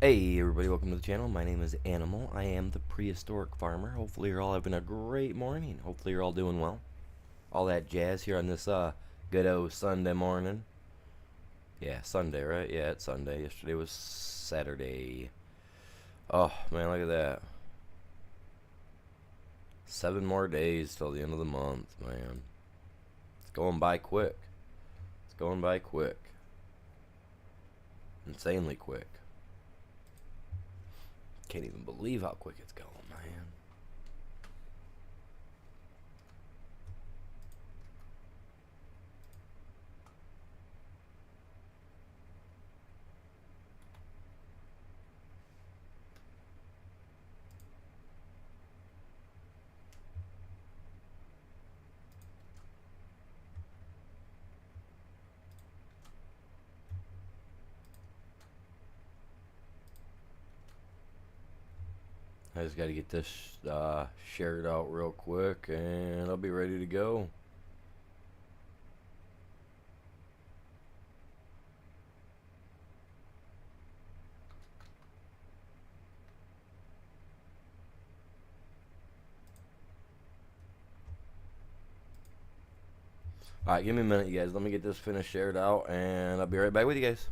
Hey everybody, welcome to the channel. My name is Animal. I am the prehistoric farmer. Hopefully you're all having a great morning. Hopefully you're all doing well. All that jazz here on this good old Sunday morning. Yeah, Sunday, right? Yeah, it's Sunday. Yesterday was Saturday. Oh man, look at that. 7 more days till the end of the month, man. It's going by quick. It's going by quick. Insanely quick. Can't even believe how quick it's going, man. I just got to get this shared out real quick and I'll be ready to go. Alright, give me a minute, you guys. Let me get this finished shared out and I'll be right back with you guys.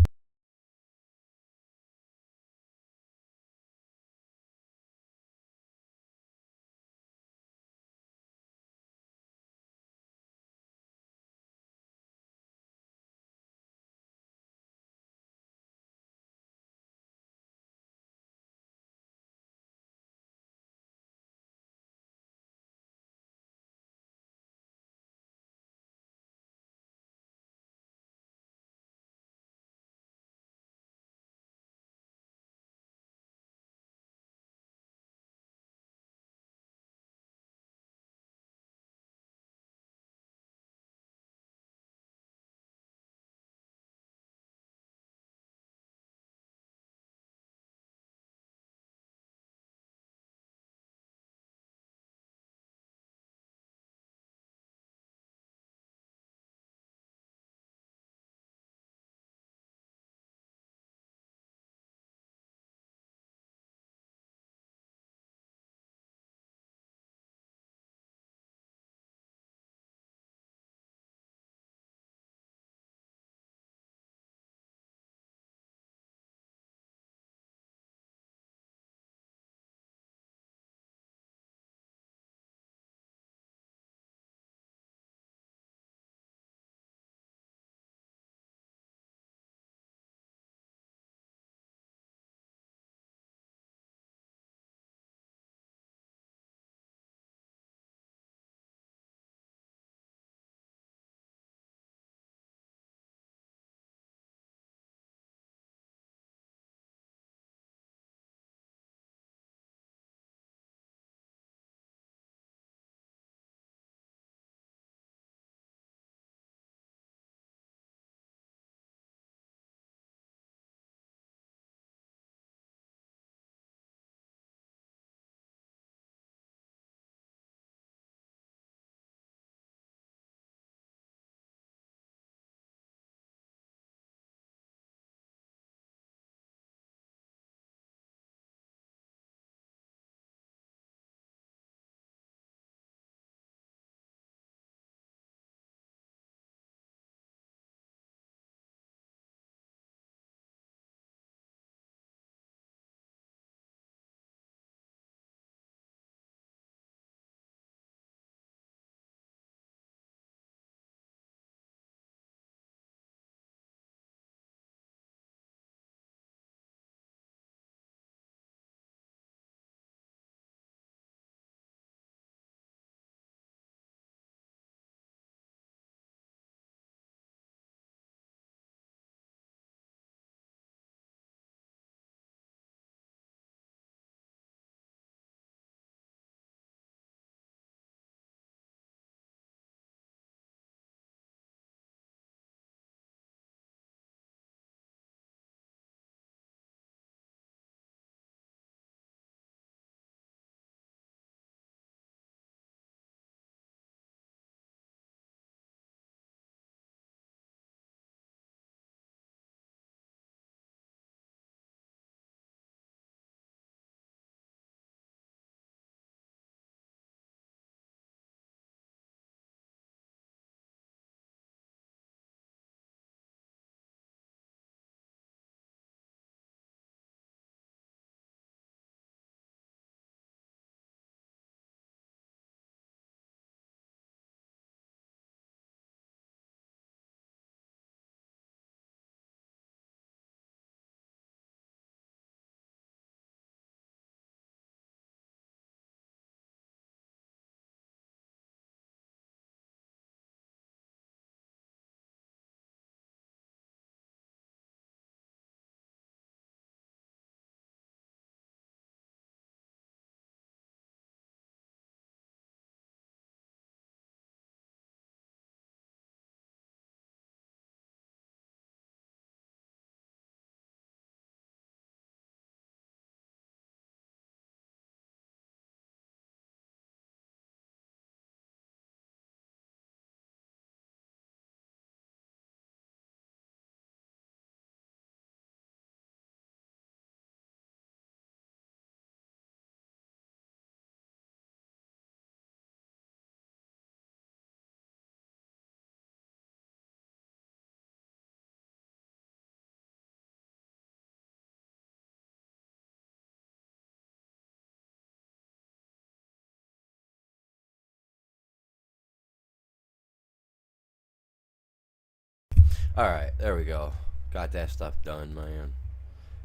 Alright, there we go. Got that stuff done, man.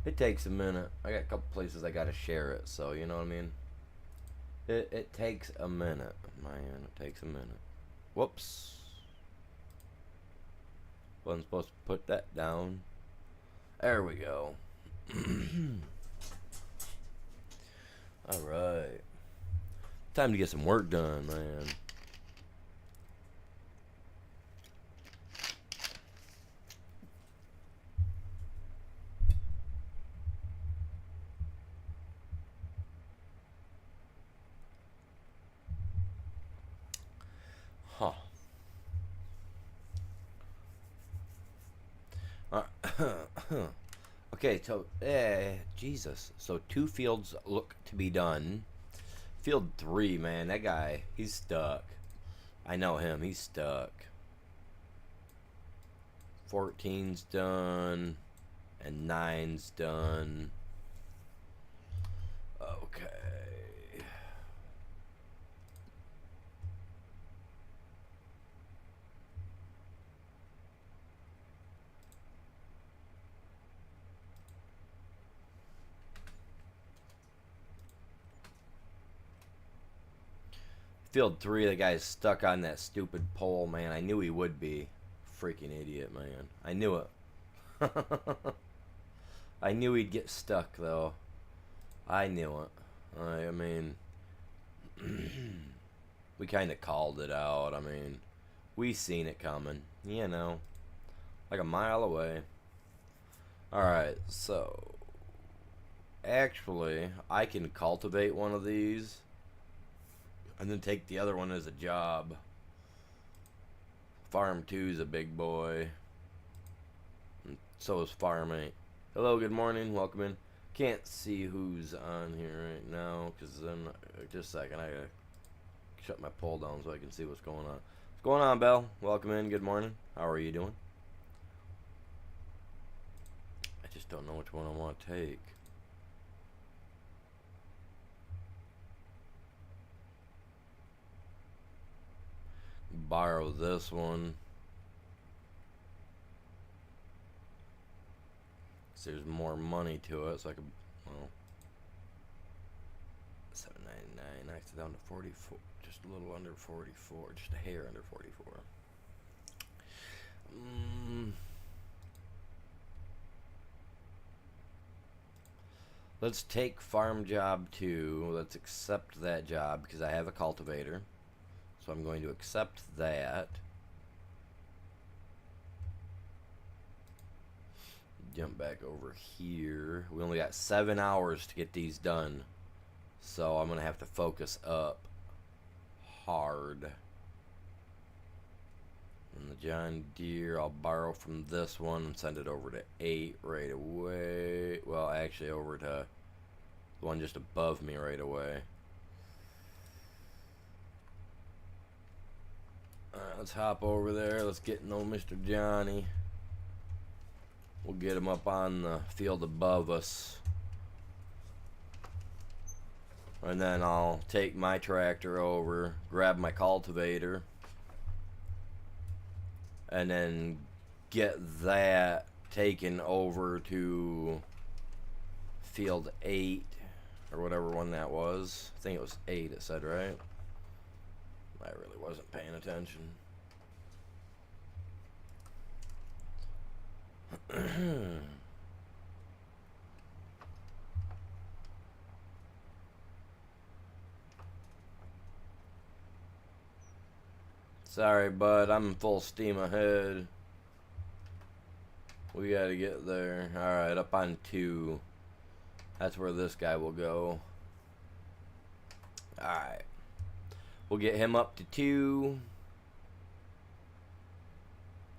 It takes a minute. I got a couple places I gotta share it, so you know what I mean? It takes a minute, man. It takes a minute. Whoops. Wasn't supposed to put that down. There we go. Alright. Time to get some work done, man. Huh. Okay, so, Jesus. So 2 fields look to be done. Field 3, man, that guy, he's stuck. I know him, he's stuck. 14's done. And 9's done. Okay. Field 3, the guy's stuck on that stupid pole, man. I knew he would be. Freaking idiot, man. I knew it. I knew he'd get stuck, though. I knew it. I mean, we kind of called it out. I mean, we seen it coming, you know, like a mile away. Alright, so, actually, I can cultivate one of these and then take the other one as a job. Farm 2's a big boy. And so is Farm 8. Hello, good morning, welcome in. Can't see who's on here right now, because then, just a second, I gotta shut my poll down so I can see what's going on. What's going on, Belle? Welcome in, good morning. How are you doing? I just don't know which one I want to take. Borrow this one. So there's more money to it, so I could, well, $7.99 knocks it down to 44, just a little under 44, just a hair under 44. Let's take farm job 2. Let's accept that job because I have a cultivator. So I'm going to accept that. Jump back over here. We only got 7 hours to get these done. So I'm going to have to focus up hard. And the John Deere, I'll borrow from this one and send it over to 8 right away. Well, actually over to the one just above me right away. Alright, let's hop over there. Let's get no Mr. Johnny. We'll get him up on the field above us. And then I'll take my tractor over, grab my cultivator, and then get that taken over to field 8, or whatever one that was. I think it was 8, it said, right? I really wasn't paying attention. Sorry, bud, I'm full steam ahead. We gotta get there. Alright, up on 2. That's where this guy will go. Alright. We'll get him up to 2.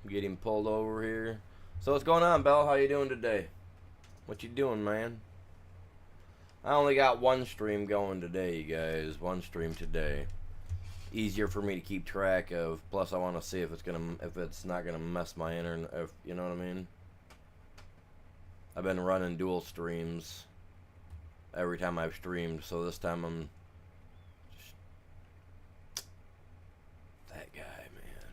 Get him pulled over here. So what's going on, Belle? How you doing today? What you doing, man? I only got one stream going today, you guys. One stream today. Easier for me to keep track of. Plus, I want to see if it's not gonna mess my internet. If you know what I mean. I've been running dual streams every time I've streamed, so this time I'm that guy, man.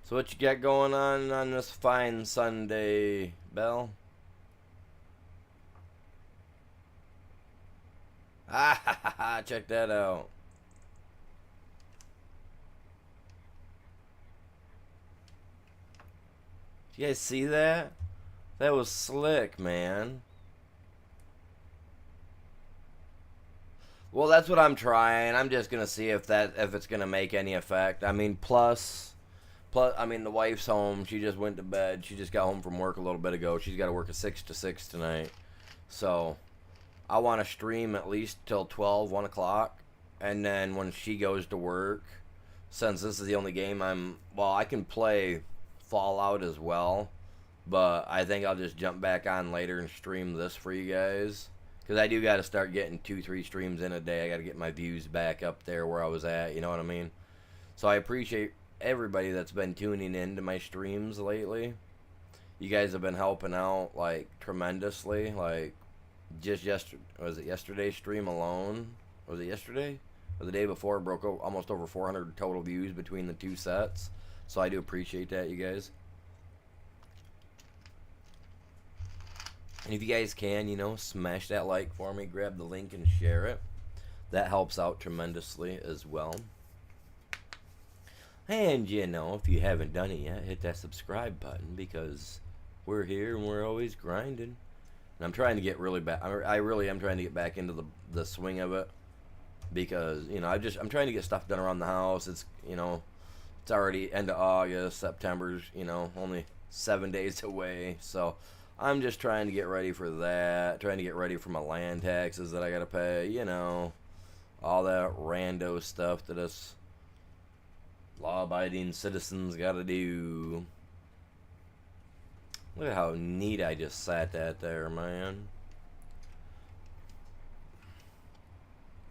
So what you got going on this fine Sunday, Belle? Ah, ha, ha, ha, check that out. You guys see that? That was slick, man. Well, that's what I'm trying. I'm just gonna see if it's gonna make any effect. I mean, plus, I mean, the wife's home. She just went to bed. She just got home from work a little bit ago. She's got to work a 6 to 6 tonight. So, I want to stream at least till 12, 1 o'clock. And then when she goes to work, since this is the only game I can play Fallout as well. But I think I'll just jump back on later and stream this for you guys. Because I do got to start getting 2-3 streams in a day. I got to get my views back up there where I was at. You know what I mean? So I appreciate everybody that's been tuning in to my streams lately. You guys have been helping out like tremendously. Like just yesterday's stream alone? Was it yesterday or the day before? Broke almost over 400 total views between the two sets. So I do appreciate that, you guys. And if you guys can, smash that like for me, grab the link and share it. That helps out tremendously as well. And, if you haven't done it yet, hit that subscribe button because we're here and we're always grinding. And I'm trying to get really back. I really am trying to get back into the swing of it because, I'm trying to get stuff done around the house. It's already end of August, September's, only 7 days away. So I'm just trying to get ready for that, trying to get ready for my land taxes that I got to pay, all that rando stuff that us law-abiding citizens gotta do. Look at how neat I just sat that there, man.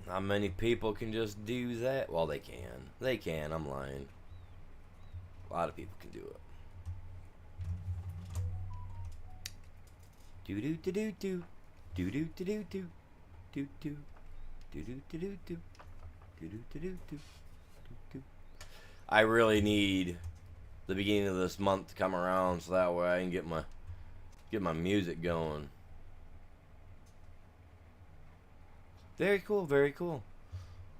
Not many people can just do that. Well, they can. They can, I'm lying. A lot of people can do it. Do-do-do-do-do. Do-do-do-do-do. Do-do. Do-do-do-do-do. Do-do-do-do-do. I really need the beginning of this month to come around so that way I can get my music going. Very cool, very cool.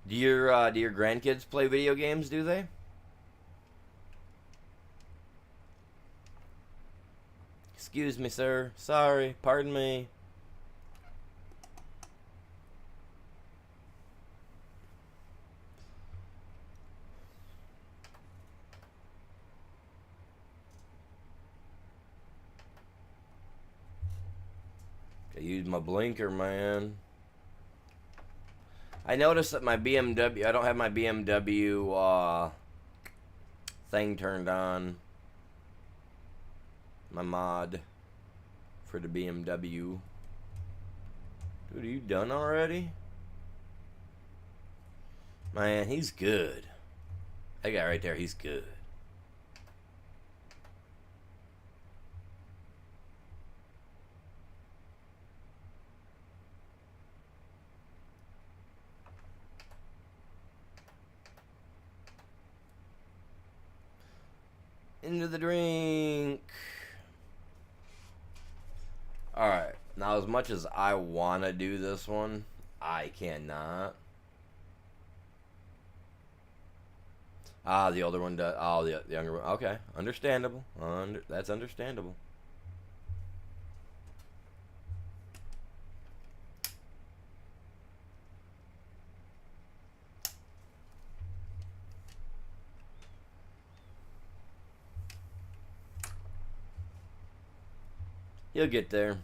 Do your grandkids play video games, do they? Excuse me, sir. Sorry, pardon me. I use my blinker, man. I noticed that my BMW, I don't have my BMW thing turned on. My mod for the BMW. Dude, are you done already? Man, he's good. That guy right there, he's good. Into the drink. Alright. Now, as much as I want to do this one, I cannot. Ah, the older one does. Oh, the younger one. Okay. Understandable. That's understandable. You'll get there.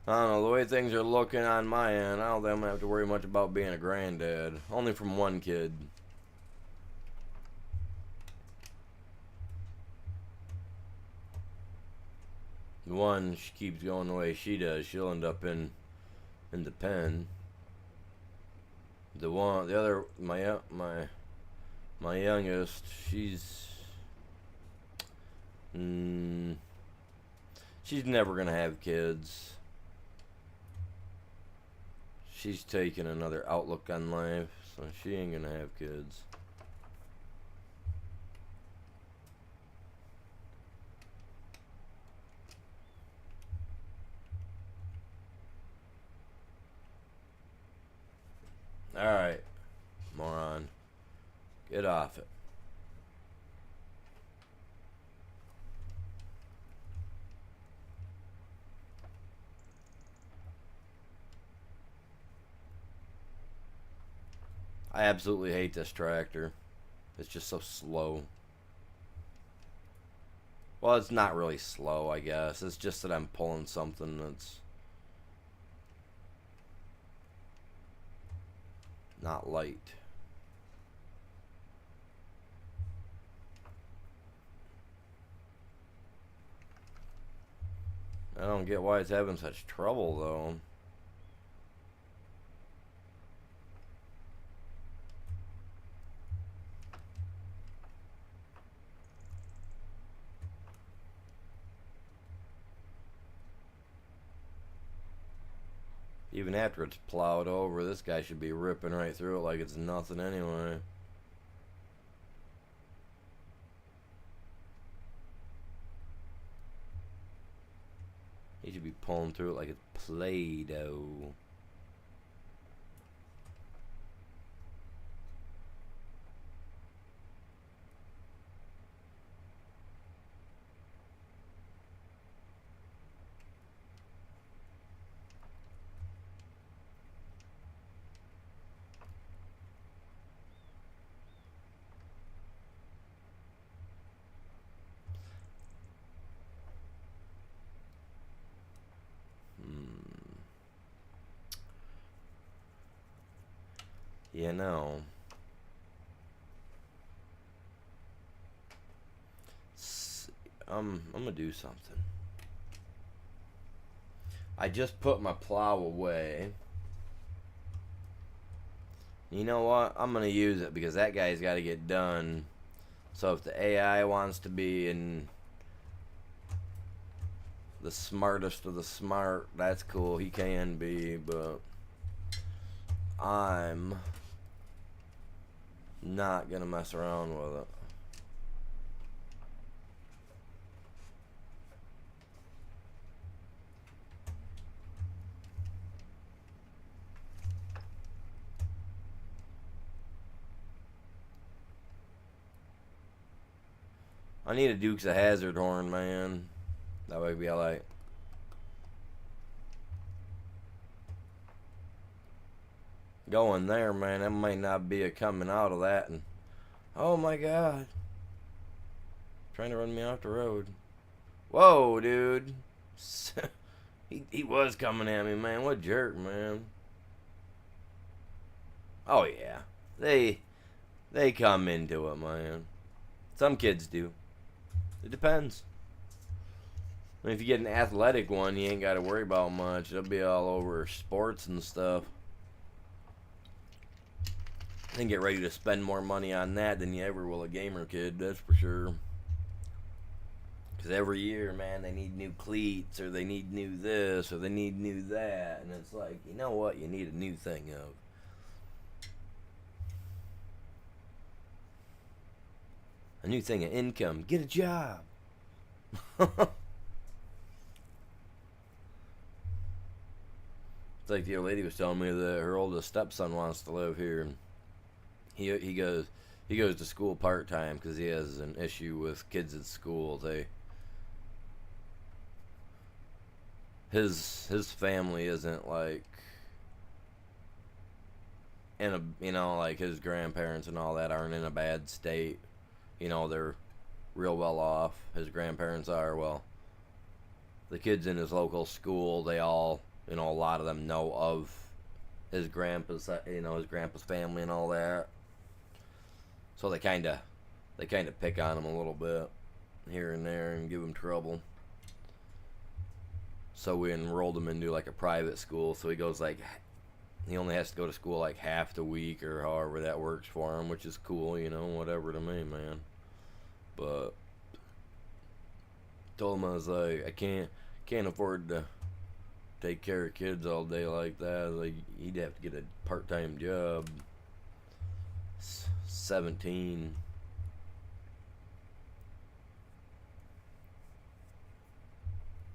I don't know, the way things are looking on my end, I don't think I'm going to have to worry much about being a granddad. Only from one kid. one, she keeps going the way she does, she'll end up in the pen. The other, my youngest, she's never gonna have kids. She's taking another outlook on life, so she ain't gonna have kids. Alright, moron. Get off it. I absolutely hate this tractor. It's just so slow. Well, it's not really slow, I guess. It's just that I'm pulling something that's not light. I don't get why it's having such trouble, though. Even after it's plowed over, this guy should be ripping right through it like it's nothing anyway. He should be pulling through it like it's Play-Doh. You know, I'm gonna do something. I just put my plow away. You know what? I'm gonna use it because that guy's got to get done. So if the AI wants to be in the smartest of the smart, that's cool. He can be, but I'm not gonna mess around with it. I need a Dukes of Hazzard horn, man. That way be alright. Going there, man. That might not be a coming out of that. And oh my god, trying to run me off the road. Whoa, dude. he was coming at me, man. What jerk, man. Oh yeah, they come into it, man. Some kids do. It depends. I mean, if you get an athletic one, you ain't got to worry about much. It'll be all over sports and stuff. And get ready to spend more money on that than you ever will a gamer kid, that's for sure. Because every year, man, they need new cleats, or they need new this, or they need new that. And it's like, you know what? You need a new thing of. A new thing of income. Get a job. It's like the old lady was telling me that her oldest stepson wants to live here. And he goes to school part-time because he has an issue with kids at school. His family isn't like in a, you know, like his grandparents and all that aren't in a bad state. You know, they're real well off. His grandparents are. Well, the kids in his local school, they all, you know, a lot of them know of his grandpa's, you know, his grandpa's family and all that. So they kind of pick on him a little bit here and there and give him trouble. So we enrolled him into like a private school. So he goes like, he only has to go to school like half the week or however that works for him, which is cool, you know, whatever to me, man. But told him I was like, I can't afford to take care of kids all day like that. Like, he'd have to get a part-time job. 17.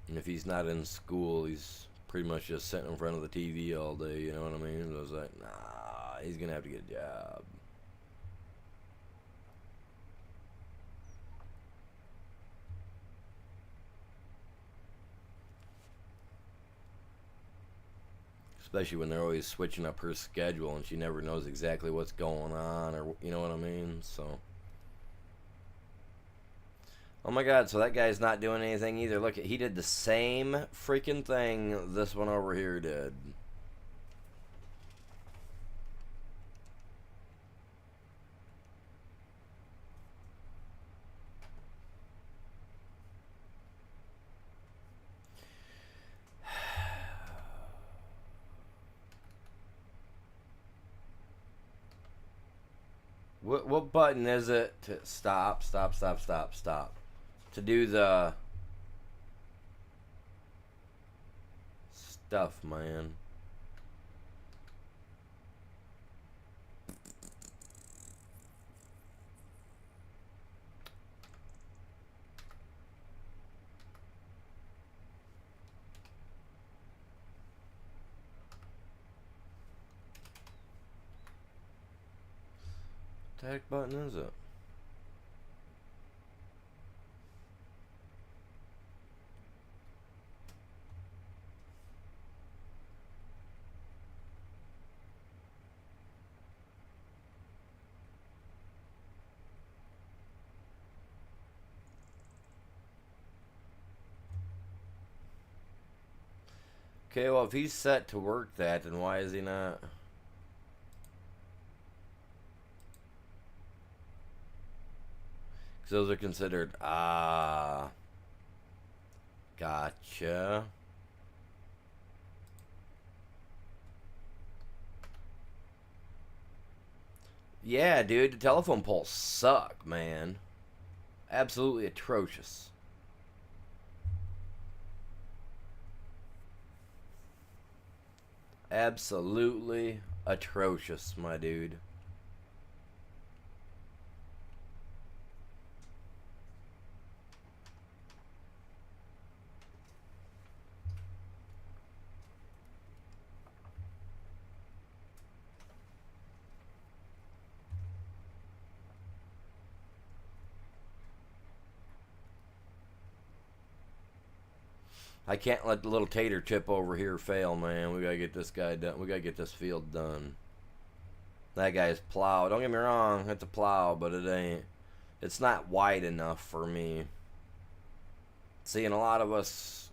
And if he's not in school, he's pretty much just sitting in front of the TV all day, you know what I mean? So I was like, nah, he's gonna have to get a job. Especially when they're always switching up her schedule and she never knows exactly what's going on, or you know what I mean? So, oh my god, so that guy's not doing anything either. Look, he did the same freaking thing this one over here did. What button is it to stop? To do the stuff, man. What the heck button is it? Okay, well, if he's set to work that, then why is he not? Because those are considered, gotcha. Yeah, dude, the telephone poles suck, man. Absolutely atrocious. Absolutely atrocious, my dude. I can't let the little tater chip over here fail, man. We gotta get this guy done. We gotta get this field done. That guy's plow. Don't get me wrong, it's a plow, but it ain't. It's not wide enough for me. Seeing a lot of us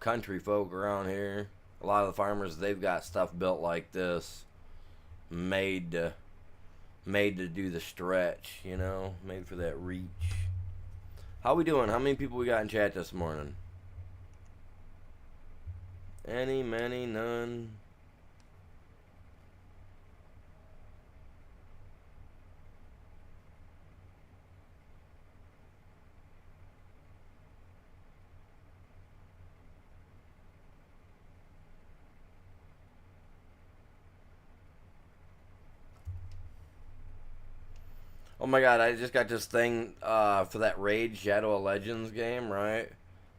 country folk around here, a lot of the farmers, they've got stuff built like this, made to do the stretch, you know, made for that reach. How we doing? How many people we got in chat this morning? Any, many, none. Oh my god, I just got this thing for that Raid Shadow of Legends game, right?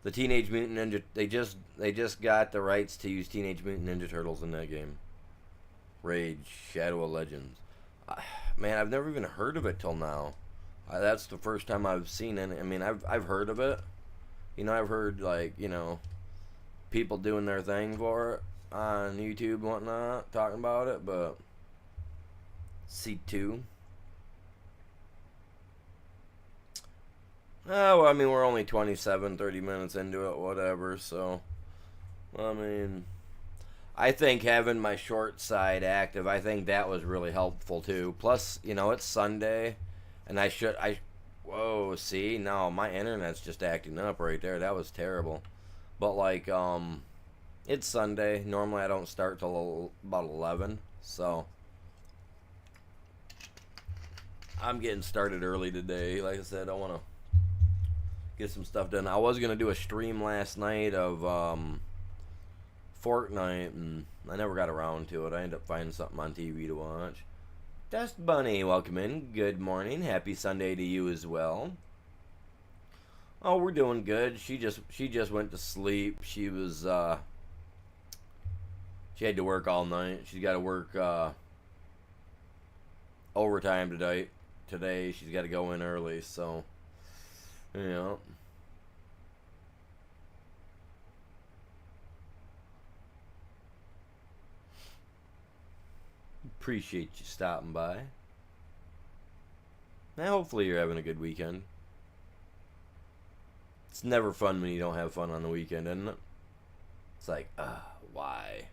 The Teenage Mutant Ninja, they just got the rights to use Teenage Mutant Ninja Turtles in that game. Raid Shadow of Legends. Man, I've never even heard of it till now. That's the first time I've seen it. I mean, I've heard of it. You know, I've heard, like, you know, people doing their thing for it on YouTube and whatnot, talking about it, but C2. Oh, well, I mean, we're only 27, 30 minutes into it, whatever, so, I mean, I think having my short side active, I think that was really helpful, too. Plus, you know, it's Sunday, and whoa, see, no, my internet's just acting up right there. That was terrible. But like, it's Sunday. Normally I don't start till about 11, so I'm getting started early today. Like I said, I want to get some stuff done. I was gonna do a stream last night of Fortnite, and I never got around to it. I ended up finding something on TV to watch. Dust Bunny, welcome in. Good morning. Happy Sunday to you as well. Oh, we're doing good. She just went to sleep. She was she had to work all night. She's got to work overtime today. Today she's got to go in early, so yeah. Appreciate you stopping by. Now, hopefully you're having a good weekend. It's never fun when you don't have fun on the weekend, isn't it? It's like, why?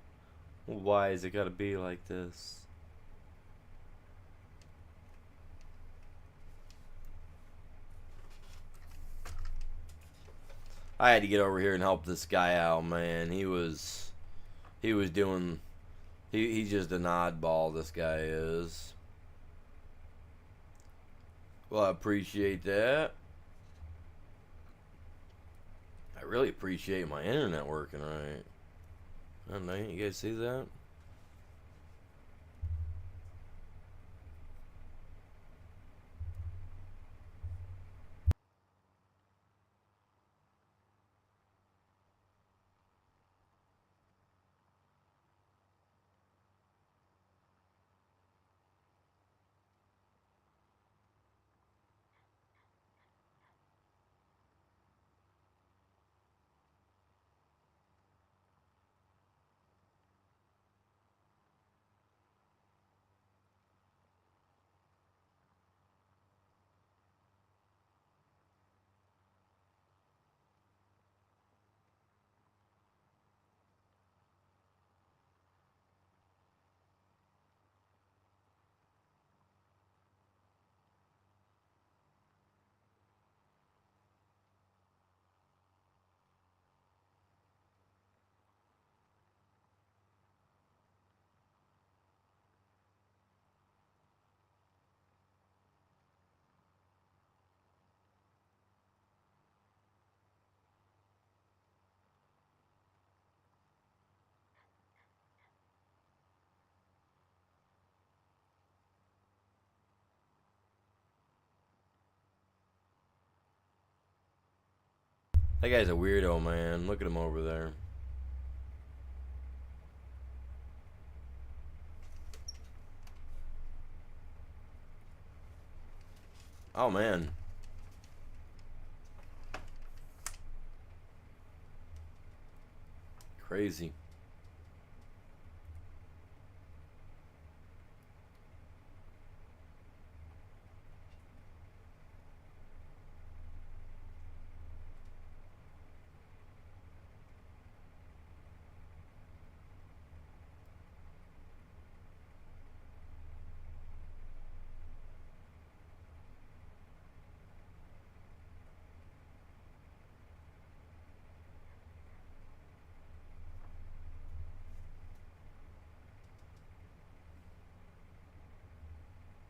Why is it gotta be like this? I had to get over here and help this guy out, man. He was doing, he's just an oddball, this guy is. Well, I appreciate that. I really appreciate my internet working right. I don't know, you guys see that? That guy's a weirdo, man. Look at him over there. Oh, man. Crazy.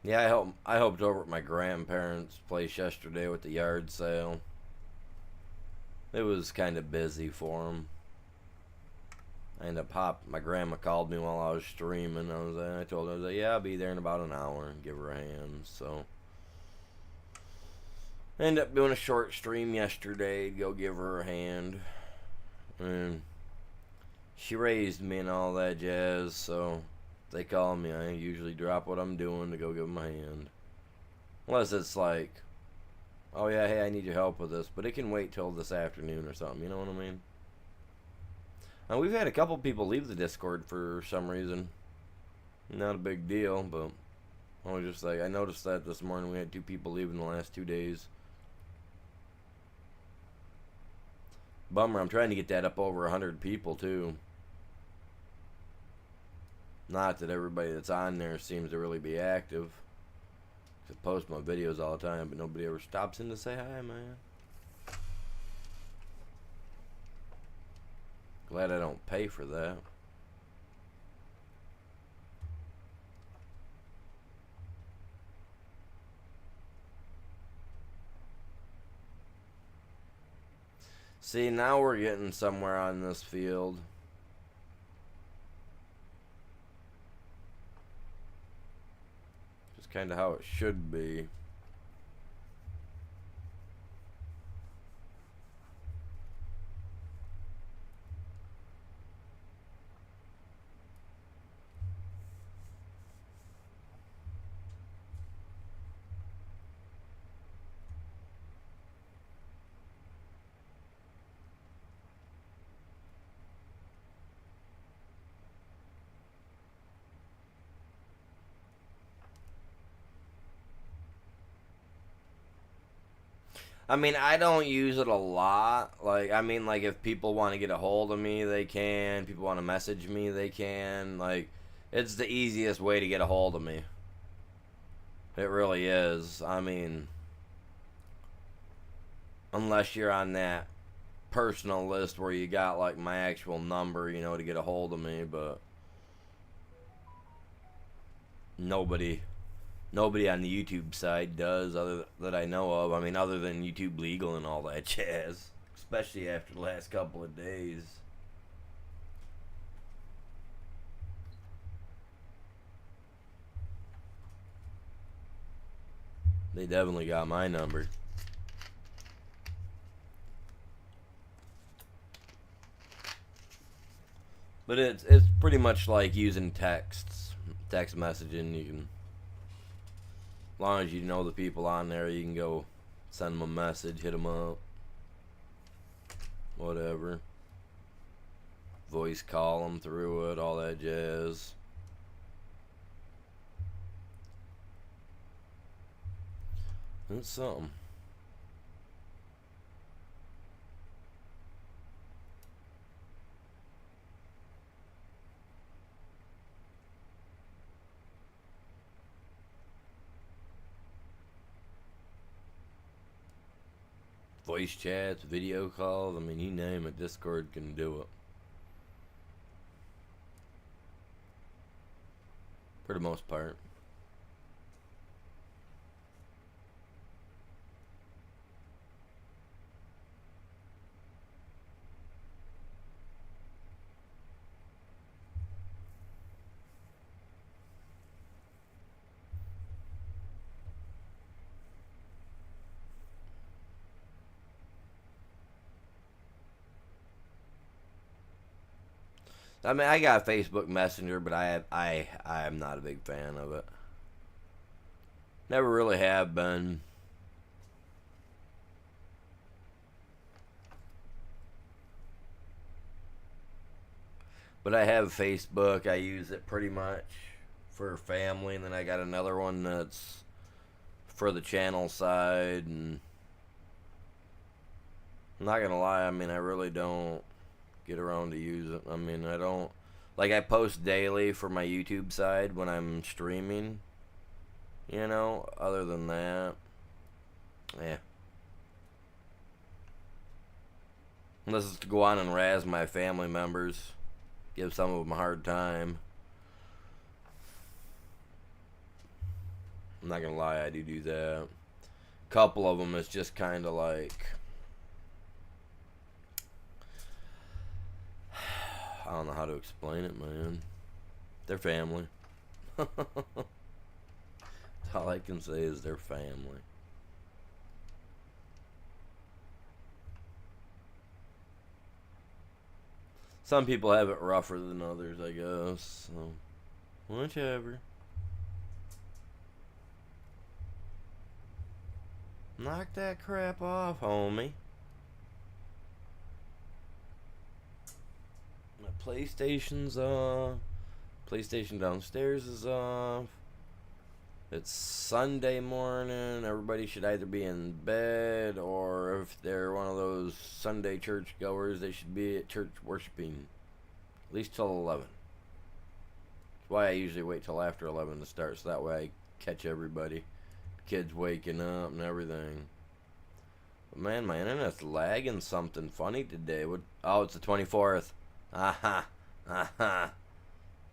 Yeah, I helped over at my grandparents' place yesterday with the yard sale. It was kind of busy for them. I ended up my grandma called me while I was streaming. I told her, I was like, yeah, I'll be there in about an hour and give her a hand. So I ended up doing a short stream yesterday to go give her a hand. And she raised me and all that jazz, so they call me, I usually drop what I'm doing to go give them a hand. Unless it's like, oh yeah, hey, I need your help with this, but it can wait till this afternoon or something, you know what I mean? And we've had a couple people leave the Discord for some reason. Not a big deal, but I was just like, I noticed that this morning we had 2 people leave in the last 2 days. Bummer, I'm trying to get that up over 100 people too. Not that everybody that's on there seems to really be active. I post my videos all the time, but nobody ever stops in to say hi, man. Glad I don't pay for that. See, now we're getting somewhere on this field. Just kind of how it should be. I mean, I don't use it a lot. Like, I mean, like, if people want to get a hold of me, they can. People want to message me, they can. Like, it's the easiest way to get a hold of me. It really is. I mean, unless you're on that personal list where you got, like, my actual number, you know, to get a hold of me, but nobody on the YouTube side does, other that I know of. I mean, other than YouTube Legal and all that jazz, especially after the last couple of days. They definitely got my number. But it's pretty much like using text messaging. You can, as long as you know the people on there, you can go send them a message, hit them up, whatever. Voice call them through it, all that jazz. It's something. Voice chats, video calls, I mean, you name it, Discord can do it. For the most part. I mean, I got Facebook Messenger, but I am not a big fan of it. Never really have been. But I have Facebook. I use it pretty much for family, and then I got another one that's for the channel side. And I'm not gonna lie, I mean, I really don't get around to use it. I mean, I don't, like, I post daily for my YouTube side when I'm streaming, you know. Other than that, yeah. Unless it's to go on and razz my family members, give some of them a hard time. I'm not gonna lie, I do that. A couple of them is just kind of like, I don't know how to explain it, man. They're family. All I can say is they're family. Some people have it rougher than others, I guess. So, whichever. Knock that crap off, homie. My PlayStation's off. PlayStation downstairs is off. It's Sunday morning. Everybody should either be in bed, or if they're one of those Sunday church goers, they should be at church worshiping. At least till 11. That's why I usually wait till after 11 to start, so that way I catch everybody. Kids waking up and everything. But man, my internet's lagging something funny today. Oh, it's the 24th. Aha. Aha.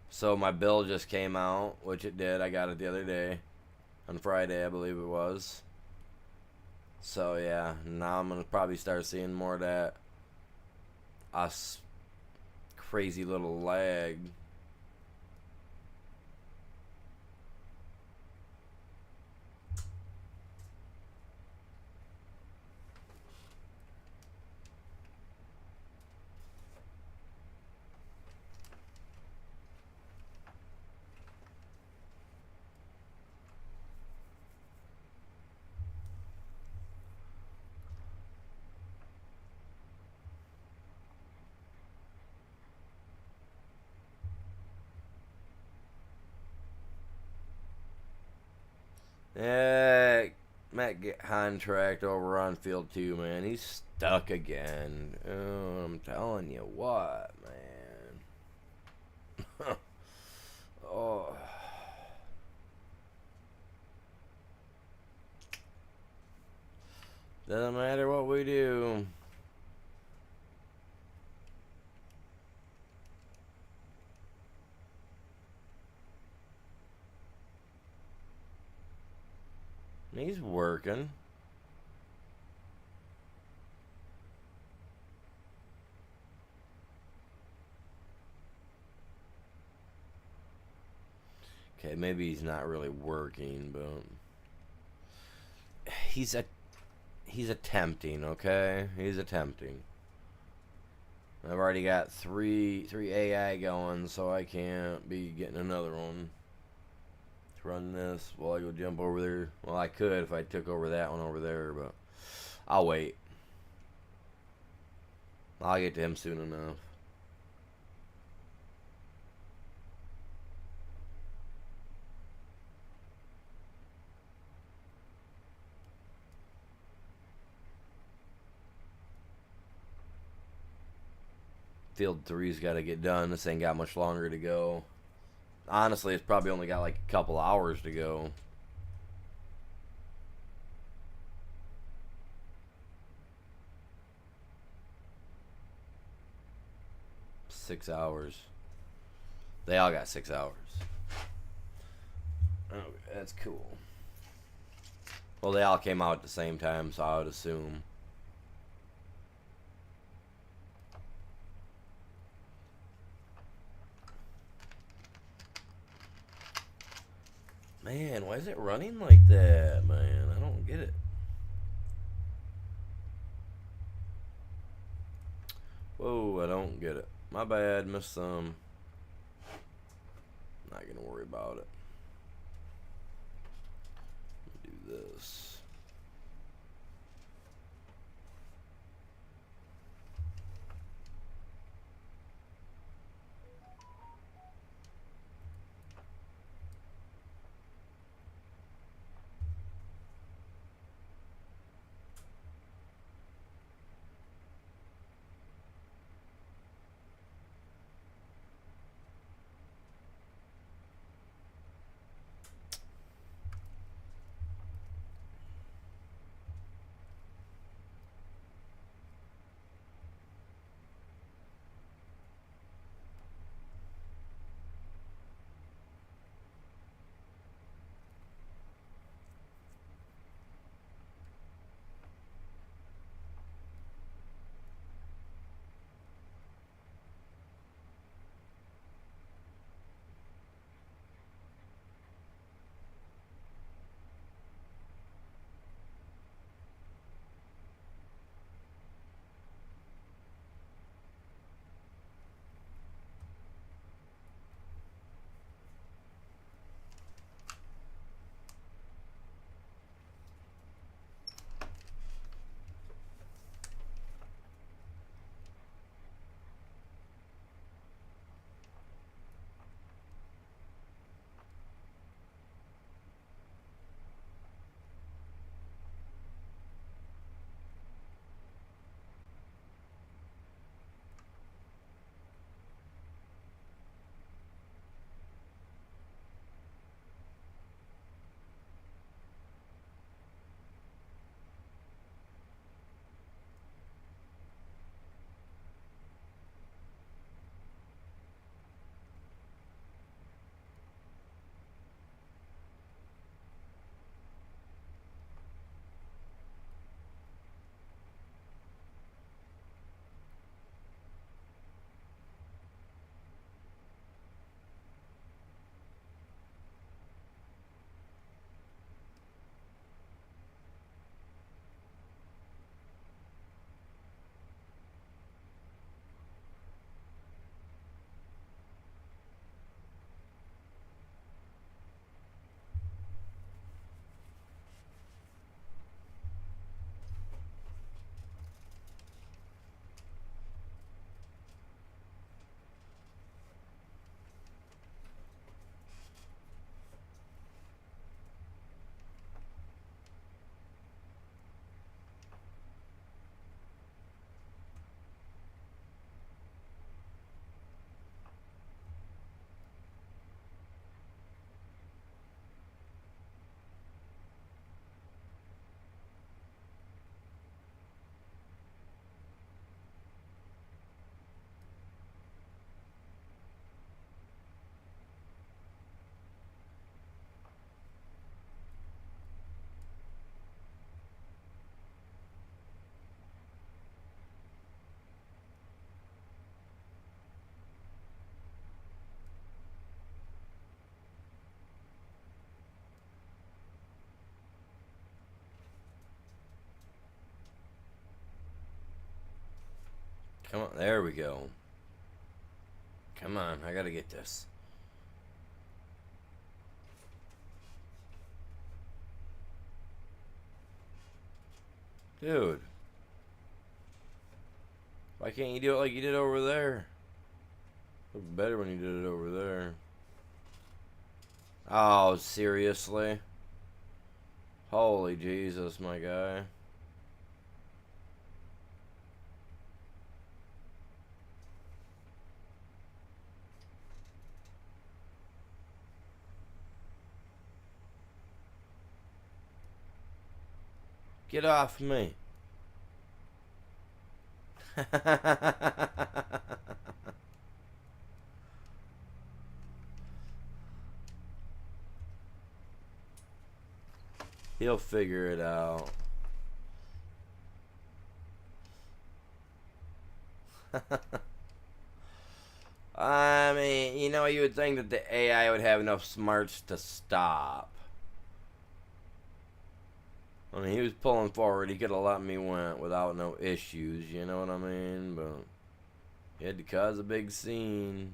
So my bill just came out, which it did. I got it the other day. On Friday, I believe it was. So yeah, now I'm gonna probably start seeing more of that us crazy little lag. Yeah, Matt get contract over on field 2, man. He's stuck again. Oh, I'm telling you what, man. Oh. Doesn't matter what we do. He's working. Okay, maybe he's not really working, but he's a he's attempting. Okay, he's attempting. I've already got three AI going, so I can't be getting another one to run this while I go jump over there. Well, I could if I took over that one over there, but I'll wait. I'll get to him soon enough. Field 3's got to get done. This ain't got much longer to go. Honestly, it's probably only got like a couple hours to go. Six hours. They all got 6 hours. Okay, that's cool. Well, they all came out at the same time, so I would assume. Man, why is it running like that, man? I don't get it. Whoa, I don't get it. My bad, missed some. Not gonna worry about it. Do this. Come on, there we go. Come on, I gotta get this. Dude. Why can't you do it like you did over there? Looked better when you did it over there. Oh, seriously? Holy Jesus, my guy. Get off me. He'll figure it out. I mean, you know, you would think that the AI would have enough smarts to stop. I mean, he was pulling forward. He could have let me win without no issues, you know what I mean? But he had to cause a big scene.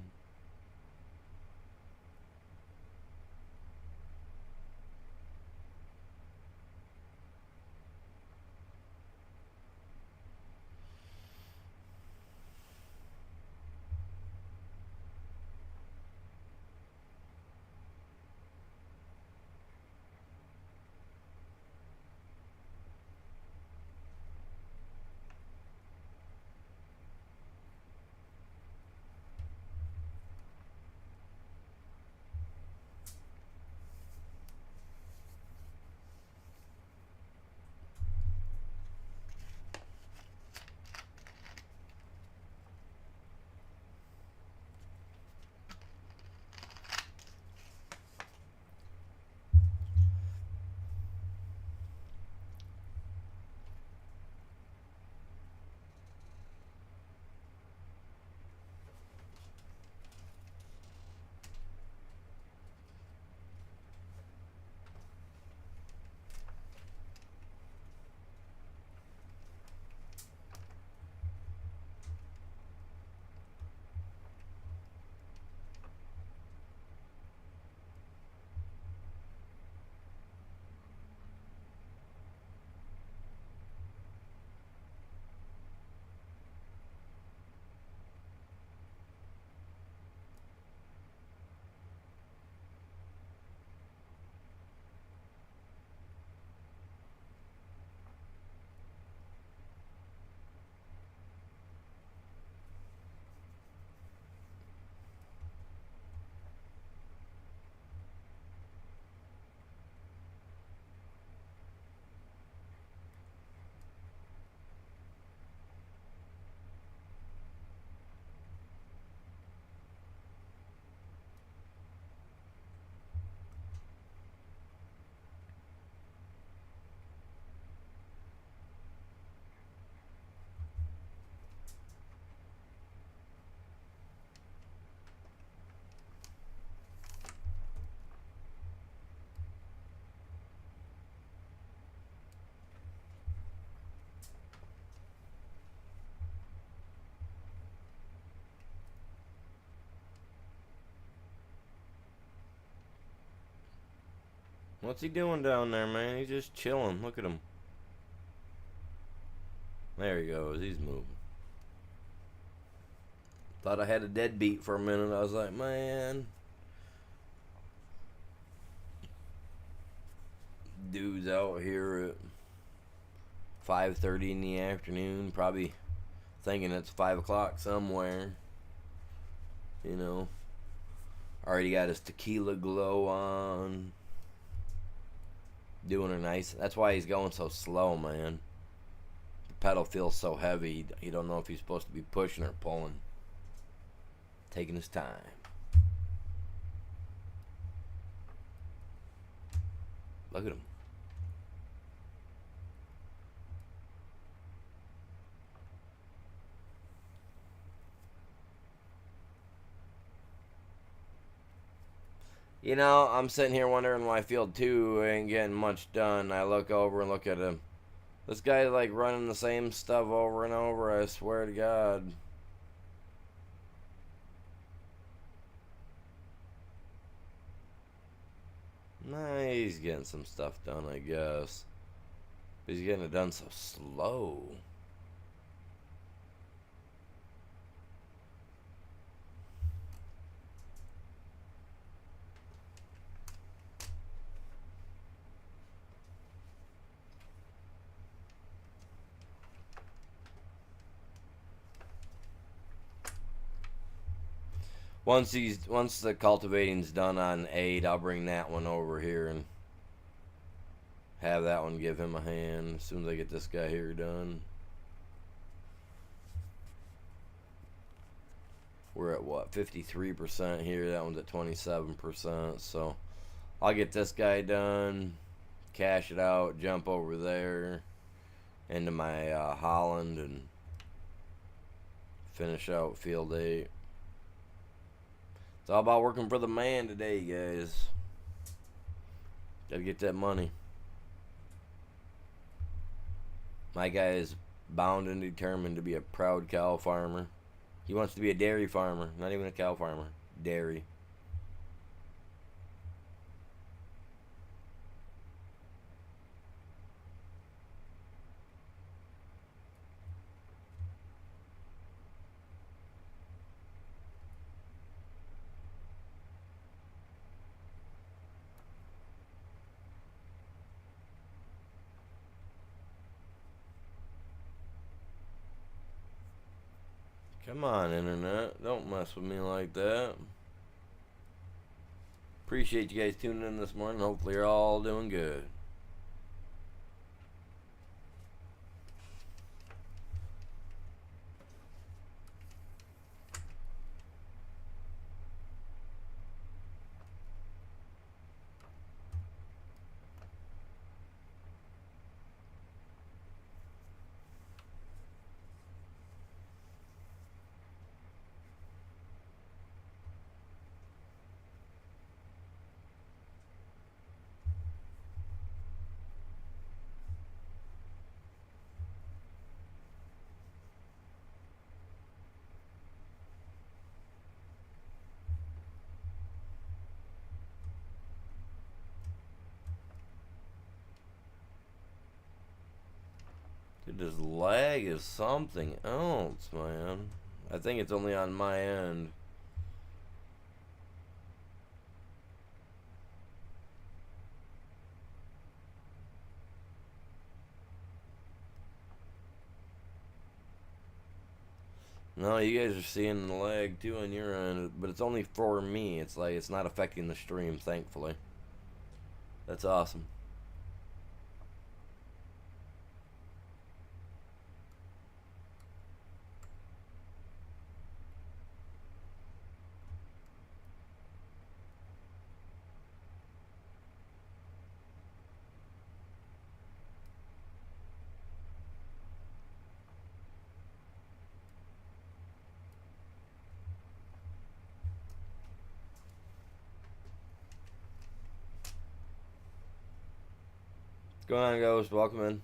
What's he doing down there, man? He's just chilling. Look at him. There he goes. He's moving. Thought I had a deadbeat for a minute. I was like, man. Dude's out here at 5:30 in the afternoon, probably thinking it's 5 o'clock somewhere. You know. Already got his tequila glow on. Doing her nice. That's why he's going so slow, man. The pedal feels so heavy. You don't know if he's supposed to be pushing or pulling. Taking his time. Look at him. You know, I'm sitting here wondering why Field 2 ain't getting much done. I look over and look at him. This guy's like running the same stuff over and over, I swear to God. Nah, he's getting some stuff done, I guess. But he's getting it done so slow. Once the cultivating's done on 8, I'll bring that one over here and have that one give him a hand as soon as I get this guy here done. We're at what, 53% here. That one's at 27%. So I'll get this guy done, cash it out, jump over there into my Holland and finish out field 8. It's all about working for the man today, guys. Gotta get that money. My guy is bound and determined to be a proud cow farmer. He wants to be a dairy farmer, not even a cow farmer. Dairy. Come on, Internet. Don't mess with me like that. Appreciate you guys tuning in this morning. Hopefully you're all doing good. Dude, this lag is something else, man. I think it's only on my end. No, you guys are seeing the lag too on your end, but it's only for me. It's like it's not affecting the stream, thankfully. That's awesome. What's going on, Ghost? Welcome in.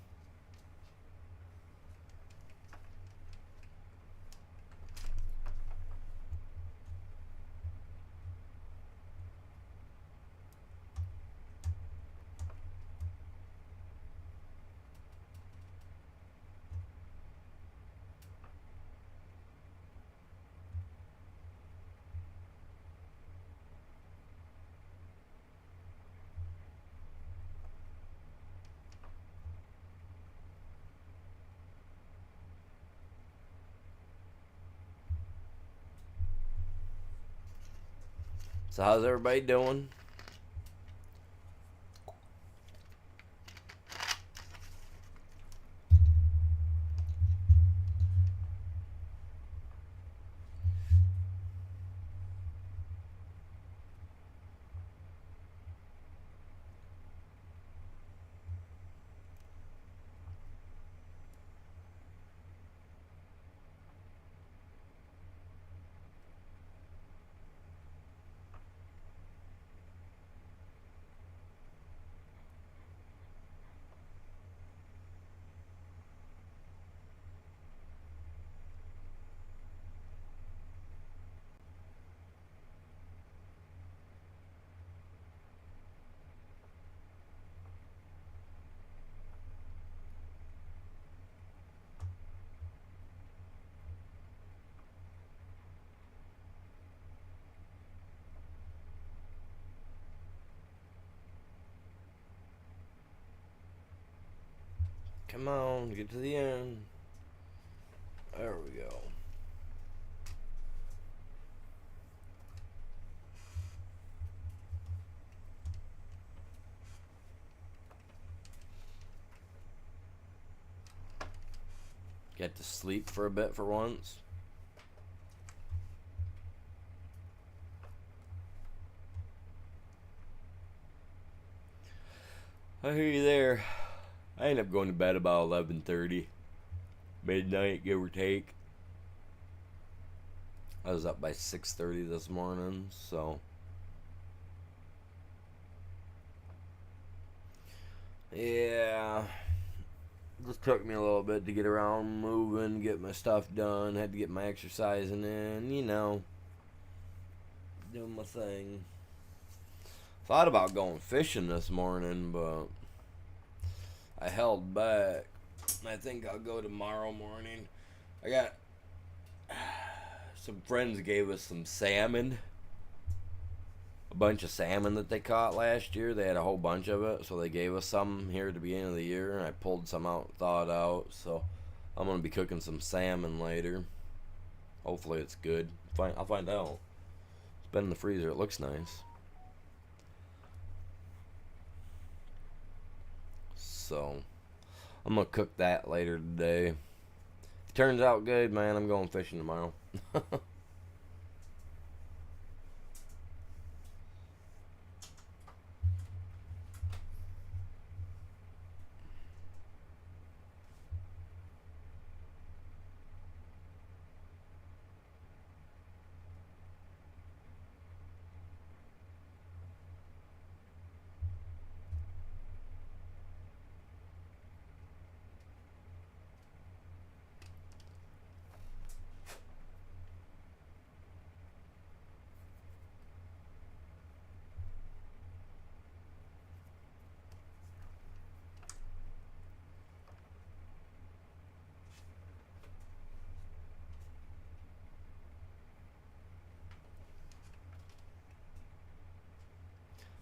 So how's everybody doing? Come on, get to the end. There we go. Get to sleep for a bit for once. I hear you there. I end up going to bed about 11:30, midnight, give or take. I was up by 6:30 this morning, so yeah. Just took me a little bit to get around, moving, get my stuff done. Had to get my exercising in, doing my thing. Thought about going fishing this morning, but I held back. I think I'll go tomorrow morning. I got some friends gave us some salmon. A bunch of salmon that they caught last year. They had a whole bunch of it, so they gave us some here at the beginning of the year, and I pulled some out, thawed out. So I'm gonna be cooking some salmon later. Hopefully it's good. I'll find out. It's been in the freezer. It looks nice. So I'm gonna cook that later today. If it turns out good, man, I'm going fishing tomorrow.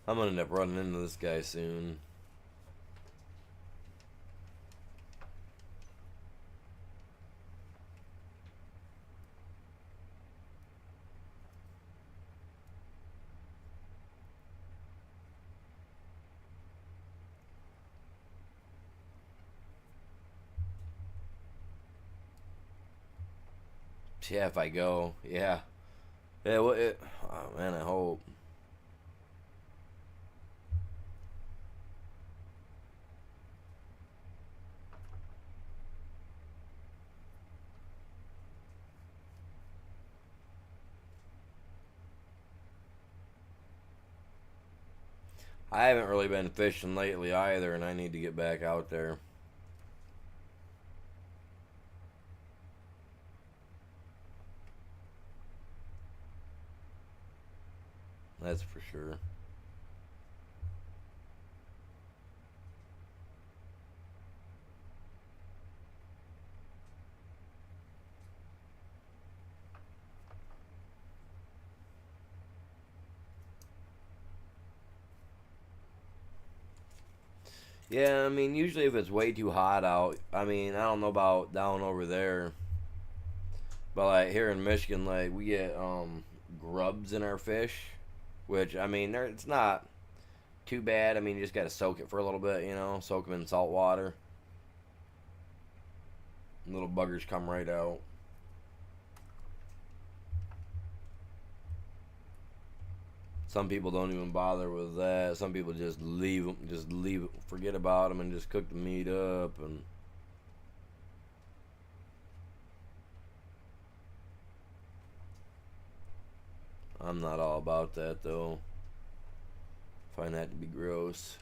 I'm gonna end up running into this guy soon. Yeah, if I go, yeah. Yeah, oh man, I hope. I haven't really been fishing lately either, and I need to get back out there. That's for sure. Yeah, I mean, usually if it's way too hot out, I mean, I don't know about down over there, but like here in Michigan, like we get grubs in our fish, which I mean, it's not too bad. I mean, you just got to soak it for a little bit, soak them in salt water. Little buggers come right out. Some people don't even bother with that. Some people just leave them, forget about them, and just cook the meat up. And I'm not all about that though. Find that to be gross.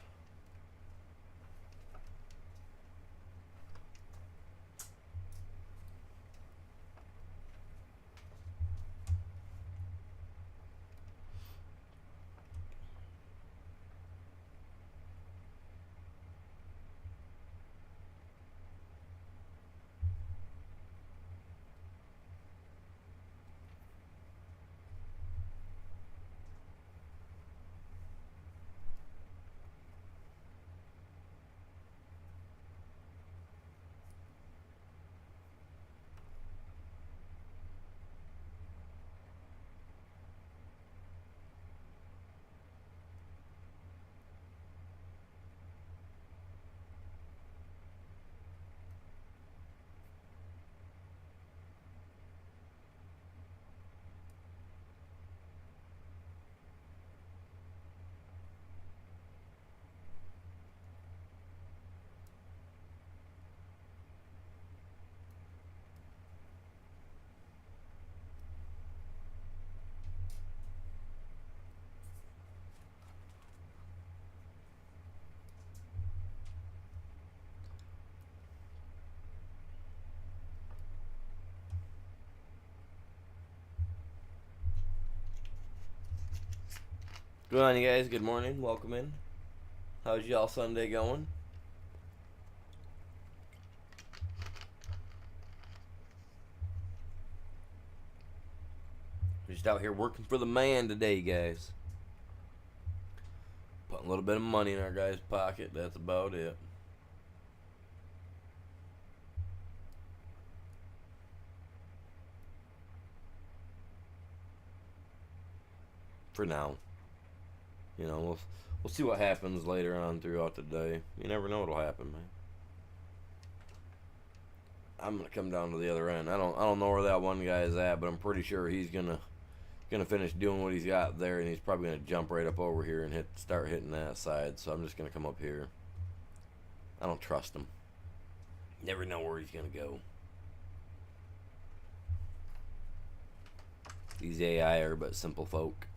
Good on, you guys. Good morning. Welcome in. How's y'all Sunday going? We're just out here working for the man today, guys. Putting a little bit of money in our guy's pocket. That's about it. For now. We'll see what happens later on throughout the day. You never know what'll happen, man. I'm gonna come down to the other end. I don't know where that one guy's at, but I'm pretty sure he's gonna finish doing what he's got there, and he's probably gonna jump right up over here and start hitting that side. So I'm just gonna come up here. I don't trust him. Never know where he's gonna go. These AI are but simple folk.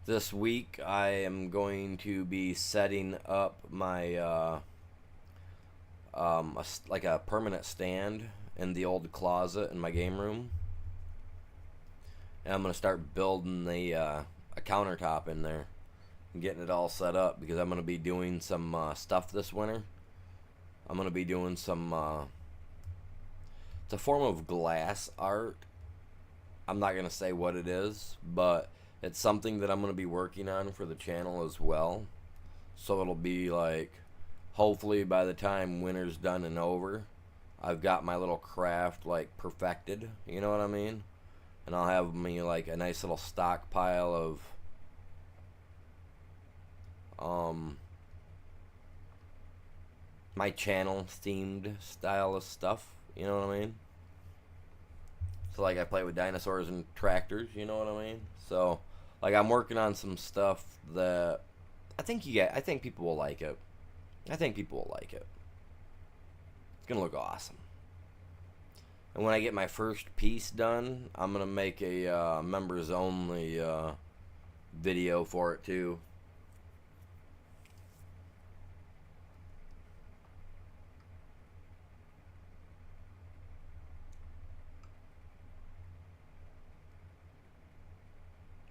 This week I am going to be setting up my like a permanent stand in the old closet in my game room, and I'm gonna start building a countertop in there and getting it all set up because I'm gonna be doing some stuff this winter. I'm gonna be doing some. It's a form of glass art. I'm not gonna say what it is, but it's something that I'm going to be working on for the channel as well. So it'll be like, hopefully by the time winter's done and over, I've got my little craft like perfected. You know what I mean? And I'll have me like a nice little stockpile of my channel themed style of stuff. You know what I mean? So like I play with dinosaurs and tractors. You know what I mean? So like I'm working on some stuff that I think people will like it. I think people will like it. It's gonna look awesome. And when I get my first piece done, I'm gonna make a members only video for it too.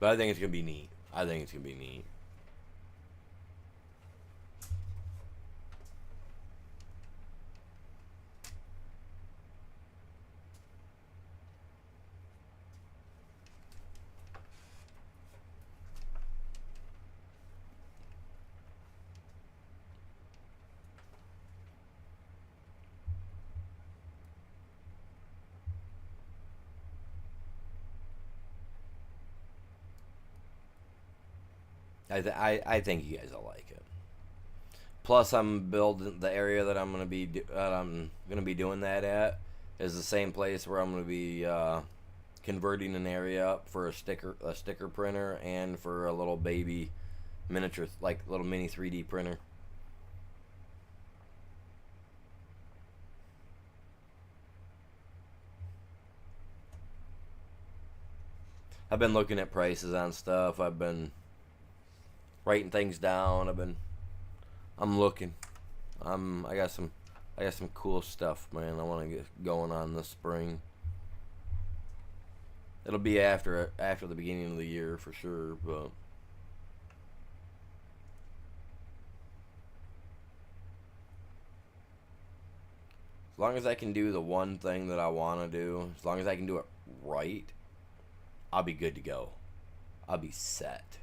But I think it's gonna be neat. I think it's gonna be neat. I think you guys will like it. Plus, I'm building the area that I'm gonna be doing that at is the same place where I'm gonna be converting an area up for a sticker printer and for a little baby miniature, like little mini 3D printer. I've been looking at prices on stuff. I've been writing things down. I'm looking. I got some cool stuff, man. I want to get going on this spring. It'll be after the beginning of the year for sure, but as long as I can do the one thing that I want to do, as long as I can do it right, I'll be good to go. I'll be set.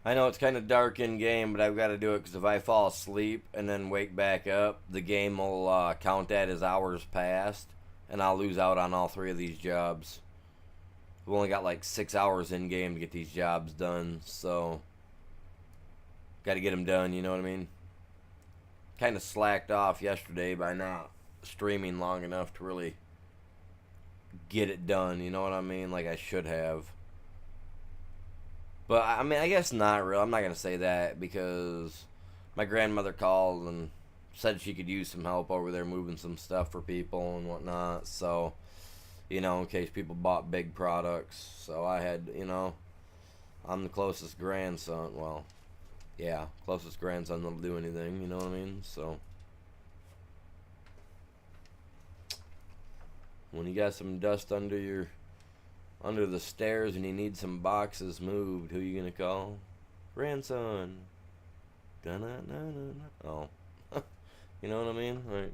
I know it's kind of dark in game, but I've got to do it because if I fall asleep and then wake back up, the game will count that as hours passed, and I'll lose out on all three of these jobs. We've only got like 6 hours in game to get these jobs done, so got to get them done. You know what I mean? Kind of slacked off yesterday by not streaming long enough to really get it done. You know what I mean? Like I should have. But I mean, I guess not real. I'm not gonna say that because my grandmother called and said she could use some help over there moving some stuff for people and whatnot. So, in case people bought big products. So I had, I'm the closest grandson. Well, yeah, closest grandson that'll do anything. You know what I mean? So when you got some dust under the stairs and you need some boxes moved, who you gonna call? Grandson. Oh. You know what I mean? Like,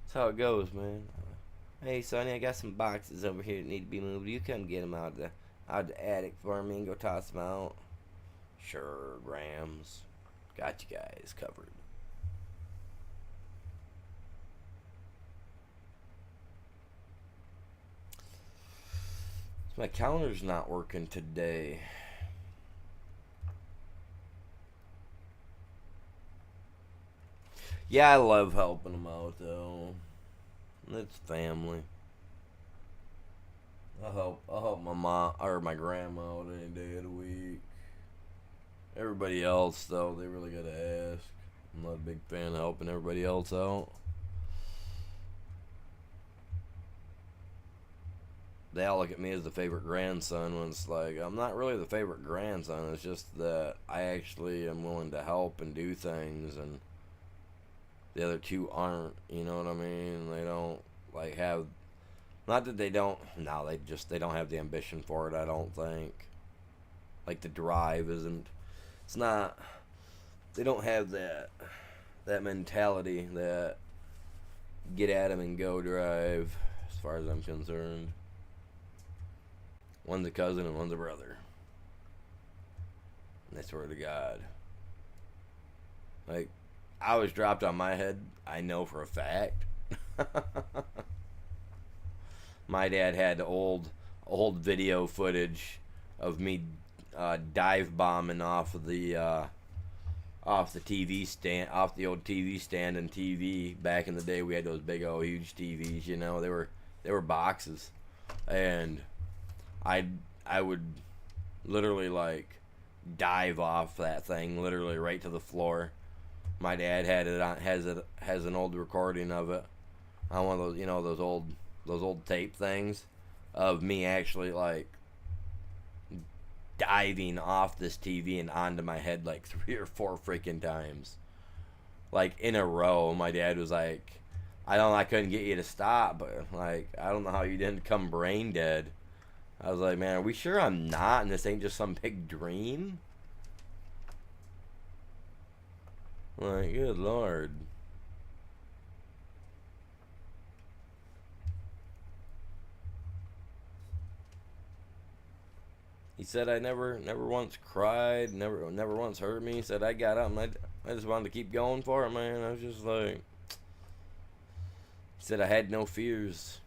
that's how it goes, man. Hey, Sonny, I got some boxes over here that need to be moved. You come get them out of the attic for me and go toss them out. Sure, Grams. Got you guys covered. My counter's not working today. Yeah, I love helping them out, though. It's family. I'll help my mom or my grandma out any day of the week. Everybody else, though, they really gotta ask. I'm not a big fan of helping everybody else out. They all look at me as the favorite grandson when it's like, I'm not really the favorite grandson. It's just that I actually am willing to help and do things, and the other two aren't. You know what I mean? They don't have. Not that they don't. No, they don't have the ambition for it. I don't think. Like the drive isn't. It's not. They don't have that mentality, that get at 'em and go drive. As far as I'm concerned. One's a cousin and one's a brother. And I swear to God. Like, I was dropped on my head, I know for a fact. My dad had old video footage of me dive bombing off the TV stand, off the old TV stand and TV. Back in the day, we had those big old huge TVs. They were boxes, and I would literally dive off that thing literally right to the floor. My dad has an old recording of it on one of those those old tape things of me actually diving off this TV and onto my head 3 or 4 freaking times, in a row. My dad was like, I couldn't get you to stop, but I don't know how you didn't come brain dead. I was like, man, are we sure I'm not, and this ain't just some big dream? Good Lord. He said I never once cried, never once hurt me. He said I got up and I just wanted to keep going for it, man. I was just like, he said I had no fears.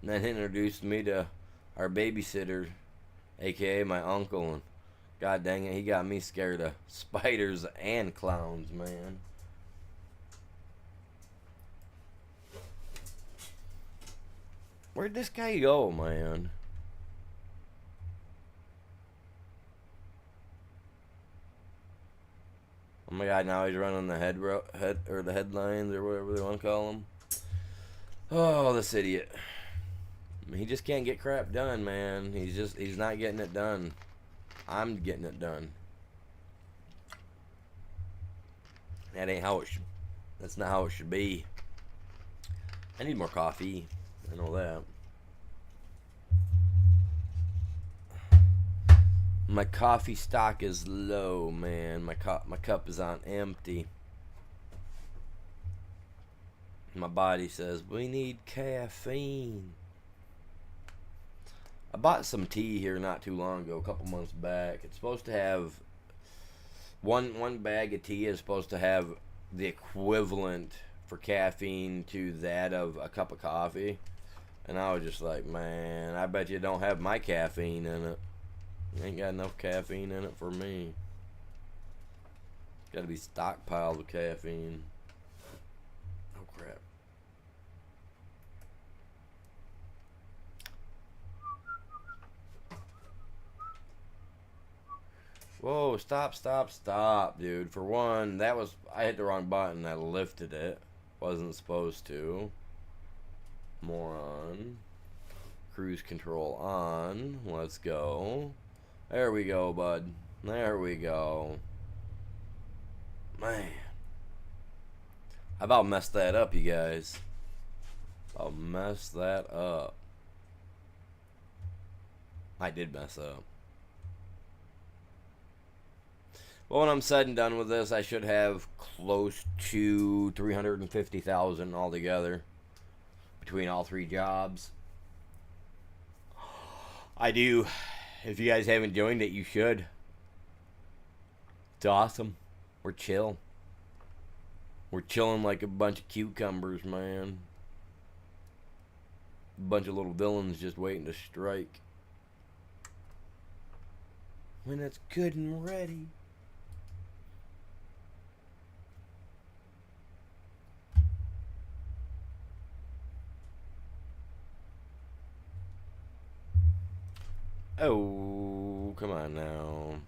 And then introduced me to our babysitter, aka my uncle, and god dang it, he got me scared of spiders and clowns, man. Where'd this guy go, man? Oh my god, now he's running the head or the headlines or whatever they want to call them. Oh, this idiot. He just can't get crap done, man. He's not getting it done. I'm getting it done. That ain't how it should. That's not how it should be. I need more coffee. I know that. My coffee stock is low, man. My cup is on empty. My body says we need caffeine. I bought some tea here not too long ago, a couple months back. It's supposed to have one bag of tea is supposed to have the equivalent for caffeine to that of a cup of coffee. And I was just like, man, I bet you don't have my caffeine in it. Ain't got enough caffeine in it for me. Gotta be stockpiled with caffeine. Oh crap. Whoa, stop, dude. For one, I hit the wrong button. I lifted it. Wasn't supposed to. Moron. Cruise control on. Let's go. There we go, bud. There we go. Man. I about messed that up, you guys. I'll mess that up. I did mess up. Well, when I'm said and done with this, I should have close to 350,000 altogether between all three jobs. I do. If you guys haven't joined it, you should. It's awesome. We're chill. We're chilling like a bunch of cucumbers, man. A bunch of little villains just waiting to strike. When it's good and ready. Oh, come on now.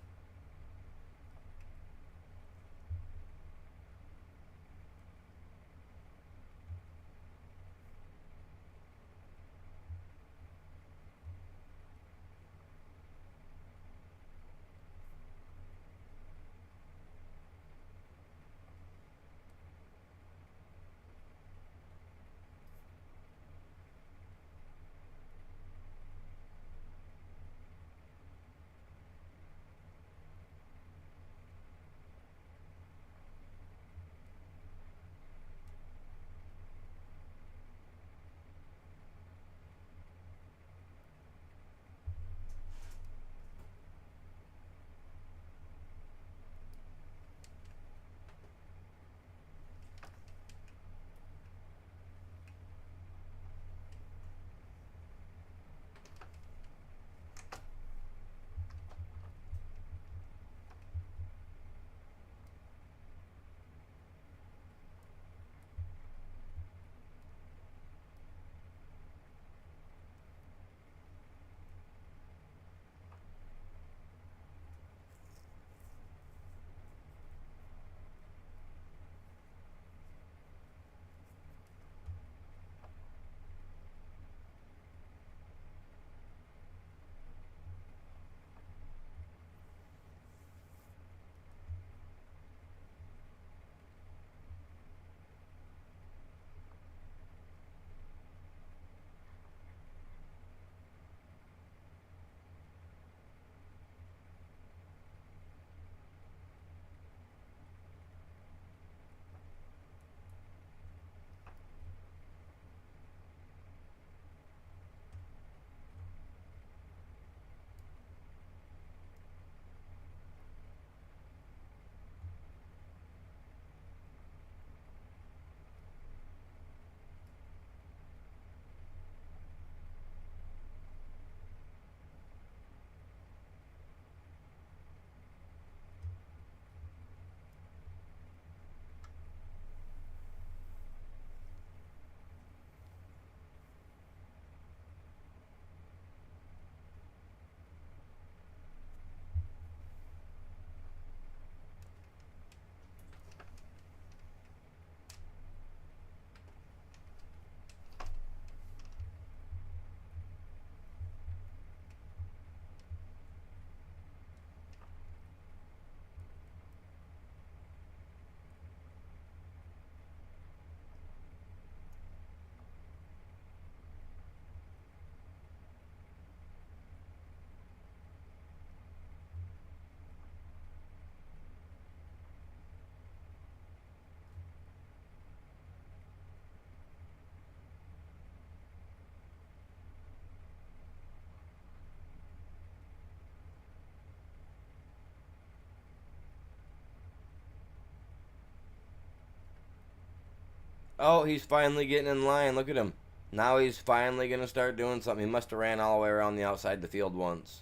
Oh, he's finally getting in line. Look at him. Now he's finally going to start doing something. He must have ran all the way around the outside of the field once.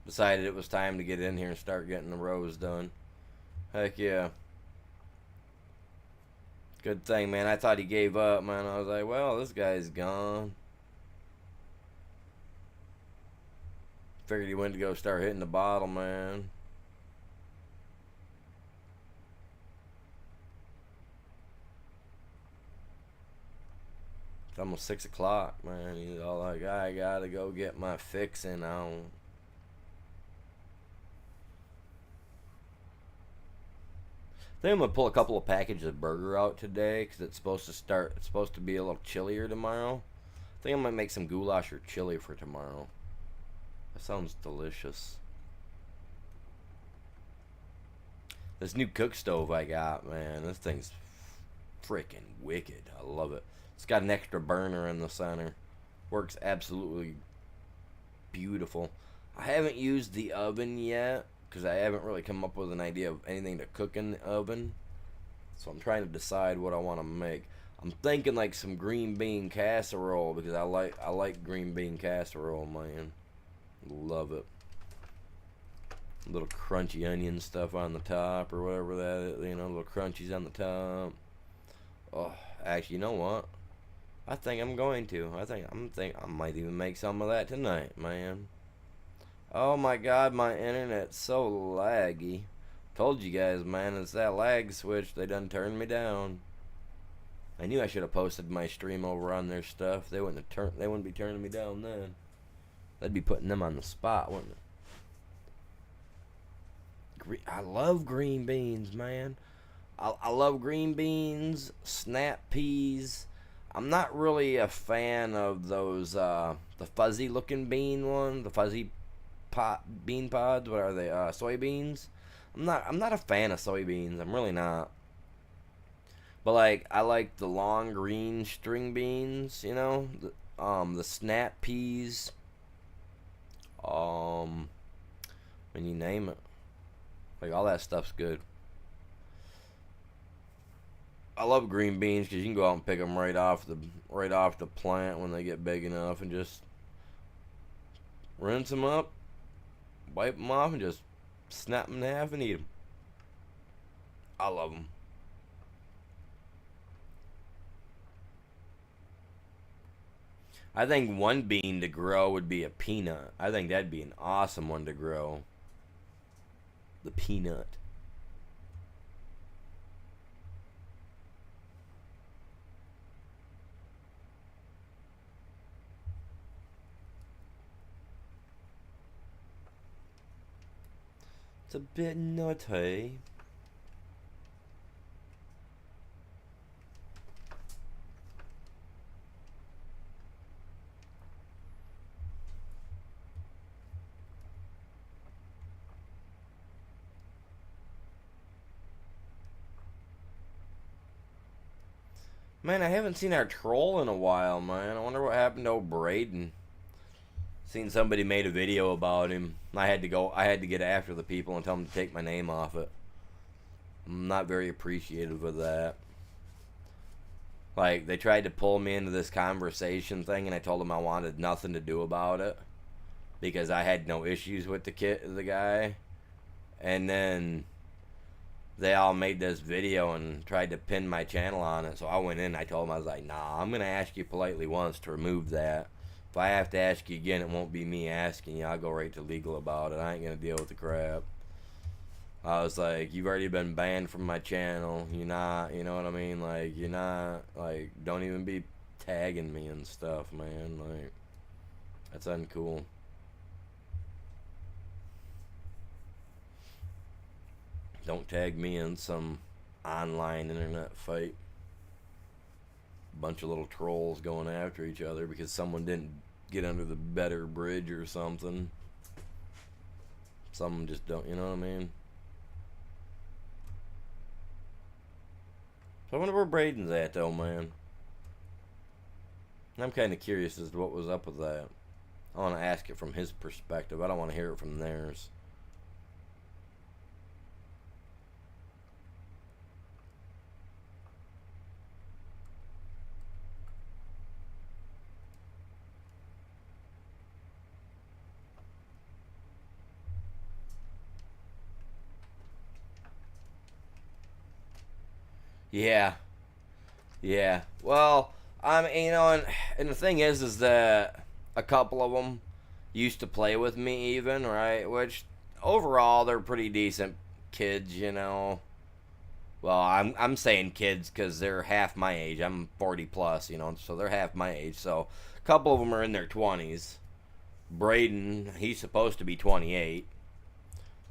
Decided it was time to get in here and start getting the rows done. Heck yeah. Good thing, man. I thought he gave up, man. I was like, well, this guy's gone. Figured he went to go start hitting the bottle, man. It's almost 6 o'clock, man. He's all like, I gotta go get my fixing on. I think I'm gonna pull a couple of packages of burger out today because it's supposed to be a little chillier tomorrow. I think I might make some goulash or chili for tomorrow. That sounds delicious. This new cook stove I got, man, this thing's freaking wicked. I love it. It's got an extra burner in the center. Works absolutely beautiful. I haven't used the oven yet because I haven't really come up with an idea of anything to cook in the oven. So I'm trying to decide what I want to make. I'm thinking like some green bean casserole because I like green bean casserole, man. Love it. A little crunchy onion stuff on the top or whatever that is, you know, little crunchies on the top. Oh, actually, you know what? I think I'm going to. I think I might even make some of that tonight, man. Oh my God, my internet's so laggy. Told you guys, man, it's that lag switch. They done turned me down. I knew I should have posted my stream over on their stuff. They wouldn't be turning me down then. That'd be putting them on the spot, wouldn't it? I love green beans, man. I love green beans, snap peas. I'm not really a fan of those the fuzzy looking bean one, the fuzzy bean pods. What are they? Soybeans. I'm not a fan of soybeans. I'm really not. But like I like the long green string beans, you know, the snap peas. When you name it, like all that stuff's good. I love green beans because you can go out and pick them right off the plant when they get big enough, and just rinse them up, wipe them off, and just snap them in half and eat them. I love them. I think one bean to grow would be a peanut. I think that'd be an awesome one to grow. The peanut. It's a bit nutty. Man, I haven't seen our troll in a while, man. I wonder what happened to old Braden. Seen somebody made a video about him. I had to get after the people and tell them to take my name off it. I'm not very appreciative of that. Like, they tried to pull me into this conversation thing, and I told them I wanted nothing to do about it because I had no issues with the guy. And then they all made this video and tried to pin my channel on it. So I went in, I told them, I was like, nah, I'm going to ask you politely once to remove that. If I have to ask you again, it won't be me asking you. I'll go right to legal about it. I ain't going to deal with the crap. I was like, you've already been banned from my channel. You're not, you know what I mean? Like, you're not, like, don't even be tagging me and stuff, man. Like, that's uncool. Don't tag me in some online internet fight. Bunch of little trolls going after each other because someone didn't get under the better bridge or something. Some just don't, you know what I mean? So I wonder where Braden's at, though, man. I'm kind of curious as to what was up with that. I want to ask it from his perspective. I don't want to hear it from theirs. Yeah, yeah. Well, and the thing is that a couple of them used to play with me even, right? Which overall they're pretty decent kids, you know. Well, I'm saying kids because they're half my age. I'm 40 plus, you know, so they're half my age. So a couple of them are in their 20s. Braden, he's supposed to be 28.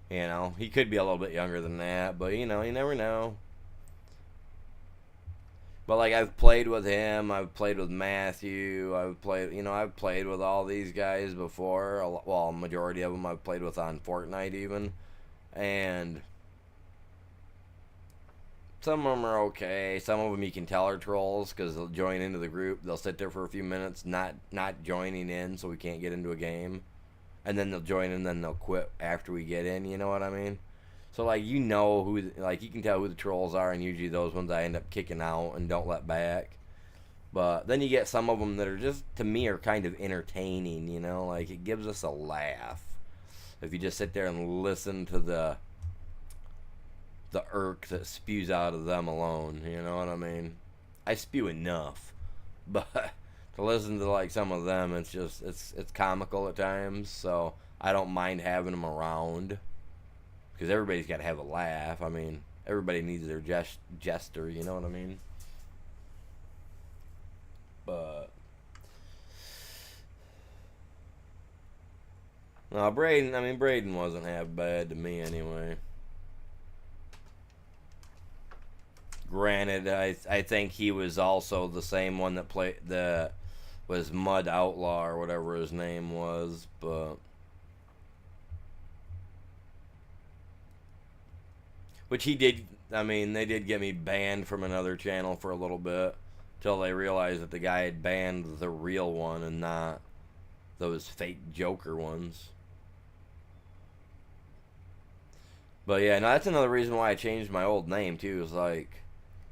You know, he could be a little bit younger than that, but you know, you never know. But like I've played with him, I've played with Matthew, I've played with all these guys before. Well, majority of them I've played with on Fortnite even, and some of them are okay. Some of them you can tell are trolls because they'll join into the group. They'll sit there for a few minutes, not joining in, so we can't get into a game, and then they'll join in, then they'll quit after we get in. You know what I mean? So like you know who, like you can tell who the trolls are, and usually those ones I end up kicking out and don't let back. But then you get some of them that are just, to me, are kind of entertaining. You know, like it gives us a laugh if you just sit there and listen to the irk that spews out of them alone. You know what I mean? I spew enough, but to listen to like some of them, it's just it's comical at times. So I don't mind having them around because everybody's got to have a laugh. I mean, everybody needs their jester. You know what I mean? But no, Braden. I mean, Braden wasn't half bad to me anyway. Granted, I think he was also the same one that played the was Mud Outlaw or whatever his name was, but which he did. I mean, they did get me banned from another channel for a little bit till they realized that the guy had banned the real one and not those fake Joker ones. But yeah, no, that's another reason why I changed my old name too. Is like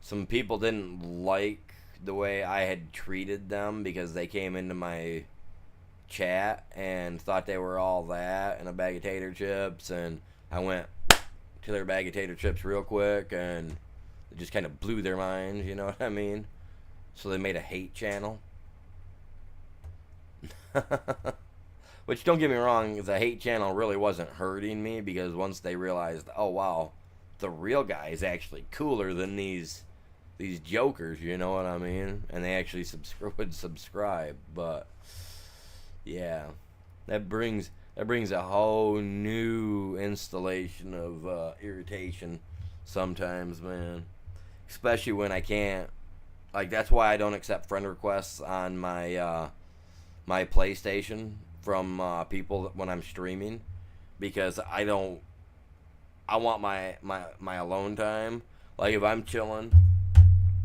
some people didn't like the way I had treated them because they came into my chat and thought they were all that and a bag of tater chips, and I went to their bag of tater chips real quick and it just kind of blew their minds, you know what I mean? So they made a hate channel. Which, don't get me wrong, the hate channel really wasn't hurting me because once they realized, oh wow, the real guy is actually cooler than these jokers, you know what I mean? And they actually would subscribe. But yeah, that brings a whole new installation of irritation sometimes, man. Especially when I can't, like, that's why I don't accept friend requests on my PlayStation from people when I'm streaming, because I want my alone time. Like if I'm chilling,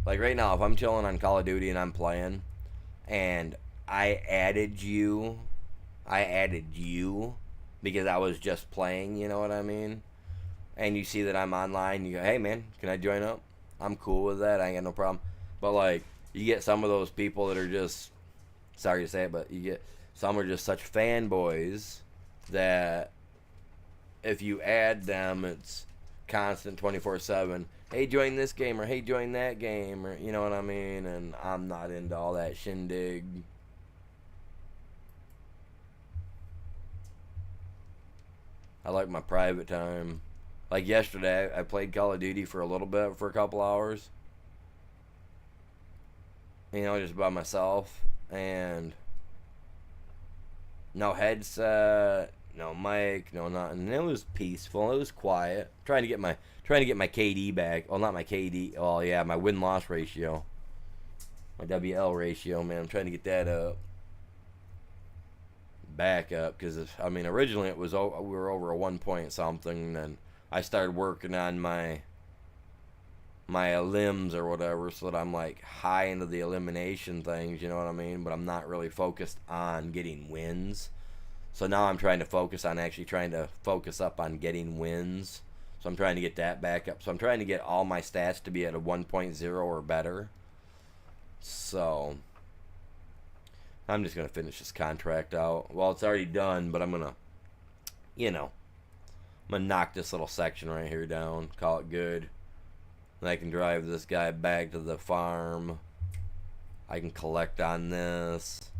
like right now, if I'm chilling on Call of Duty and I'm playing, and I added you because I was just playing, you know what I mean? And you see that I'm online, you go, hey man, can I join up? I'm cool with that, I ain't got no problem. But like, you get some of those people that are just, sorry to say it, but you get, some are just such fanboys that if you add them, it's constant 24/7. Hey, join this game, or hey, join that game, or you know what I mean? And I'm not into all that shindig. I like my private time. Like yesterday, I played Call of Duty for a little bit, for a couple hours. You know, just by myself, and no headset, no mic, no nothing. And it was peaceful. It was quiet. Trying to get my KD back. Well, not my KD. Oh yeah, my win loss ratio, my WL ratio. Man, I'm trying to get that up, back up, because I mean originally it was we were over a 1 point something. And then I started working on my limbs or whatever, so that I'm like high into the elimination things, you know what I mean? But I'm not really focused on getting wins. So now I'm trying to focus on actually trying to focus up on getting wins. So I'm trying to get that back up. So I'm trying to get all my stats to be at a 1.0 or better. So I'm just going to finish this contract out. Well, it's already done, but I'm going to, I'm going to knock this little section right here down, call it good. And I can drive this guy back to the farm. I can collect on this.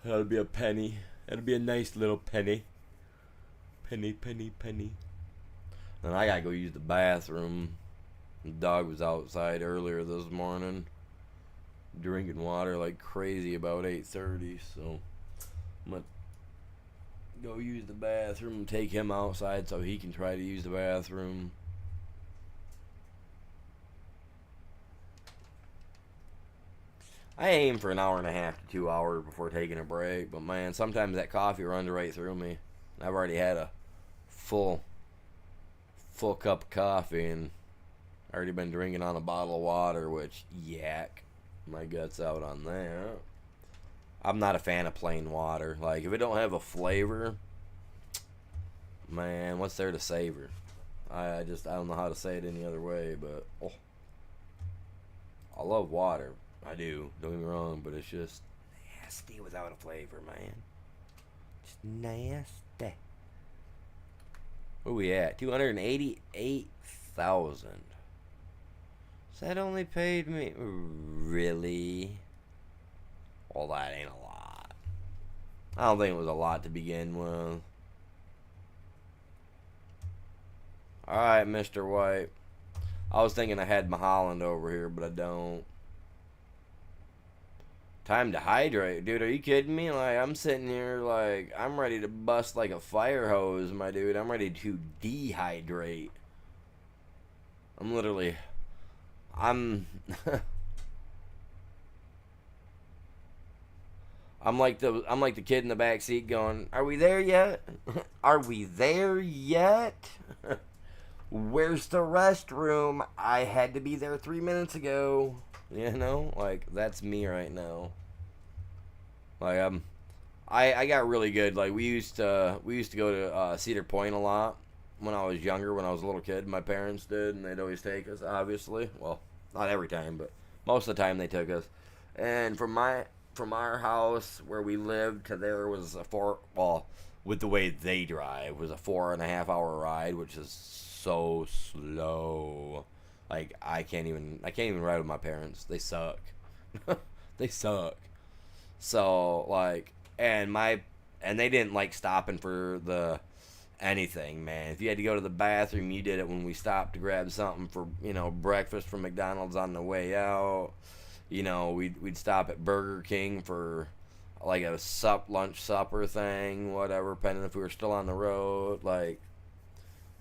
That'll be a penny. That'll be a nice little penny. Penny, penny, penny. And I gotta go use the bathroom. The dog was outside earlier this morning, drinking water like crazy about 8:30. So I'm gonna go use the bathroom and take him outside so he can try to use the bathroom. I aim for an hour and a half to 2 hours before taking a break, but man, sometimes that coffee runs right through me. I've already had a full cup of coffee and already been drinking on a bottle of water, which yak my guts out on that. I'm not a fan of plain water. Like, if it don't have a flavor, man, what's there to savor? I don't know how to say it any other way, but I love water. I do. Don't get me wrong, but it's just nasty without a flavor, man. Just nasty. Where we at? 288,000. So that only paid me, really? Well, that ain't a lot. I don't think it was a lot to begin with. Alright, Mr. White. I was thinking I had my Holland over here, but I don't. Time to hydrate. Dude, are you kidding me? Like, I'm sitting here like, I'm ready to bust like a fire hose, my dude. I'm ready to dehydrate. I'm I'm like the kid in the back seat going, "Are we there yet? Are we there yet? Where's the restroom? I had to be there 3 minutes ago." You know, like, that's me right now. Like, I got really good. Like, we used to go to Cedar Point a lot when I was younger. When I was a little kid, my parents did, and they'd always take us. Obviously, well, not every time, but most of the time they took us. And from our house where we lived to there was with the way they drive, was a 4.5 hour ride, which is so slow. Like, I can't even ride with my parents. They suck. They suck. So, like, and they didn't like stopping for anything, man. If you had to go to the bathroom, you did it when we stopped to grab something for, breakfast from McDonald's on the way out. We'd stop at Burger King for like a lunch supper thing, whatever, depending if we were still on the road, like,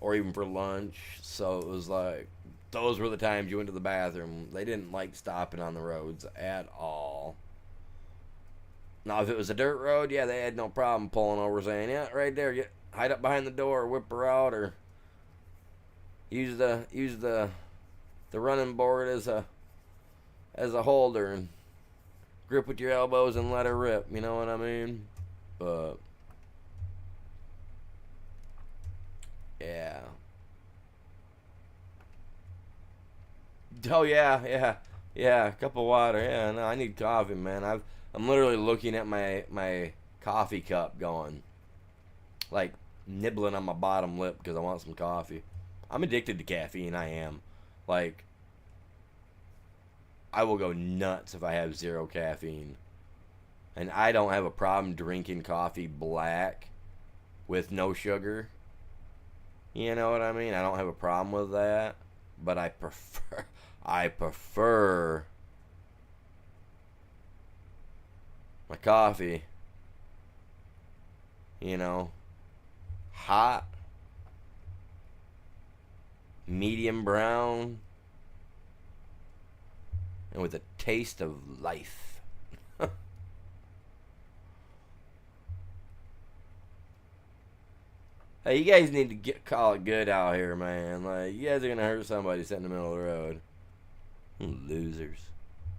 or even for lunch. So it was like, those were the times you went to the bathroom. They didn't like stopping on the roads at all. Now, if it was a dirt road, yeah, they had no problem pulling over, saying, "Yeah, right there, hide up behind the door, whip her out, or use the running board as a holder and grip with your elbows and let her rip." You know what I mean? But yeah. Oh yeah. A cup of water. Yeah, no, I need coffee, man. I'm literally looking at my coffee cup, going, like, nibbling on my bottom lip because I want some coffee. I'm addicted to caffeine. I am. Like, I will go nuts if I have zero caffeine. And I don't have a problem drinking coffee black with no sugar. You know what I mean? I don't have a problem with that. But I prefer my coffee, hot, medium brown, and with a taste of life. Hey, you guys need to call it good out here, man. Like, you guys are gonna hurt somebody sitting in the middle of the road. Losers.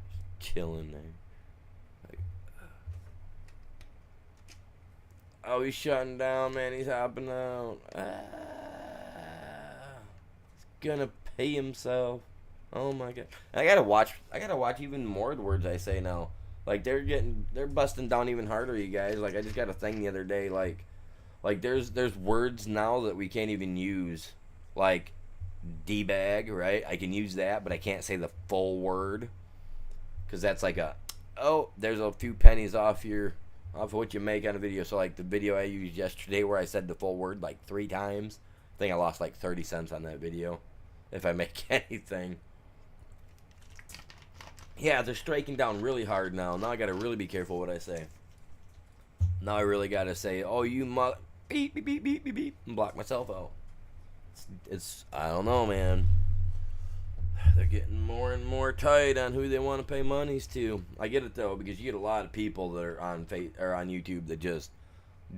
Just chilling there. Like, oh, he's shutting down, man. He's hopping out. He's gonna pee himself. Oh my god. I gotta watch even more words I say now. Like, they're busting down even harder, you guys. Like, I just got a thing the other day, like there's words now that we can't even use. Like, D-bag, right? I can use that, but I can't say the full word because that's like a, oh, there's a few pennies off of what you make on a video. So like the video I used yesterday where I said the full word like 3 times, I think I lost like 30 cents on that video if I make anything. Yeah, they're striking down really hard now. Now I gotta really be careful what I say. Now I really gotta say, oh, you beep, beep, beep, beep, beep, beep, and block myself out. I don't know, man. They're getting more and more tight on who they want to pay monies to. I get it though, because you get a lot of people that are on on YouTube that just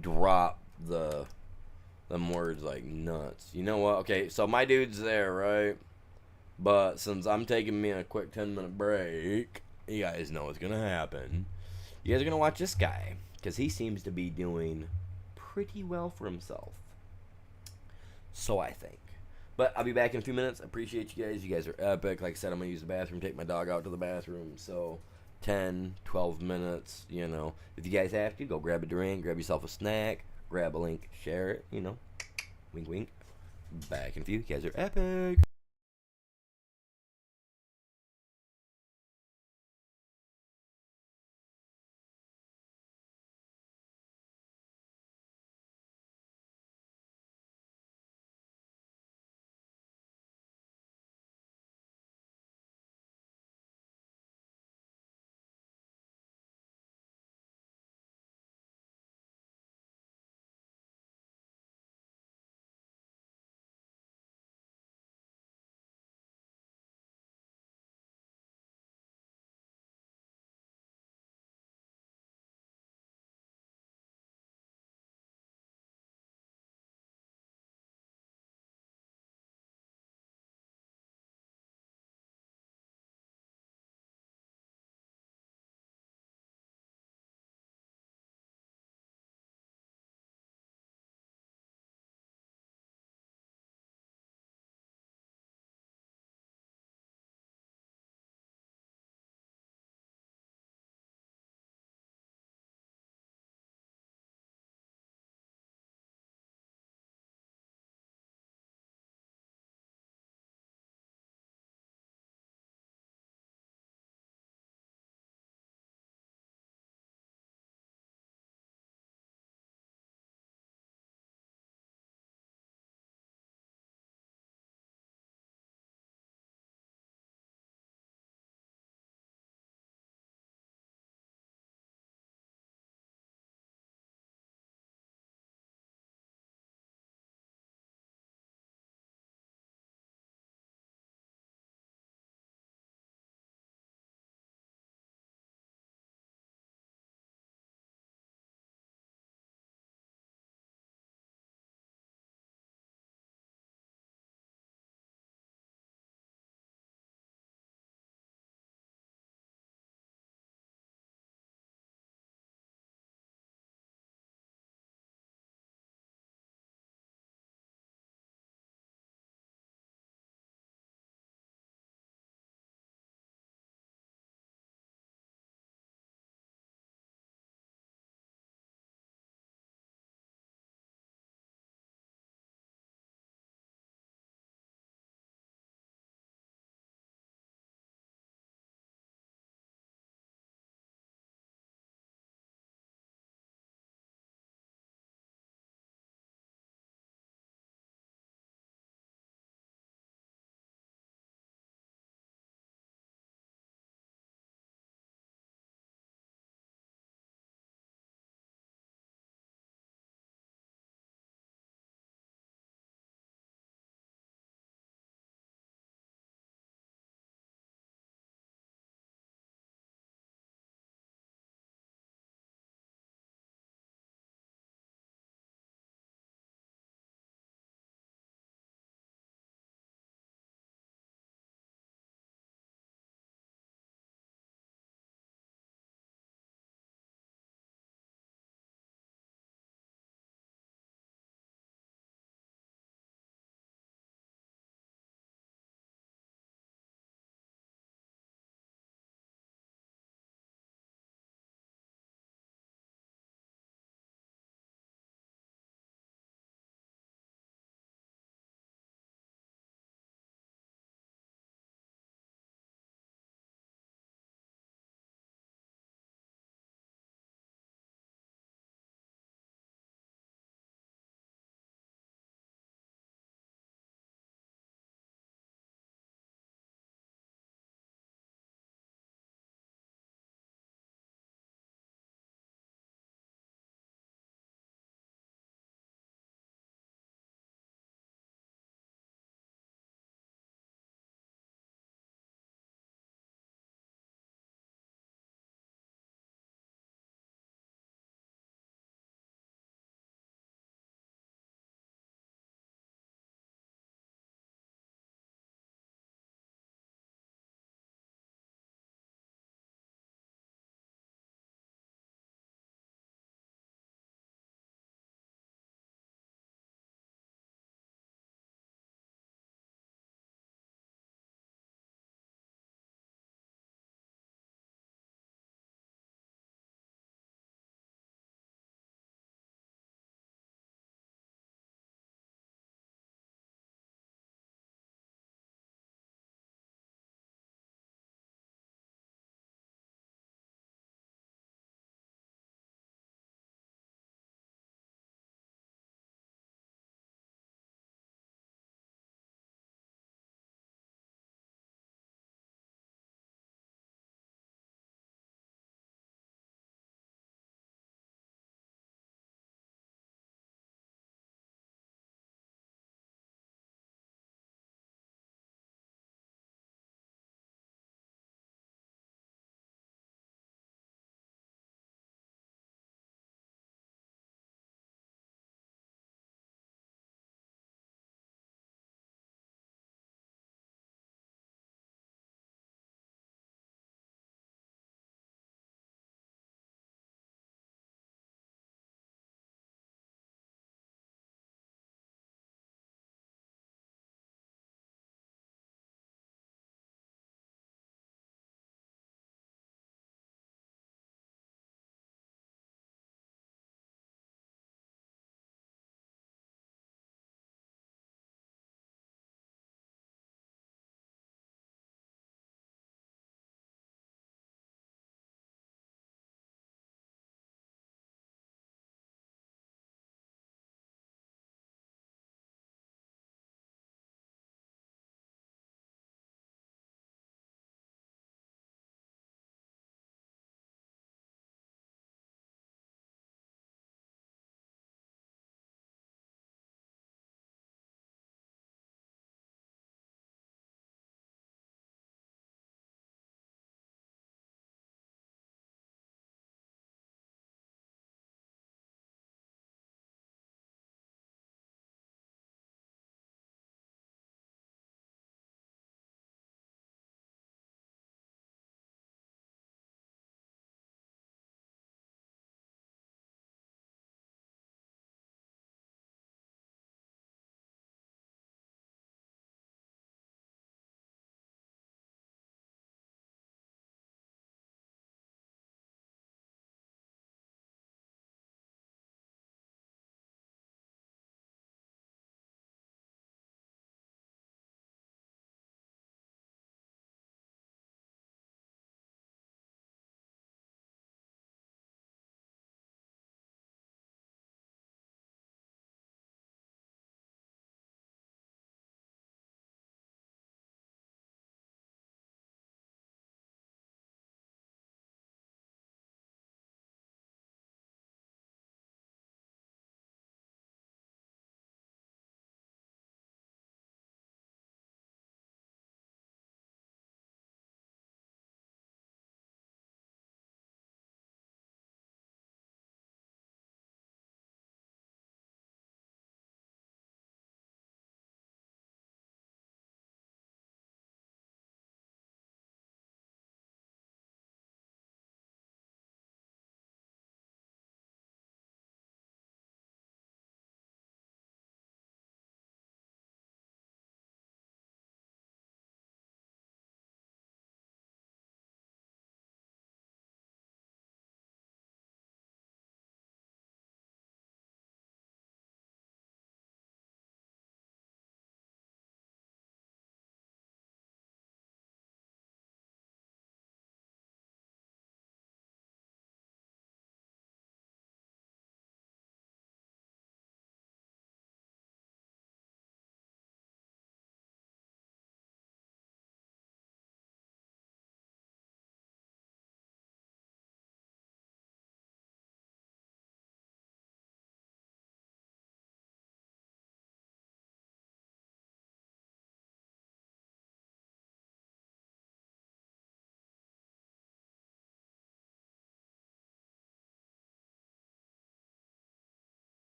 drop them words like nuts. You know what? Okay, so my dude's there, right? But since I'm taking me a quick 10-minute break, you guys know what's gonna happen. You guys are gonna watch this guy because he seems to be doing pretty well for himself. So I think. But I'll be back in a few minutes. I appreciate you guys. You guys are epic. Like I said, I'm going to use the bathroom, take my dog out to the bathroom. So 10, 12 minutes, you know. If you guys have to, go grab a drink, grab yourself a snack, grab a link, share it, you know. Wink, wink. Back in a few. You guys are epic.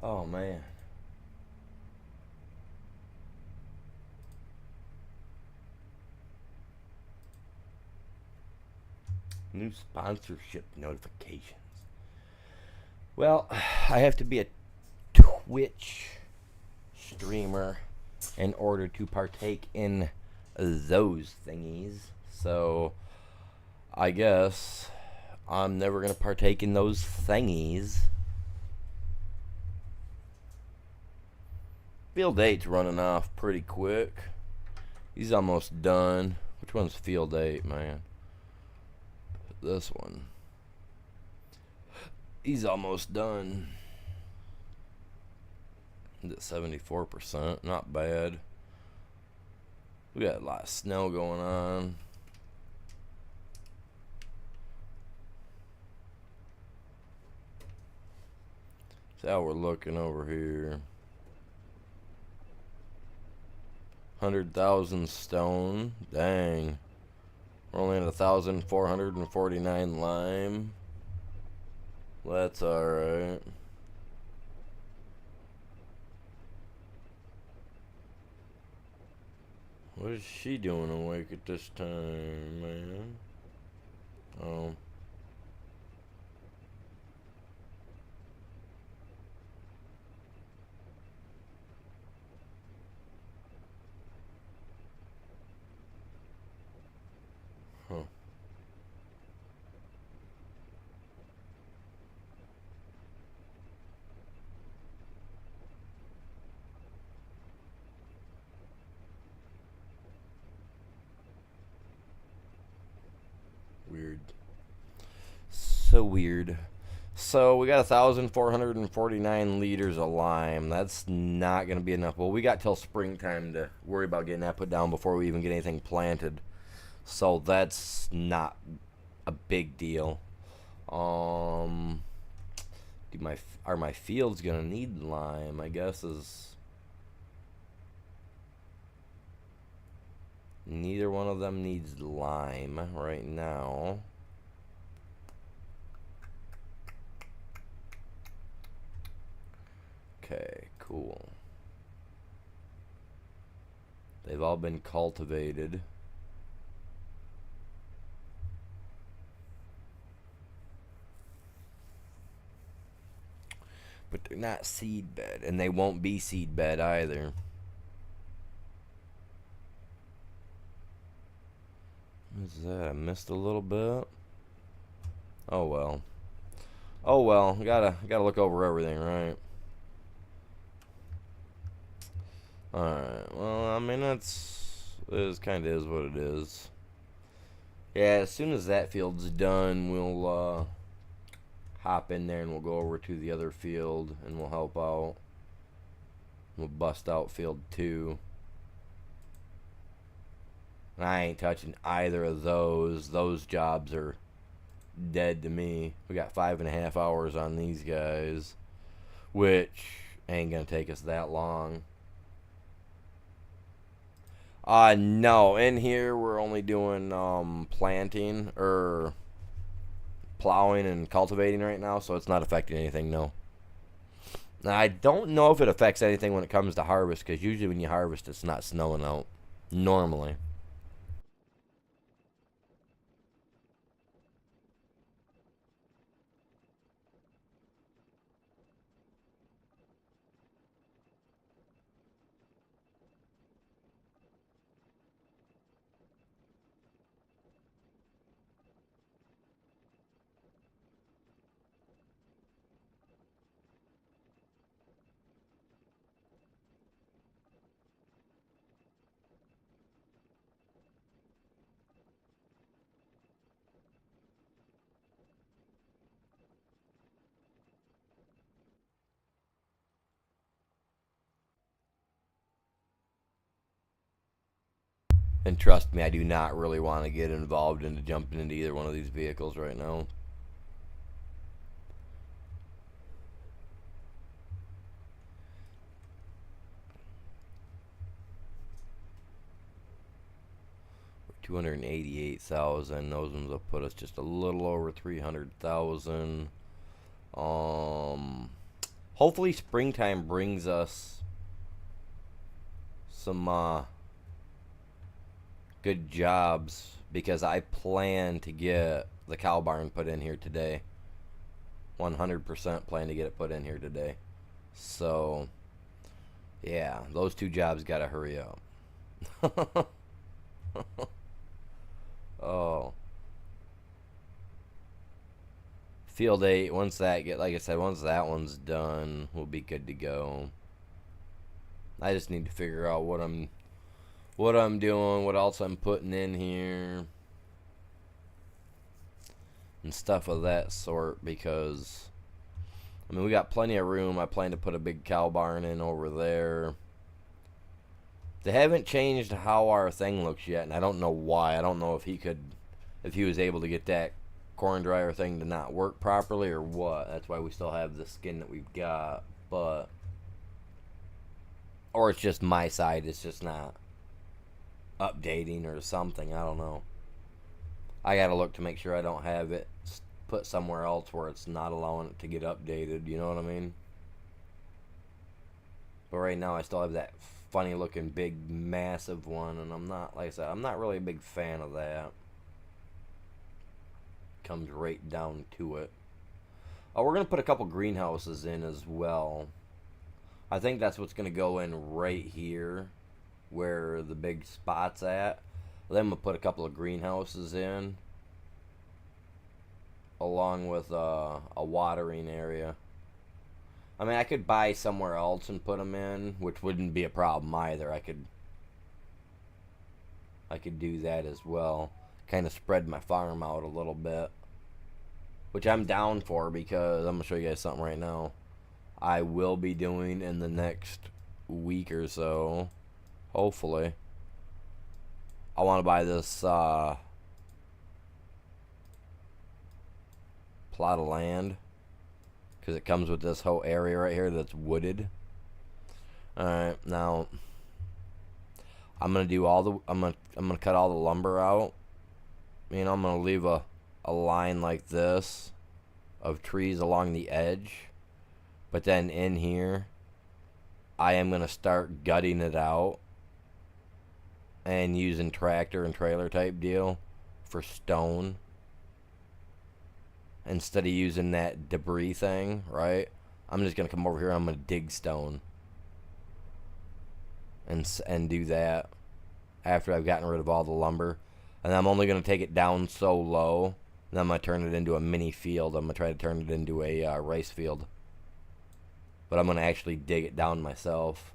Oh man. New sponsorship notifications. Well, I have to be a Twitch streamer in order to partake in those thingies. So I guess I'm never going to partake in those thingies. Field 8's running off pretty quick. He's almost done. Which one's Field 8, man? This one. He's almost done. He's at 74%. Not bad. We got a lot of snow going on. See how we're looking over here. 100,000 stone. Dang. We're only at 1,449 lime. That's alright. What is she doing awake at this time, man? Oh. Huh. Weird. So weird. So we got 1,449 liters of lime. That's not going to be enough. Well, we got till springtime to worry about getting that put down before we even get anything planted. So that's not a big deal. Are my fields gonna need lime? I guess is neither one of them needs lime right now. Okay, cool. They've all been cultivated. But they're not seed bed, and they won't be seed bed either. What's that? I missed a little bit. Oh well. Oh well. Gotta look over everything, right? Alright. Well, I mean it kind of is what it is. Yeah. As soon as that field's done, we'll hop in there and we'll go over to the other field and we'll help out. We'll bust out field 2. And I ain't touching either of those. Those jobs are dead to me. We got 5.5 hours on these guys, which ain't gonna take us that long. No, in here we're only doing planting or plowing and cultivating right now, so it's not affecting anything. No. Now, I don't know if it affects anything when it comes to harvest, because usually when you harvest it's not snowing out normally. And trust me, I do not really want to get involved into jumping into either one of these vehicles right now. $288,000. Those ones will put us just a little over 300,000. hopefully springtime brings us some good jobs, because I plan to get the cow barn put in here today. 100% plan to get it put in here today. So, yeah, those two jobs gotta hurry up. Oh, field 8. Once that like I said, once that one's done, we'll be good to go. I just need to figure out what I'm doing, what else I'm putting in here, and stuff of that sort, because I mean, we got plenty of room. I plan to put a big cow barn in over there. They haven't changed how our thing looks yet, and I don't know why. I don't know if he was able to get that corn dryer thing to not work properly or what. That's why we still have the skin that we've got, but or it's just my side. It's just not updating or something. I don't know. I gotta look to make sure I don't have it put somewhere else where it's not allowing it to get updated. You know what I mean? But right now I still have that funny looking big massive one, and I'm not, like I said, I'm not really a big fan of that. Comes right down to it. Oh, we're gonna put a couple greenhouses in as well. I think that's what's gonna go in right here where the big spot's at. Then I'm gonna put a couple of greenhouses in along with a watering area. I mean, I could buy somewhere else and put them in, which wouldn't be a problem either. I could do that as well. Kind of spread my farm out a little bit, which I'm down for, because I'm gonna show you guys something right now. I will be doing in the next week or so, hopefully. I want to buy this plot of land, because it comes with this whole area right here that's wooded. Alright, now I'm gonna do all the I'm gonna cut all the lumber out. You know, I'm gonna leave a line like this of trees along the edge, but then in here I am gonna start gutting it out and using tractor and trailer type deal for stone, instead of using that debris thing, right? I'm just gonna come over here, I'm gonna dig stone and do that after I've gotten rid of all the lumber. And I'm only gonna take it down so low, and I'm gonna turn it into a mini field. I'm gonna try to turn it into a rice field, but I'm gonna actually dig it down myself,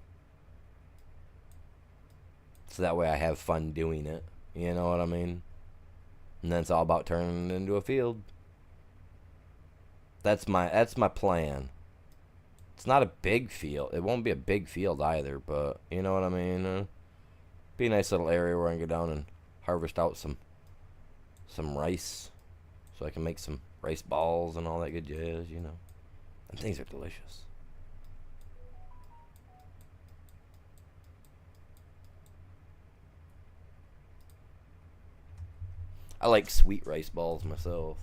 so that way I have fun doing it. You know what I mean? And then it's all about turning it into a field. That's my plan. It's not a big field. It won't be a big field either, but you know what I mean? Be a nice little area where I can go down and harvest out some rice, so I can make some rice balls and all that good jazz, you know. And things are delicious. I like sweet rice balls myself.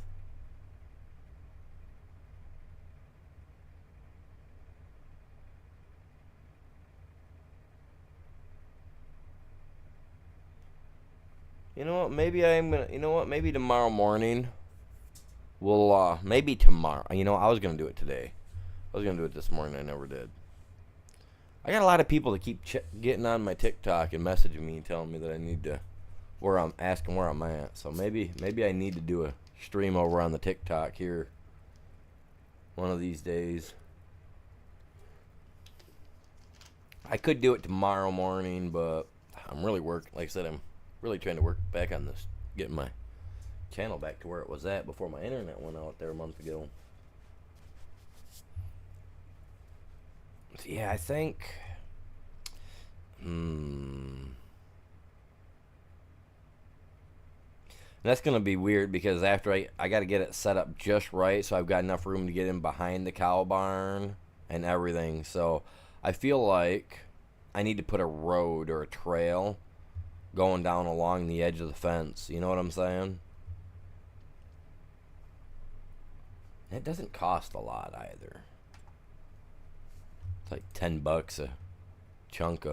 You know what? Maybe I'm gonna. You know what? Maybe tomorrow morning. We'll. Maybe tomorrow. You know, I was gonna do it today. I was gonna do it this morning. I never did. I got a lot of people that keep getting on my TikTok and messaging me and telling me that I need to, where I'm asking where I'm at. So maybe I need to do a stream over on the TikTok here one of these days. I could do it tomorrow morning, but I'm really working. Like I said, I'm really trying to work back on this, getting my channel back to where it was at before my internet went out there a month ago. So yeah, I think that's gonna be weird, because after I gotta get it set up just right, so I've got enough room to get in behind the cow barn and everything. So I feel like I need to put a road or a trail going down along the edge of the fence. You know what I'm saying? It doesn't cost a lot either. It's like $10 a chunk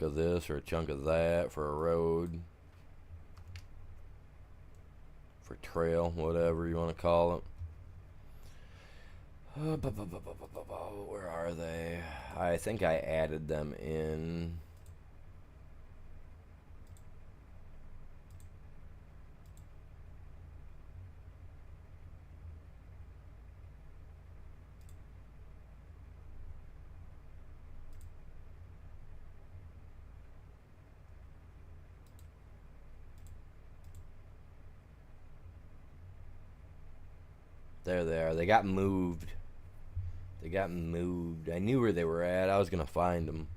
of this or a chunk of that for a road, for trail, whatever you want to call it. Where are they? I think I added them in. There they are. They got moved. They got moved. I knew where they were at. I was going to find them.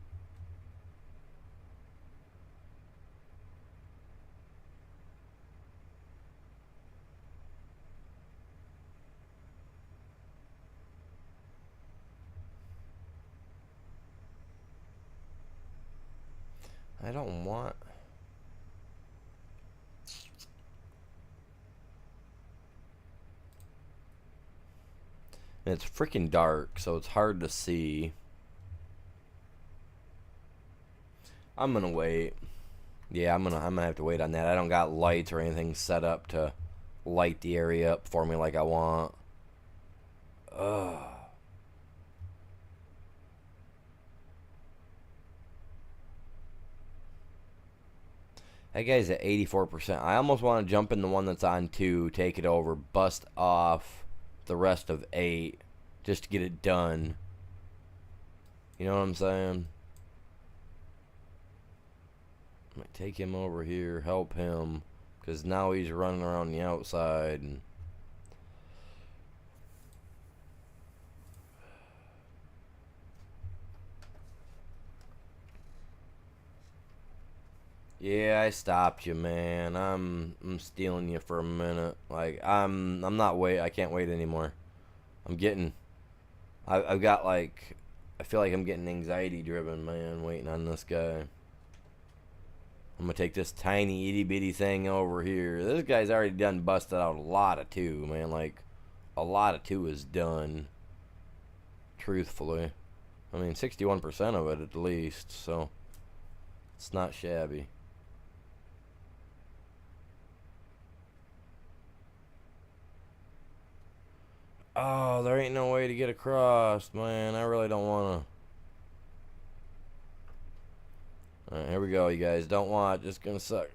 I don't want... And it's freaking dark, so it's hard to see. I'm gonna wait. Yeah, I'm gonna have to wait on that. I don't got lights or anything set up to light the area up for me like I want. Ugh. That guy's at 84%. I almost want to jump in the one that's on 2, take it over, bust off the rest of 8 just to get it done. You know what I'm saying? I might take him over here, help him, because now he's running around the outside. And yeah, I stopped you, man. I'm stealing you for a minute. Like I'm not wait. I can't wait anymore. I've got like, I feel like I'm getting anxiety driven, man, waiting on this guy. I'm gonna take this tiny itty bitty thing over here. This guy's already done busted out a lot of 2, man. Like a lot of 2 is done. Truthfully, I mean 61% of it at least. So it's not shabby. Oh, there ain't no way to get across, man. I really don't want to. Alright, here we go, you guys. Don't watch. It's gonna suck.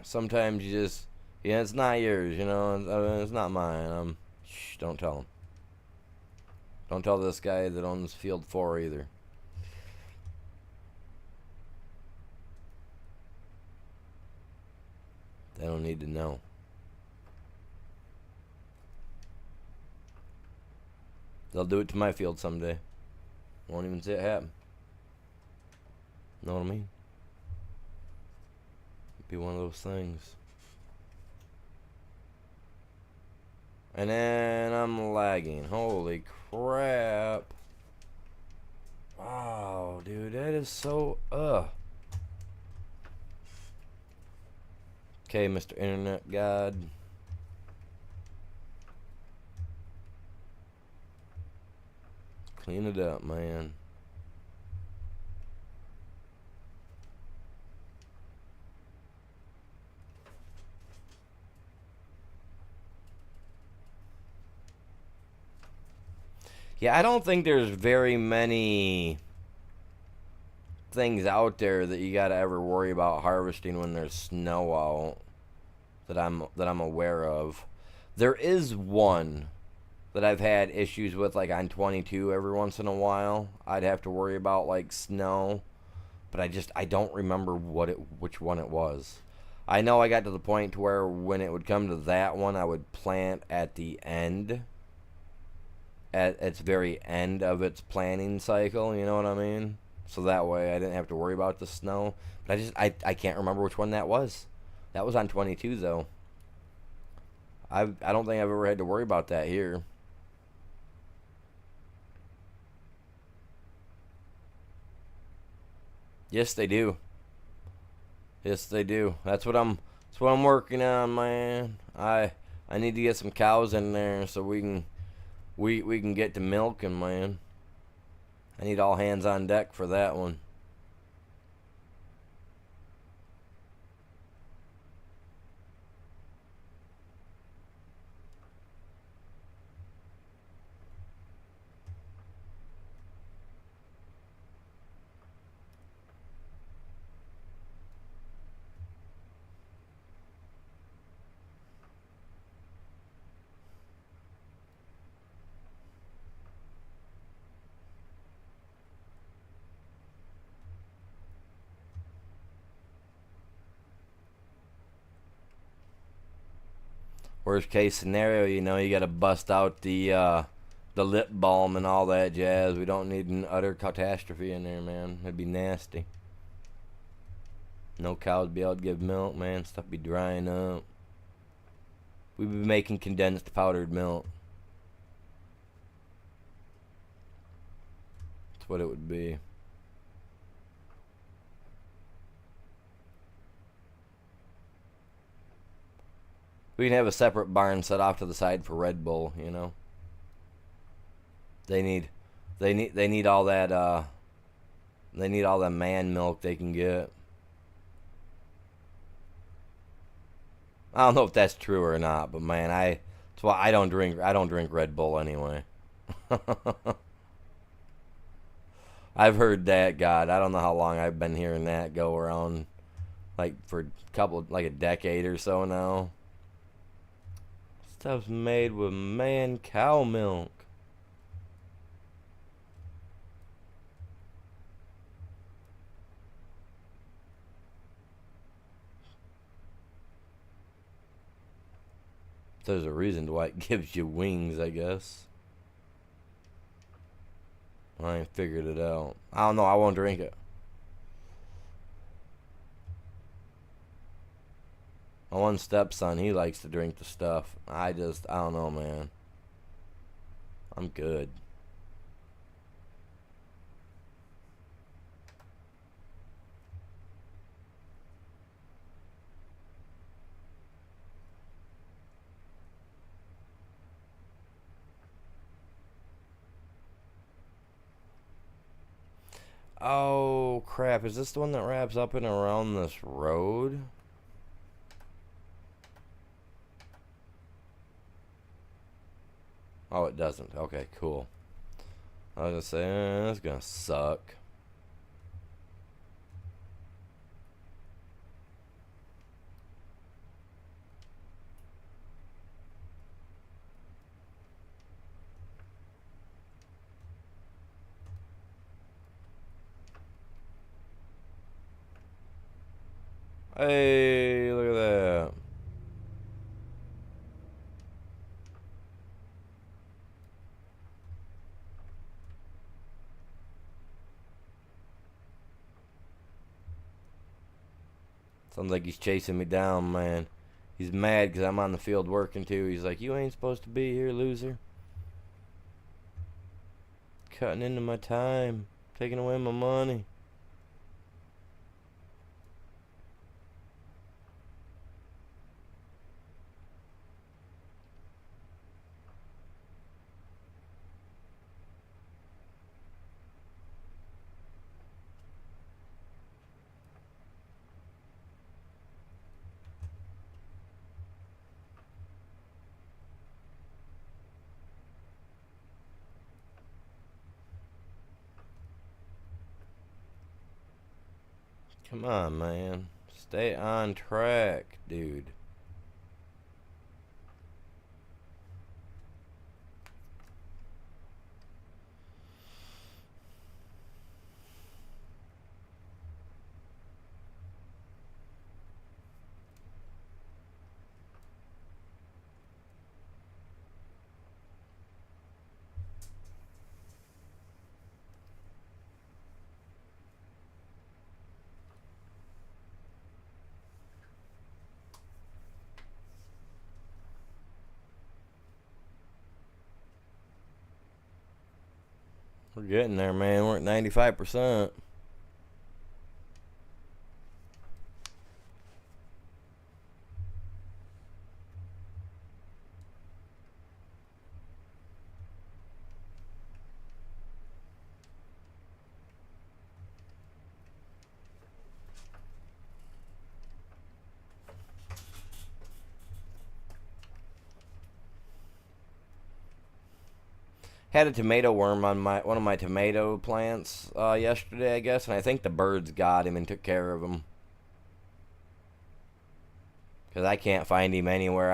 Sometimes you just... Yeah, it's not yours, you know. It's not mine. Shh, don't tell him. Don't tell this guy that owns Field 4 either. They don't need to know. They'll do it to my field someday. Won't even see it happen. Know what I mean? Be one of those things. And then I'm lagging. Holy crap. Wow, dude, that is so Okay, Mr. Internet God. Clean it up, man. Yeah, I don't think there's very many things out there that you gotta ever worry about harvesting when there's snow out that I'm aware of. There is one that I've had issues with, like on 22 every once in a while. I'd have to worry about like snow, but I don't remember which one it was. I know I got to the point to where when it would come to that one, I would plant at the end, at its very end of its planting cycle, you know what I mean? So that way I didn't have to worry about the snow. But I can't remember which one that was. That was on 22 though. I don't think I've ever had to worry about that here. Yes, they do. Yes, they do. That's what I'm working on, man. I I need to get some cows in there so we can get to milking, man. I need all hands on deck for that one. Worst case scenario, you know, you got to bust out the lip balm and all that jazz. We don't need an utter catastrophe in there, man. It'd be nasty. No cows be able to give milk, man. Stuff be drying up. We'd be making condensed powdered milk. That's what it would be. We can have a separate barn set off to the side for Red Bull, you know. They need all that they need all the man milk they can get. I don't know if that's true or not, but man, that's why I don't drink Red Bull anyway. I've heard that, God, I don't know how long I've been hearing that go around, like for like a decade or so now. Stuff's made with man cow milk. There's a reason why it gives you wings, I guess. I ain't figured it out. I don't know, I won't drink it. My one stepson, he likes to drink the stuff. I don't know, man. I'm good. Oh, crap. Is this the one that wraps up and around this road? Oh, it doesn't. Okay, cool. I was gonna say, that's gonna suck. Hey, look at that. Sounds like he's chasing me down, man. He's mad because I'm on the field working too. He's like, you ain't supposed to be here, loser. Cutting into my time. Taking away my money. Come on, man. Stay on track, dude. We're getting there, man. We're at 95%. Had a tomato worm on one of my tomato plants yesterday, I guess, and I think the birds got him and took care of him. Because I can't find him anywhere.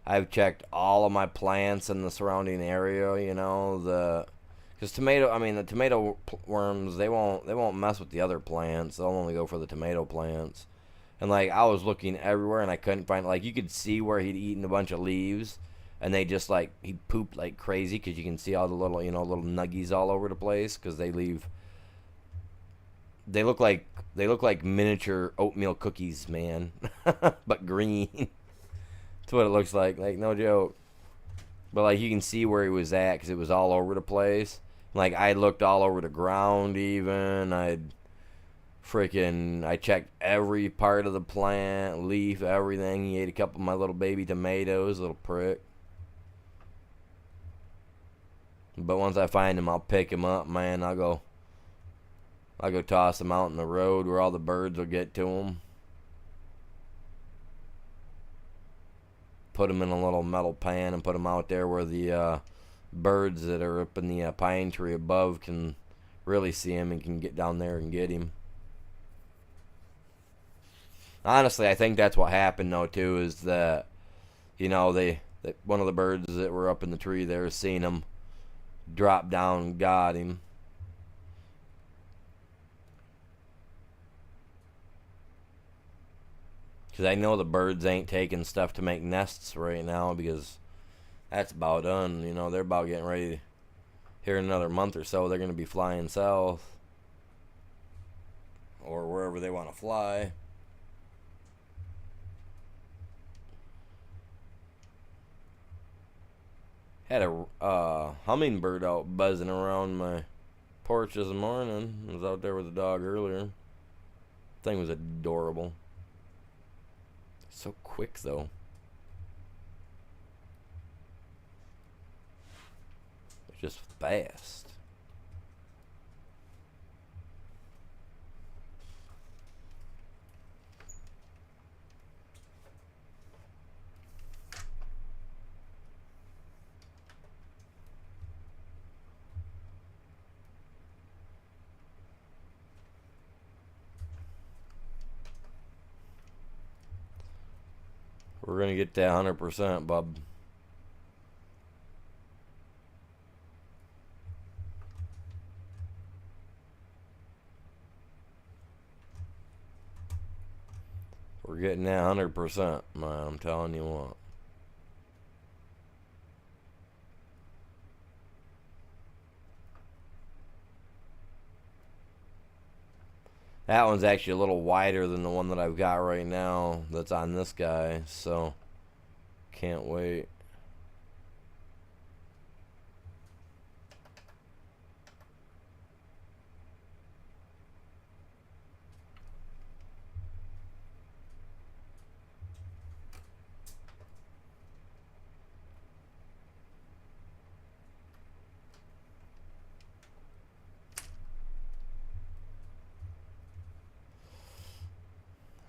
I've checked all of my plants in the surrounding area. Because the tomato worms, they won't mess with the other plants. They'll only go for the tomato plants. And like I was looking everywhere and I couldn't find, like, you could see where he'd eaten a bunch of leaves, and they just like he pooped like crazy because you can see all the little nuggies all over the place because they leave. They look like miniature oatmeal cookies, man, but green. That's what it looks like no joke. But like you can see where he was at because it was all over the place. Like I looked all over the ground even. I checked every part of the plant, leaf, everything. He ate a couple of my little baby tomatoes, little prick. But once I find him, I'll pick him up, man. I'll go toss him out in the road where all the birds will get to him. Put him in a little metal pan and put him out there where the birds that are up in the pine tree above can really see him and can get down there and get him. Honestly, I think that's what happened though too. Is that one of the birds that were up in the tree there seen him, drop down, and got him. Because I know the birds ain't taking stuff to make nests right now because that's about done. They're about getting ready. Here in another month or so, they're going to be flying south or wherever they want to fly. Had a hummingbird out buzzing around my porch this morning. I was out there with the dog earlier. Thing was adorable. So quick though. It's just fast. We're going to get that 100%, bub. We're getting that 100%, man. I'm telling you what. That one's actually a little wider than the one that I've got right now that's on this guy, so can't wait.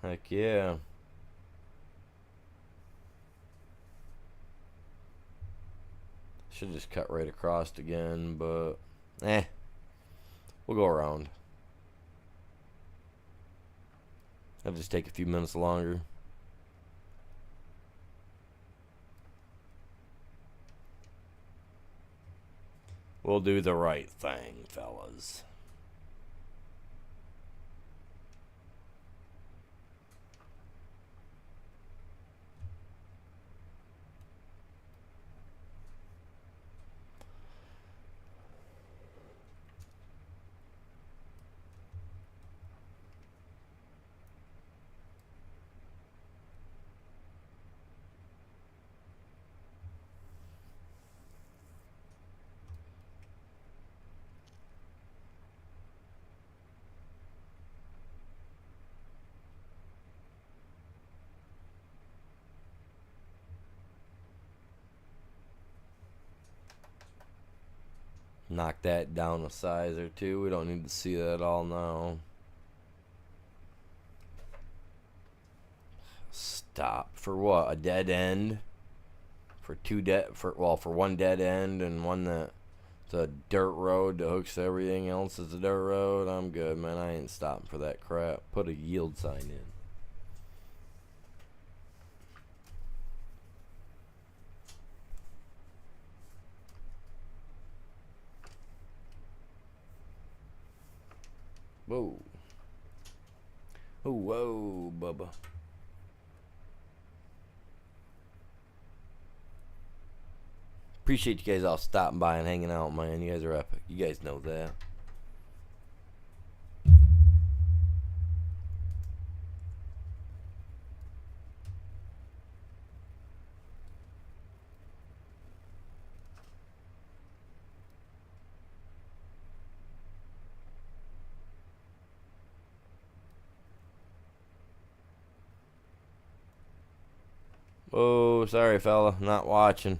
Heck yeah. Should just cut right across again, but we'll go around. That'll just take a few minutes longer. We'll do the right thing, fellas. Knock that down a size or two. We don't need to see that all now. Stop. For what? A dead end? For one dead end and one that It's a dirt road that hooks to everything else. It's a dirt road. I'm good, man. I ain't stopping for that crap. Put a yield sign in. Whoa. Oh, whoa, Bubba. Appreciate you guys all stopping by and hanging out, man. You guys are epic. You guys know that. Oh, sorry, fella. Not watching.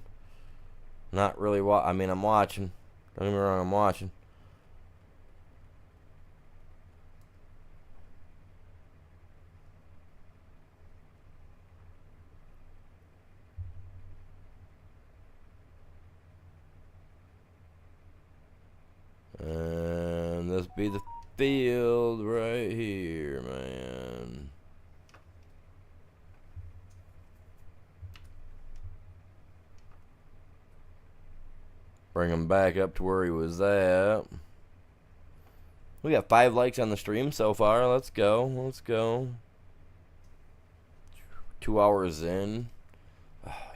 Not really I mean, I'm watching. Don't get me wrong, I'm watching. And this be the field right here, man. Bring him back up to where he was at. We got 5 likes on the stream so far. Let's go. Let's go. 2 hours in.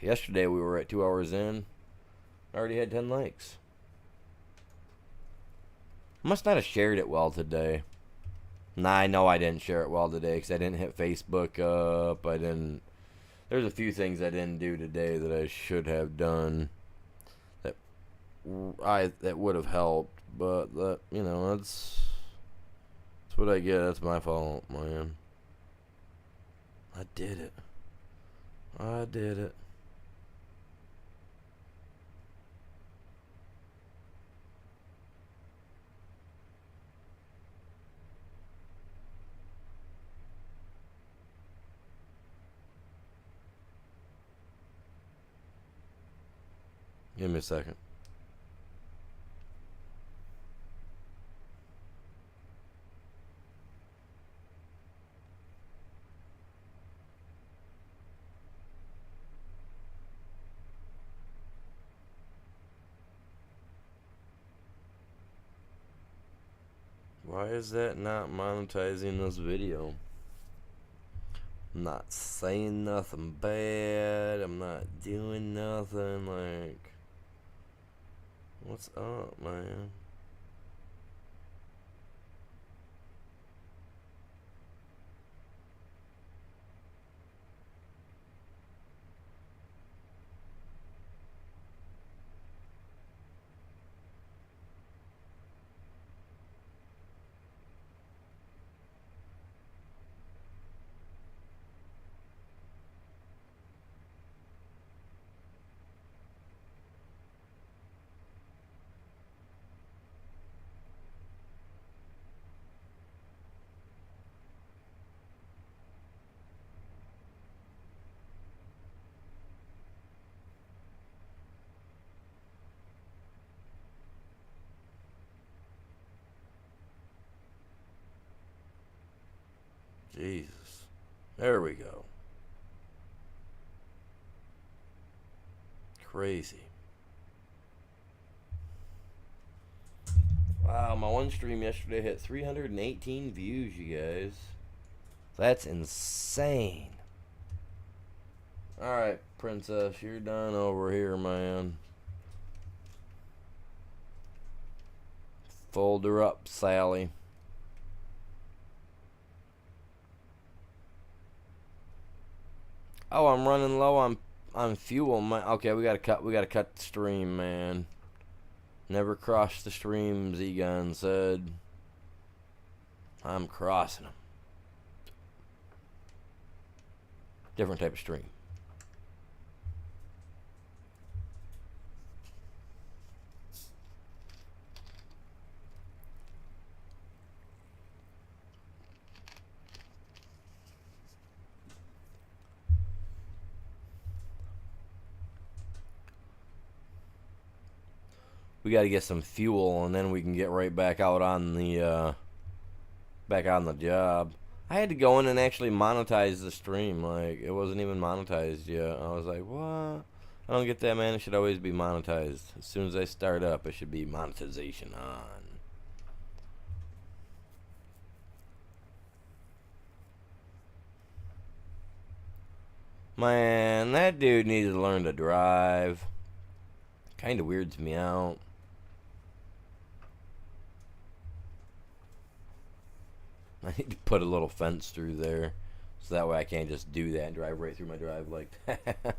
Yesterday we were at 2 hours in. I already had 10 likes. Must not have shared it well today. Nah, I know I didn't share it well today because I didn't hit Facebook up. I didn't. There's a few things I didn't do today that I should have done. That would have helped, but you know, that's what I get. That's my fault, man. I did it. I did it. Give me a second. Why is that not monetizing this video? I'm not saying nothing bad. I'm not doing nothing. Like, what's up, man? Jesus. There we go. Crazy. Wow, my one stream yesterday hit 318 views, you guys. That's insane. Alright, princess, you're done over here, man. Fold her up, Sally. Oh, I'm running low on fuel. Okay, we gotta cut the stream, man. Never cross the stream, Z-Gun said. I'm crossing them. Different type of stream. we got to get some fuel, and then we can get right back on the job. I had to go in and actually monetize the stream. Like, it wasn't even monetized yet. I was like, what? I don't get that, man. It should always be monetized. As soon as I start up, it should be monetization on. Man, that dude needed to learn to drive. Kind of weirds me out. I need to put a little fence through there, so that way I can't just do that and drive right through my drive like that.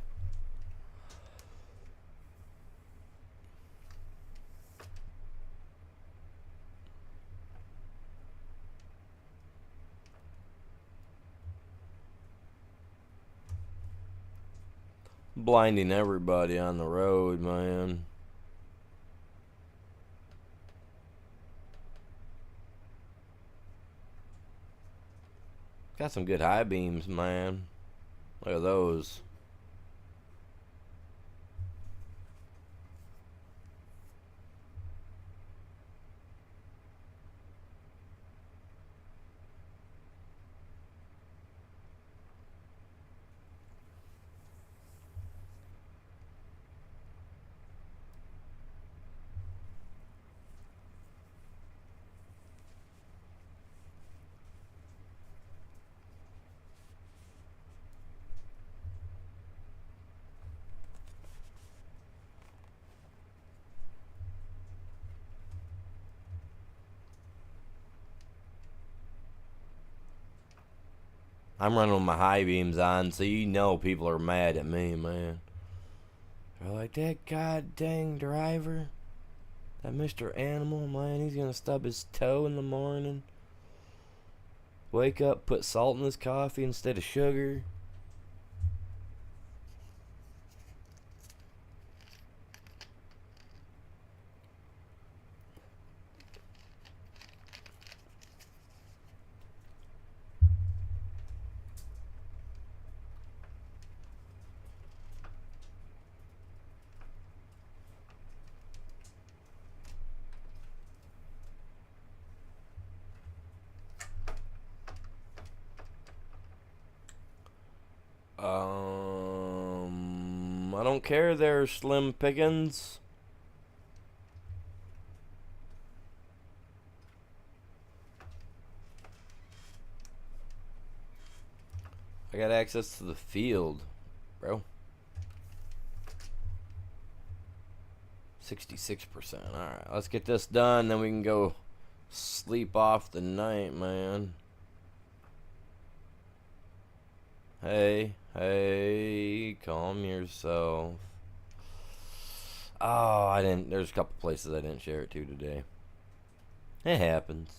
Blinding everybody on the road, man. Got some good high beams, man. Look at those. I'm running with my high beams on, so you know people are mad at me, man. They're like, that god dang driver, that Mr. Animal, man, he's gonna stub his toe in the morning. Wake up, put salt in his coffee instead of sugar. I don't care there, Slim Pickens. I got access to the field, bro. 66%. Alright, let's get this done, then we can go sleep off the night, man. Hey, calm yourself. Oh, I didn't. There's a couple places I didn't share it to today. It happens.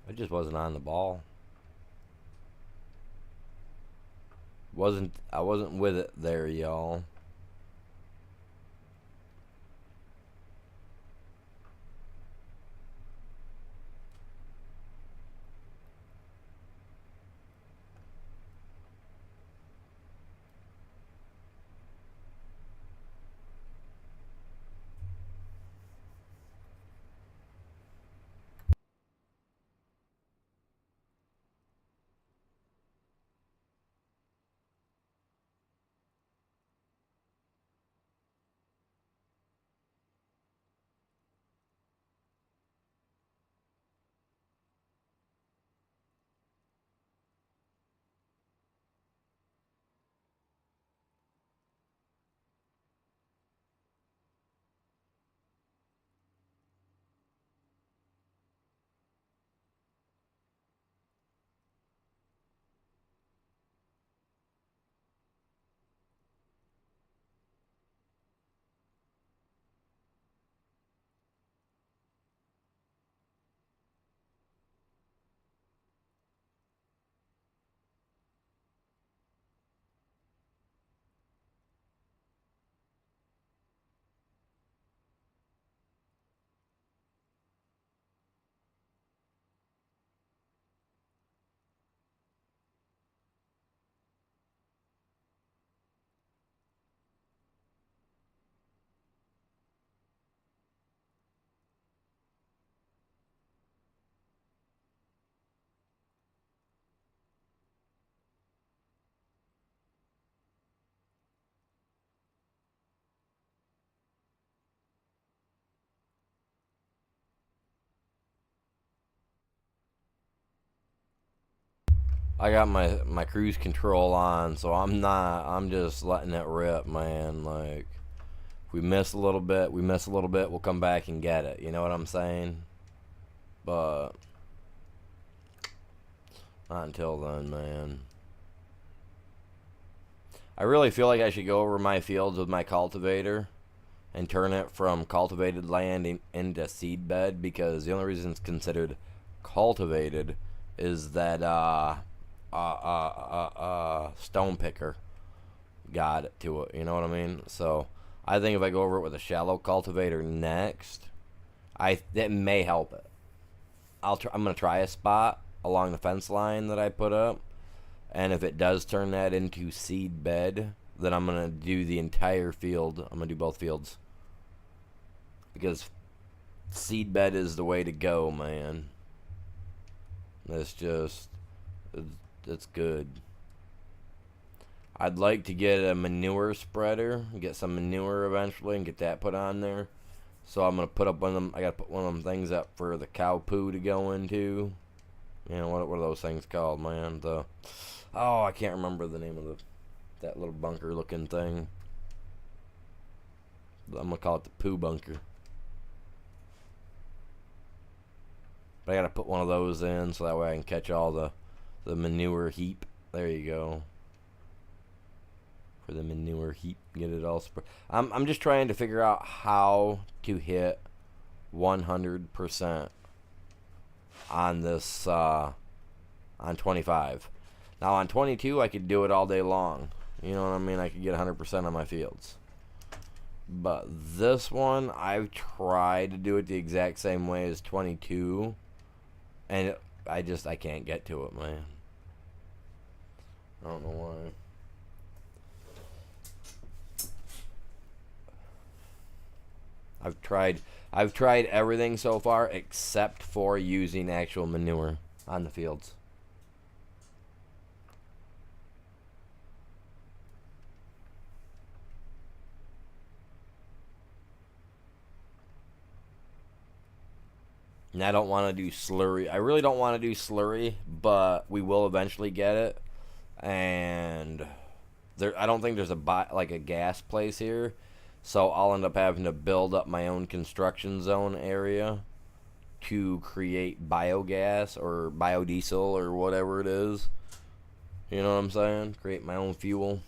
I just wasn't on the ball. I wasn't with it there, y'all. I got my cruise control on, so I'm not. I'm just letting it rip, man. Like, if we miss a little bit, we miss a little bit. We'll come back and get it. You know what I'm saying? But not until then, man. I really feel like I should go over my fields with my cultivator and turn it from cultivated land into seed bed, because the only reason it's considered cultivated is that stone picker got it to it. You know what I mean? So I think if I go over it with a shallow cultivator next, that may help it. I'm gonna try a spot along the fence line that I put up, and if it does turn that into seed bed, then I'm gonna do the entire field. I'm gonna do both fields, because seed bed is the way to go, man. It's just, it's good. I'd like to get a manure spreader, get some manure eventually, and get that put on there. So I'm gonna put up one of them. I gotta put one of them things up for the cow poo to go into. You know what are those things called, man? I can't remember the name of that little bunker looking thing. I'm gonna call it the poo bunker. But I gotta put one of those in so that way I can catch all the manure heap. There you go. For the manure heap, get it all spread. I'm just trying to figure out how to hit 100% on this on 25. Now on 22, I could do it all day long. You know what I mean? I could get 100% on my fields. But this one, I've tried to do it the exact same way as 22, and I can't get to it, man. I don't know why. I've tried everything so far except for using actual manure on the fields. And I don't want to do slurry. I really don't want to do slurry, but we will eventually get it. And I don't think there's a gas place here, so I'll end up having to build up my own construction zone area to create biogas or biodiesel or whatever it is. You know what I'm saying? Create my own fuel.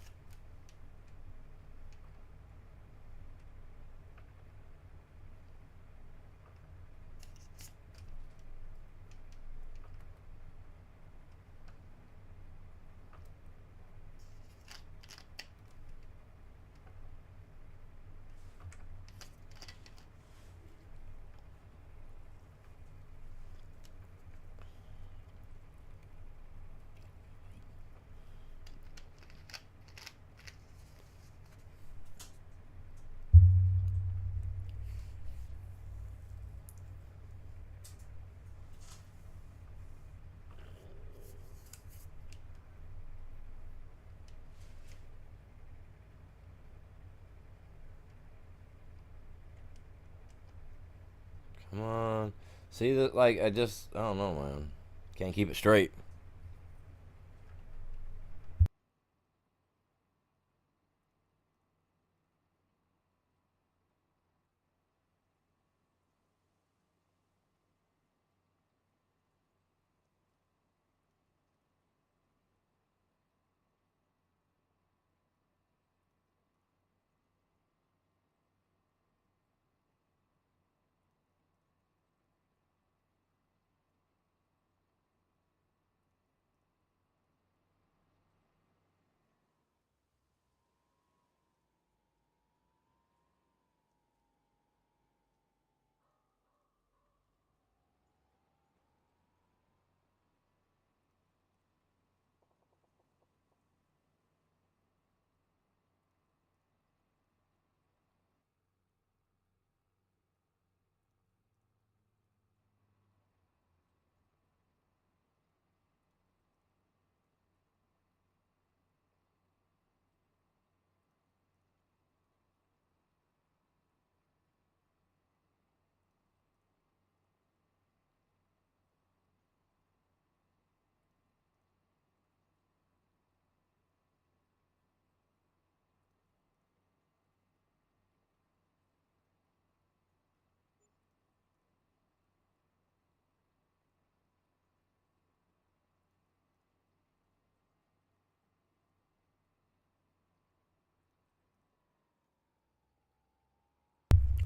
Come on. See that? Like, I don't know, man. Can't keep it straight.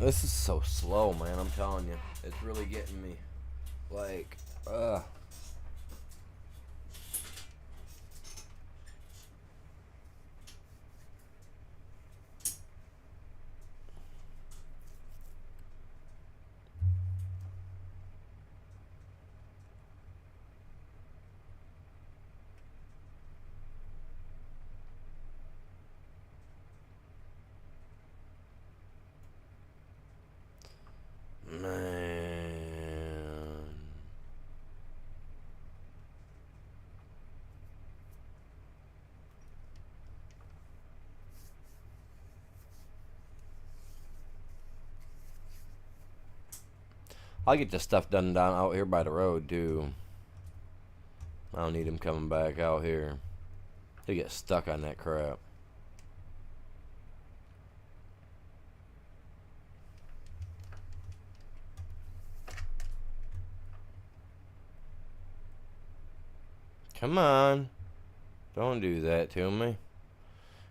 This is so slow, man. I'm telling you, it's really getting me. Like, man. I'll get this stuff done down out here by the road, too. I don't need him coming back out here. He'll get stuck on that crap. Come on. Don't do that to me.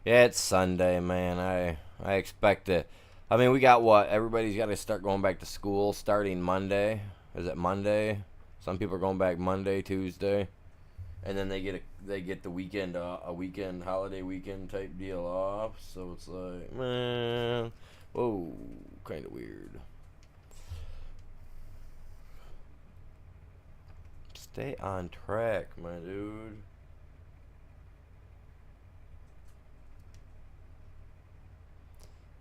Yeah, it's Sunday, man. I expect it. I mean, we got what? Everybody's got to start going back to school starting Monday. Is it Monday? Some people are going back Monday, Tuesday, and then they get the weekend a weekend holiday weekend type deal off. So it's like, man, whoa, kind of weird. Stay on track, my dude.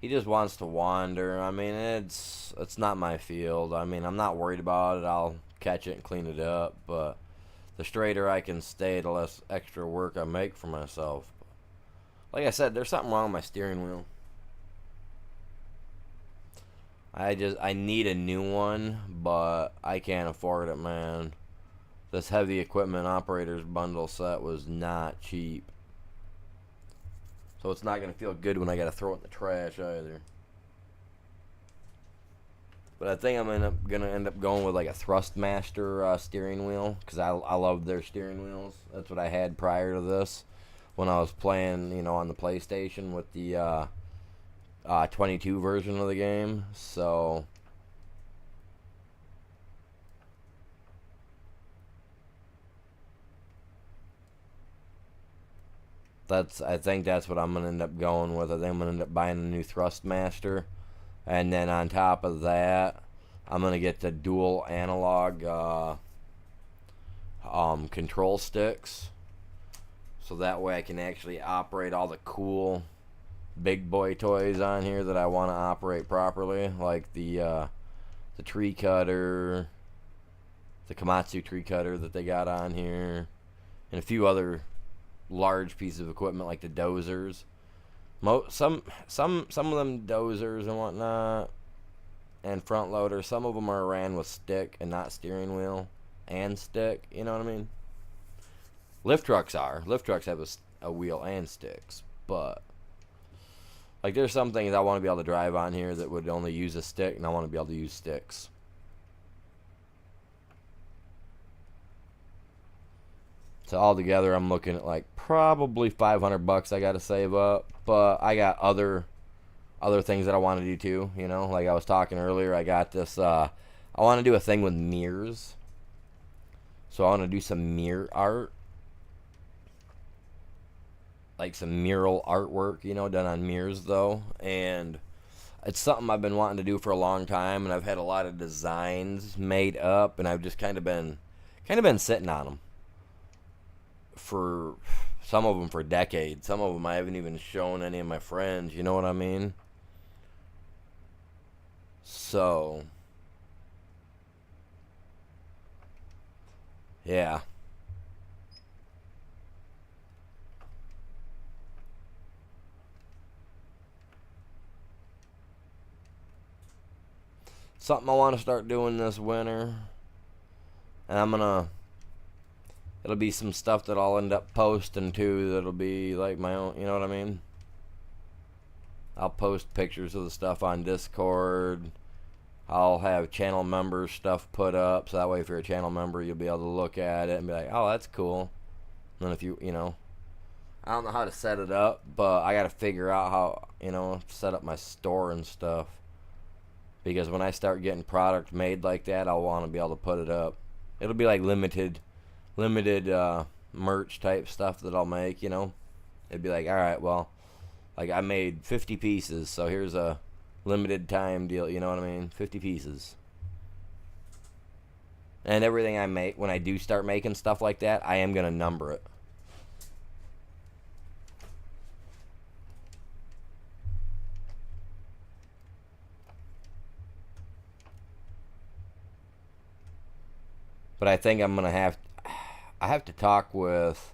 He just wants to wander. I mean, it's not my field. I mean, I'm not worried about it. I'll catch it and clean it up. But the straighter I can stay, the less extra work I make for myself. Like I said, there's something wrong with my steering wheel. I need a new one, but I can't afford it, man. This heavy equipment operators bundle set was not cheap. So it's not going to feel good when I got to throw it in the trash either. But I think I'm going to end up going with like a Thrustmaster steering wheel. Because I love their steering wheels. That's what I had prior to this. When I was playing, you know, on the PlayStation with the 22 version of the game. So I think that's what I'm gonna end up going with. I think I'm gonna end up buying a new Thrustmaster, and then on top of that, I'm gonna get the dual analog control sticks, so that way I can actually operate all the cool big boy toys on here that I want to operate properly, like the tree cutter, the Komatsu tree cutter that they got on here, and a few other large pieces of equipment like the dozers. Some of them dozers and whatnot, and front loaders. Some of them are ran with stick and not steering wheel and stick. You know what I mean? Lift trucks have a wheel and sticks, but like there's some things I want to be able to drive on here that would only use a stick, and I want to be able to use sticks. So altogether, I'm looking at like probably $500 I got to save up. But I got other things that I want to do too. You know, like I was talking earlier, I got this. I want to do a thing with mirrors. So I want to do some mirror art, like some mural artwork. You know, done on mirrors though, and it's something I've been wanting to do for a long time, and I've had a lot of designs made up, and I've just kind of been sitting on them. For some of them for decades. Some of them I haven't even shown any of my friends. You know what I mean? So, yeah. Something I want to start doing this winter. And it'll be some stuff that I'll end up posting too. That'll be like my own, you know what I mean? I'll post pictures of the stuff on Discord. I'll have channel member stuff put up, so that way if you're a channel member, you'll be able to look at it and be like, oh, that's cool. And then if you know, I don't know how to set it up, but I got to figure out how, you know, set up my store and stuff. because when I start getting product made like that, I'll want to be able to put it up. It'll be like limited merch type stuff that I'll make, you know. It'd be like, all right, well, like I made 50 pieces, so here's a limited time deal, you know what I mean? 50 pieces. And everything I make, when I do start making stuff like that, I am going to number it. But I think I have to talk with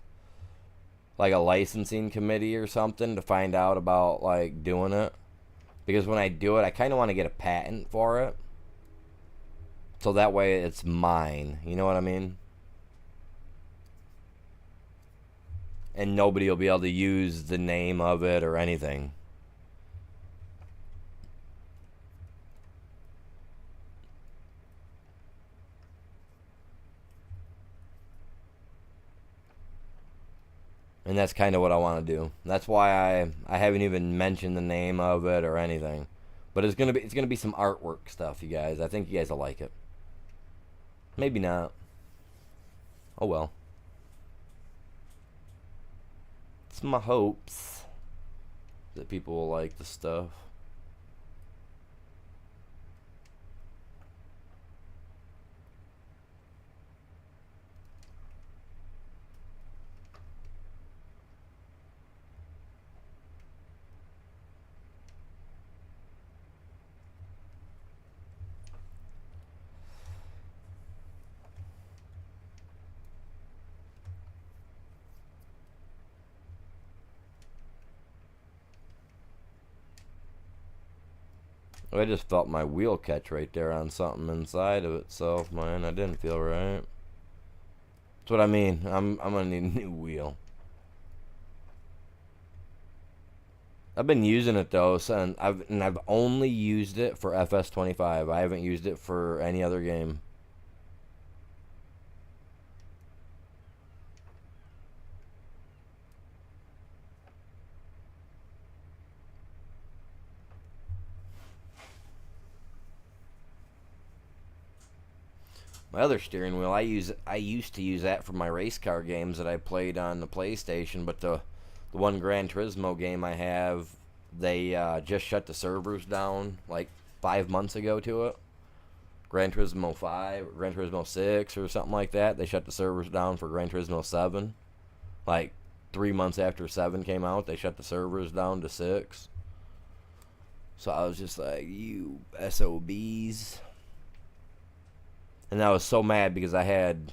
like a licensing committee or something to find out about like doing it. Because when I do it, I kind of want to get a patent for it. So that way it's mine. You know what I mean? And nobody will be able to use the name of it or anything. And that's kind of what I want to do. That's why I haven't even mentioned the name of it or anything. But it's gonna be some artwork stuff, you guys. I think you guys will like it. Maybe not. Oh well. It's my hopes that people will like the stuff. I just felt my wheel catch right there on something inside of itself, man. I didn't feel right. That's what I mean. I'm gonna need a new wheel. I've been using it though, and I've only used it for FS25. I haven't used it for any other game. My other steering wheel, I used to use that for my race car games that I played on the PlayStation, but the one Gran Turismo game I have, they just shut the servers down like 5 months ago to it. Gran Turismo 5, Gran Turismo 6 or something like that. They shut the servers down for Gran Turismo 7. Like 3 months after 7 came out, they shut the servers down to 6. So I was just like, you SOBs. And I was so mad because I had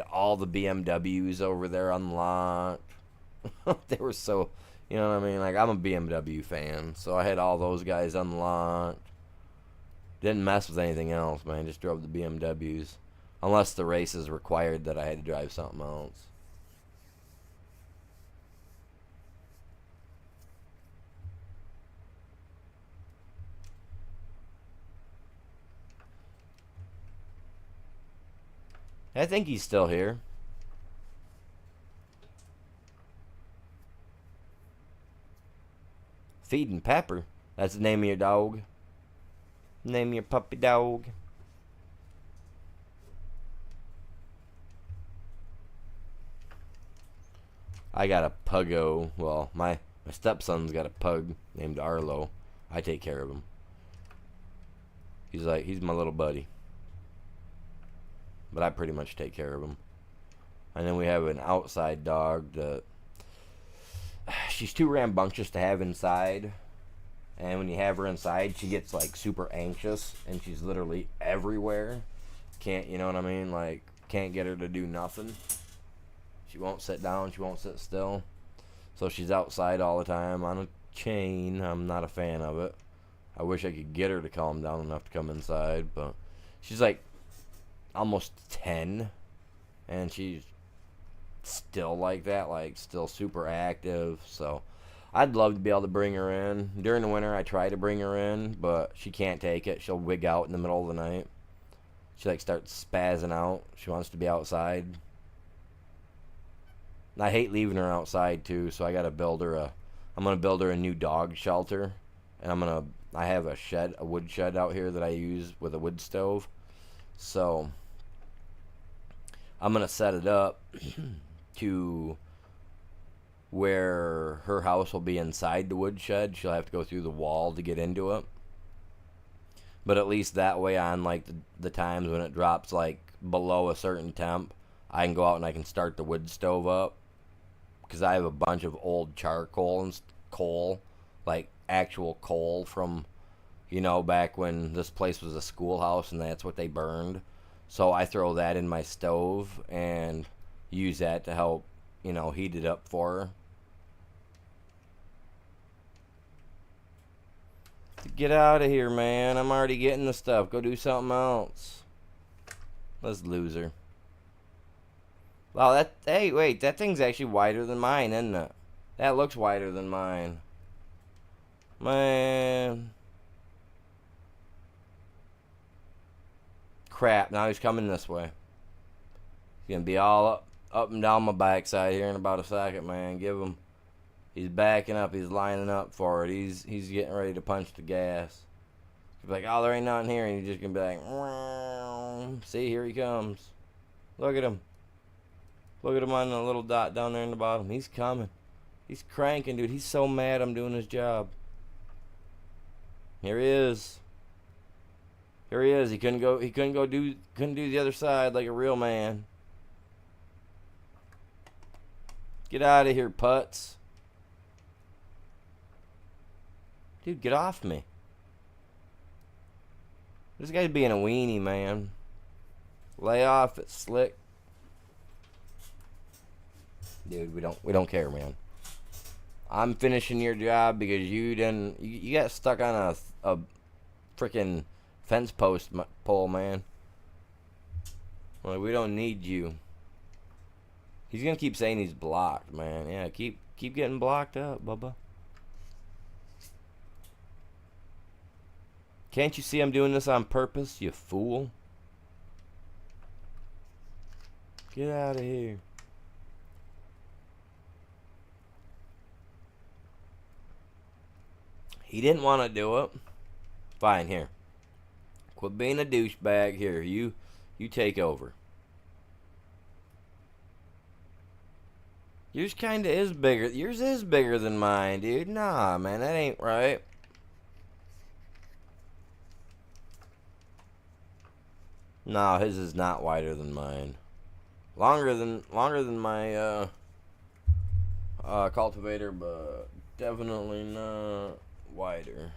all the BMWs over there unlocked. They were so, you know what I mean? Like, I'm a BMW fan, so I had all those guys unlocked. Didn't mess with anything else, man. Just drove the BMWs. Unless the races required that I had to drive something else. I think he's still here. Feeding Pepper. That's the name of your dog. Name of your puppy dog. I got a puggo. Well, my stepson's got a pug named Arlo. I take care of him. He's my little buddy. But I pretty much take care of him. And then we have an outside dog that she's too rambunctious to have inside. And when you have her inside, she gets like super anxious and she's literally everywhere. Can't, you know what I mean? Like, can't get her to do nothing. She won't sit down, she won't sit still. So she's outside all the time on a chain. I'm not a fan of it. I wish I could get her to calm down enough to come inside, but she's like almost 10 and she's still like that, like still super active. So I'd love to be able to bring her in. During the winter I try to bring her in, but she can't take it. She'll wig out in the middle of the night. She like starts spazzing out. She wants to be outside. And I hate leaving her outside too, so I gotta build her I'm gonna build her a new dog shelter and I have a wood shed out here that I use with a wood stove. So I'm gonna set it up to where her house will be inside the wood shed. She'll have to go through the wall to get into it. But at least that way, on like the times when it drops like below a certain temp, I can go out and I can start the wood stove up. Because I have a bunch of old charcoal and coal, like actual coal from, back when this place was a schoolhouse and that's what they burned. So I throw that in my stove and use that to help, heat it up for her. Get out of here, man. I'm already getting the stuff. Go do something else. Let's loser. Wow, hey, wait, that thing's actually wider than mine, isn't it? That looks wider than mine. Man. Crap, now he's coming this way. He's gonna be all up and down my backside here in about a second, man. Give him. He's backing up. He's lining up for it. He's getting ready to punch the gas. He's like, oh, there ain't nothing here. And you're just gonna be like, wow. See, here he comes. Look at him. Look at him on the little dot down there in the bottom. He's coming. He's cranking, dude. He's so mad I'm doing his job. Here he is. Here he is. He couldn't do the other side like a real man. Get out of here, putz. Dude, get off me. This guy's being a weenie, man. Lay off it, slick. Dude, we don't care, man. I'm finishing your job because you got stuck on a freaking fence pole, man. Like, we don't need you. He's gonna keep saying he's blocked, man. Yeah, keep getting blocked up, Bubba. Can't you see I'm doing this on purpose, you fool? Get out of here. He didn't want to do it. Fine, here. Quit being a douchebag. Here, you take over. Yours kinda is bigger. Yours is bigger than mine, dude. Nah, man, that ain't right. No, his is not wider than mine. Longer than my cultivator, but definitely not wider.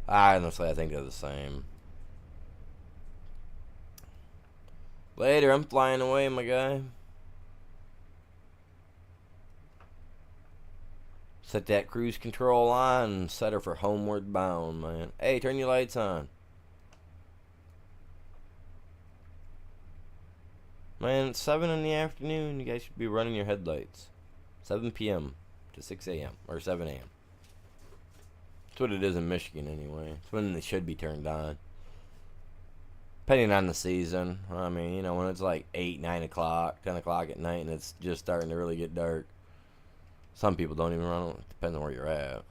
Honestly, I think they're the same. Later, I'm flying away, my guy. Set that cruise control on and set her for homeward bound, man. Hey, turn your lights on. Man, it's 7 in the afternoon. You guys should be running your headlights. 7 p.m. to 6 a.m. or 7 a.m. That's what it is in Michigan, anyway. It's when they should be turned on. Depending on the season. I mean, when it's like 8, 9 o'clock, 10 o'clock at night, and it's just starting to really get dark. Some people don't even run. It depends on where you're at.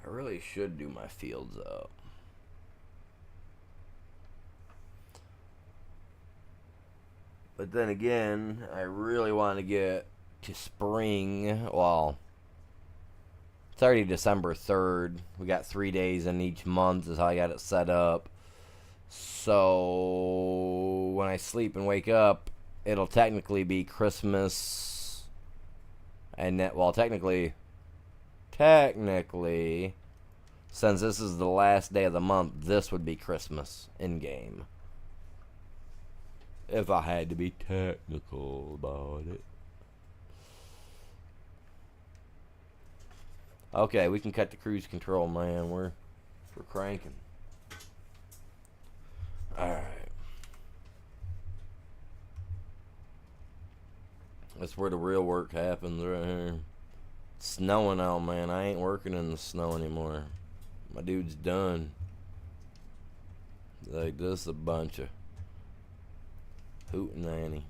I really should do my fields up. But then again, I really want to get to spring. Well, it's already December 3rd. We got 3 days in each month is how I got it set up. So when I sleep and wake up, it'll technically be Christmas. And that, well, technically, since this is the last day of the month, this would be Christmas in game. If I had to be technical about it. Okay, we can cut the cruise control, man. We're cranking. Alright. That's where the real work happens right here. It's snowing out, man. I ain't working in the snow anymore. My dude's done. Like, this is a bunch of hootenanny.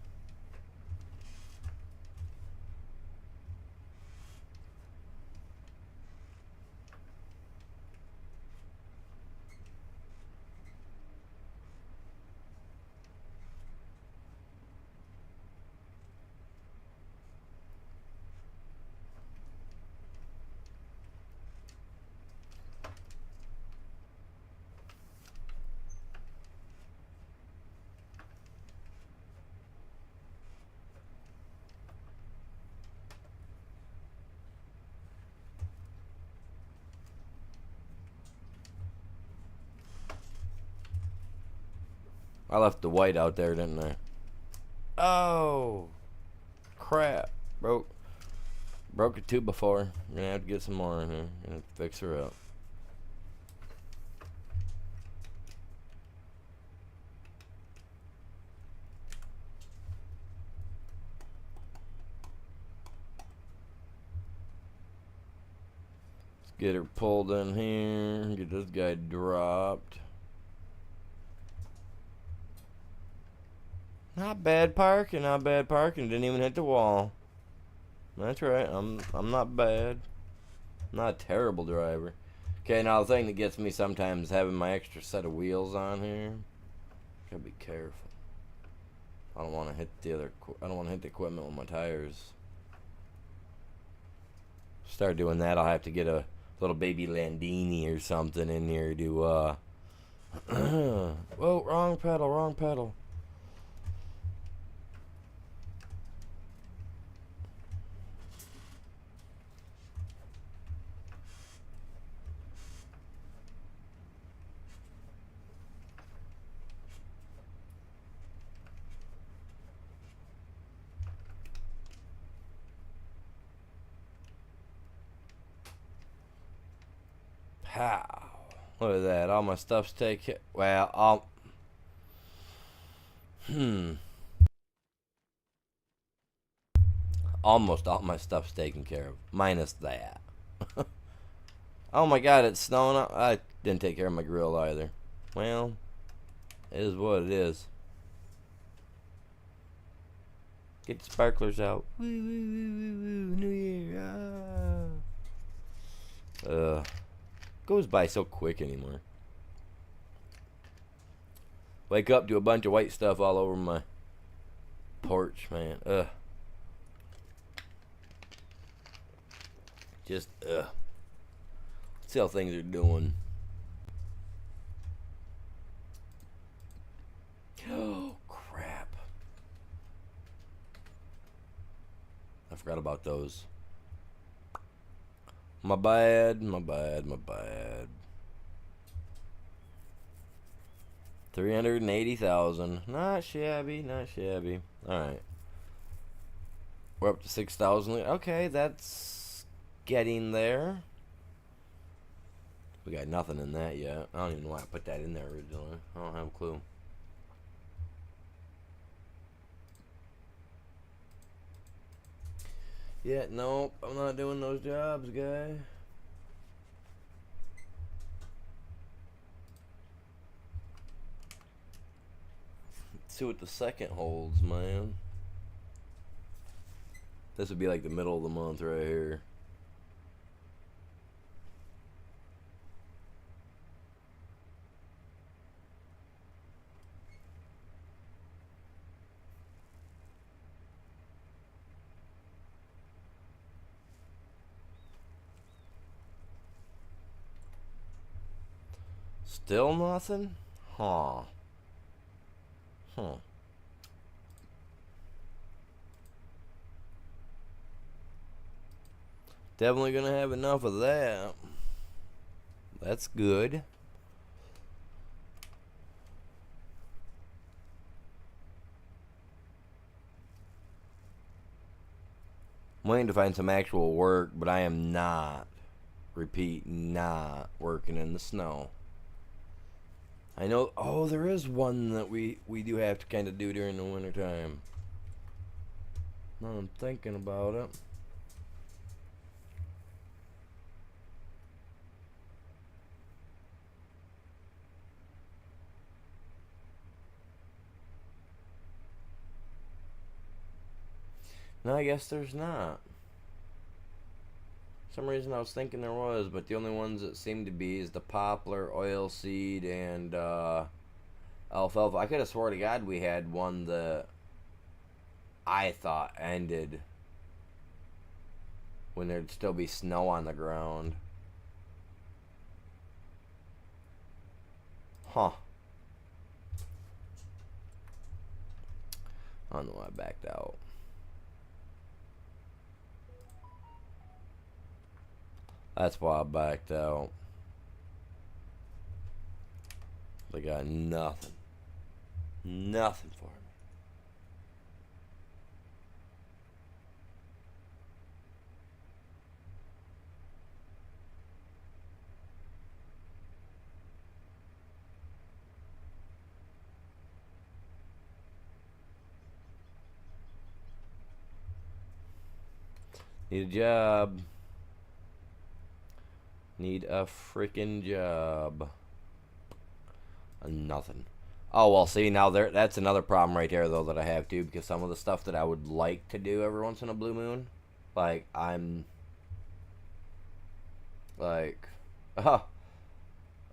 I left the white out there, didn't I? Oh, crap. Broke a tube before. I'm gonna have to get some more in here and fix her up. Let's get her pulled in here. Get this guy dropped. Not bad parking, not bad parking. Didn't even hit the wall. That's right. I'm not bad. I'm not a terrible driver. Okay, now the thing that gets me sometimes is having my extra set of wheels on here. Gotta be careful. I don't want to hit I don't want to hit the equipment with my tires. Start doing that, I'll have to get a little baby Landini or something in here to whoa, wrong pedal, wrong pedal. Pow. Look at that. All my stuff's taken. Well, almost all my stuff's taken care of. Minus that. Oh my god, it's snowing up. I didn't take care of my grill either. Well, it is what it is. Get the sparklers out. Woo, woo, woo, woo, woo. New Year. Goes by so quick anymore. Wake up to a bunch of white stuff all over my porch, man. Just see how things are doing. Oh crap. I forgot about those. My bad, my bad, my bad. 380,000. Not shabby, not shabby. Alright. We're up to 6,000. Okay, that's getting there. We got nothing in that yet. I don't even know why I put that in there originally. I don't have a clue. Yeah, nope, I'm not doing those jobs, guy. Let's see what the second holds, man. This would be like the middle of the month right here. Still nothing? Huh. Huh. Definitely gonna have enough of that. That's good. I'm waiting to find some actual work, but I am not, repeat, not working in the snow. I know, oh, there is one that we do have to kind of do during the wintertime. Now I'm thinking about it. No, I guess there's not. For some reason I was thinking there was, but the only ones that seem to be is the poplar, oilseed, and alfalfa. I could have swore to God we had one that I thought ended when there'd still be snow on the ground. Huh. I don't know why I backed out. That's why I backed out. They got nothing. Nothing for me. Need a job. Need a freaking job. Nothing. Oh, well, see, now that's another problem right there, though, that I have, too, because some of the stuff that I would like to do every once in a blue moon, like, like, oh,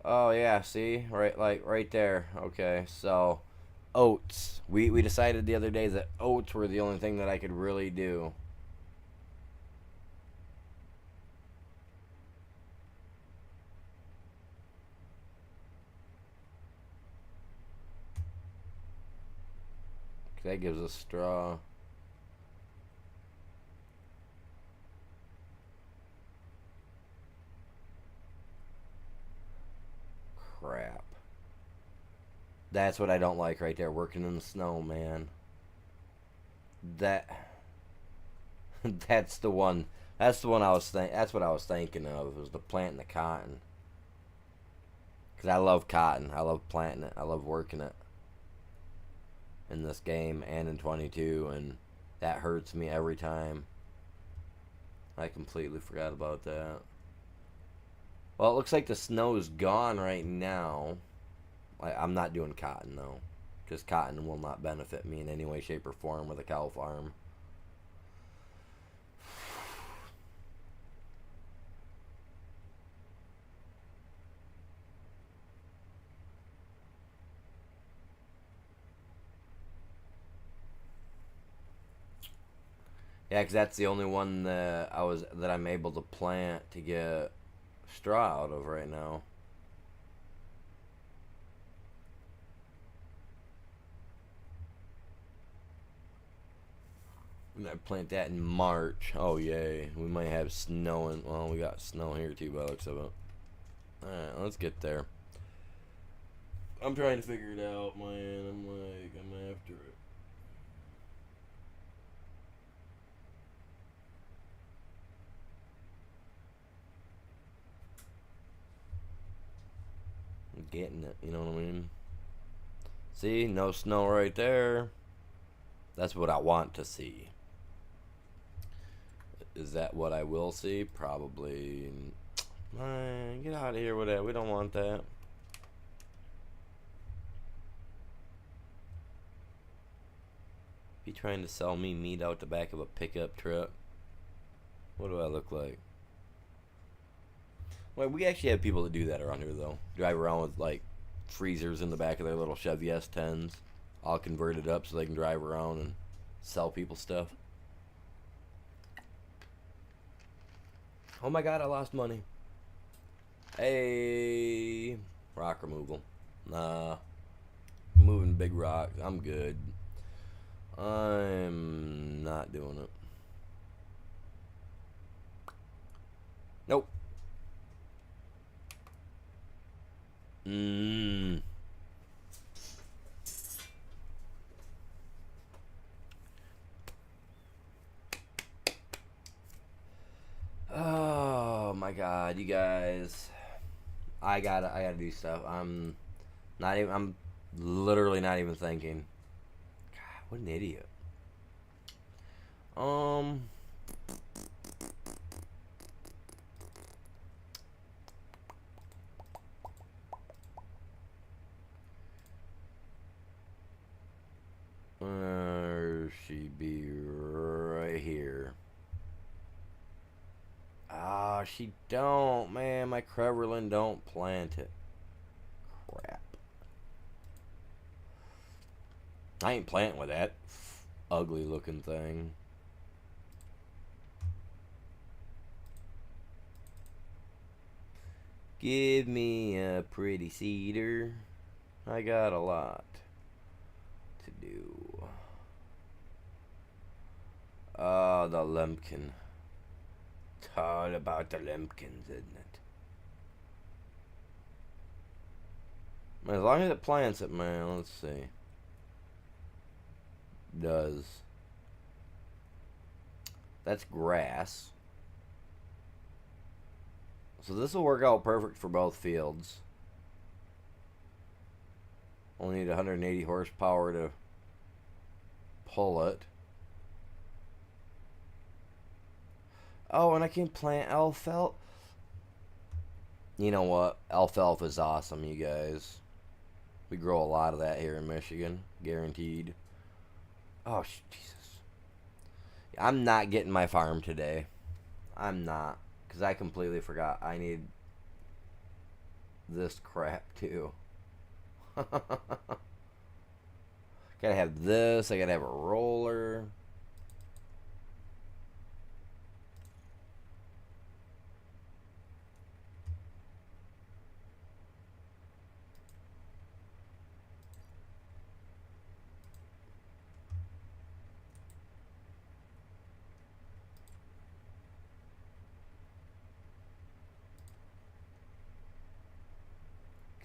oh, yeah, see, right, like, right there, okay, so, oats. We decided the other day that oats were the only thing that I could really do. That gives us straw. Crap. That's what I don't like right there, working in the snow, man. That that's the one. That's the one that's what I was thinking of, was the planting the cotton. Cuz I love cotton. I love planting it. I love working it in this game and in 22, and that hurts me every time. I completely forgot about that. Well, it looks like the snow is gone right now. I'm not doing cotton, though, because cotton will not benefit me in any way, shape, or form with a cow farm. Yeah, because that's the only one that I'm able to plant to get straw out of right now. And I plant that in March. Oh yay! We might have snow and well, we got snow here too by the looks of it. All right, let's get there. I'm trying to figure it out, man. I'm after it. I'm getting it. You know what I mean? See, no snow right there. That's what I want to see. Is that what I will see? Probably. Man, get out of here with that. We don't want that. Be trying to sell me meat out the back of a pickup truck. What do I look like? Well, we actually have people that do that around here, though. Drive around with, like, freezers in the back of their little Chevy S10s, all converted up so they can drive around and sell people stuff. Oh my god, I lost money. Hey, rock removal. Nah, moving big rocks. I'm good. I'm not doing it. Nope. Mmm. Oh my god, you guys. I gotta do stuff. I'm literally not even thinking. God, what an idiot. Um she be right Oh, she don't, man. My Creverland don't plant it. Crap. I ain't planting with that ugly looking thing. Give me a pretty cedar. I got a lot to do. Oh, the lumpkin. It's all about the lumpkins, isn't it? As long as it plants it, man. Let's see. Does. That's grass. So this will work out perfect for both fields. Only need 180 horsepower to pull it. Oh, and I can plant alfalfa. You know what? Alfalfa is awesome, you guys. We grow a lot of that here in Michigan. Guaranteed. Oh, Jesus. I'm not getting my farm today. I'm not. Because I completely forgot I need this crap too. Gotta have this. I gotta have a roller.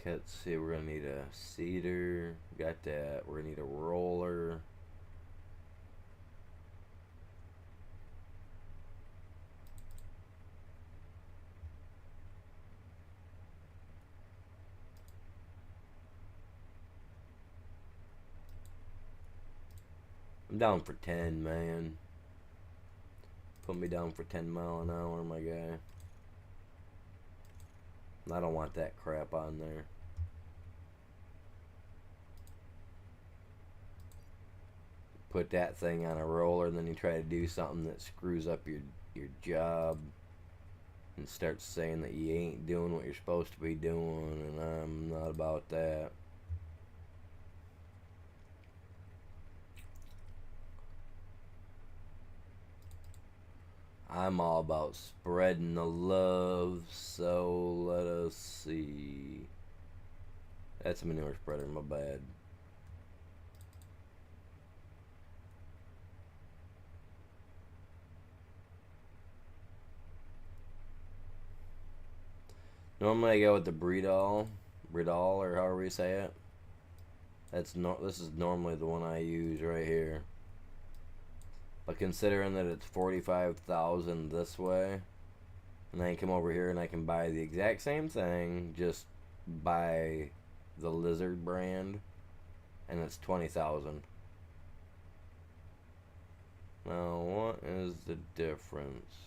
Let's see, we're gonna need a cedar. Got that. We're gonna need a roller. I'm down for 10, man. Put me down for 10 mile an hour, my guy. I don't want that crap on there. Put that thing on a roller, and then you try to do something that screws up your job and starts saying that you ain't doing what you're supposed to be doing, and I'm not about that. I'm all about spreading the love, so let us see. That's a manure spreader, my bad. Normally I go with the Bredal, or however you say it. This is normally the one I use right here. But considering that it's 45,000 this way, and I can come over here and I can buy the exact same thing, just buy the Lizard brand, and it's 20,000. Now, what is the difference?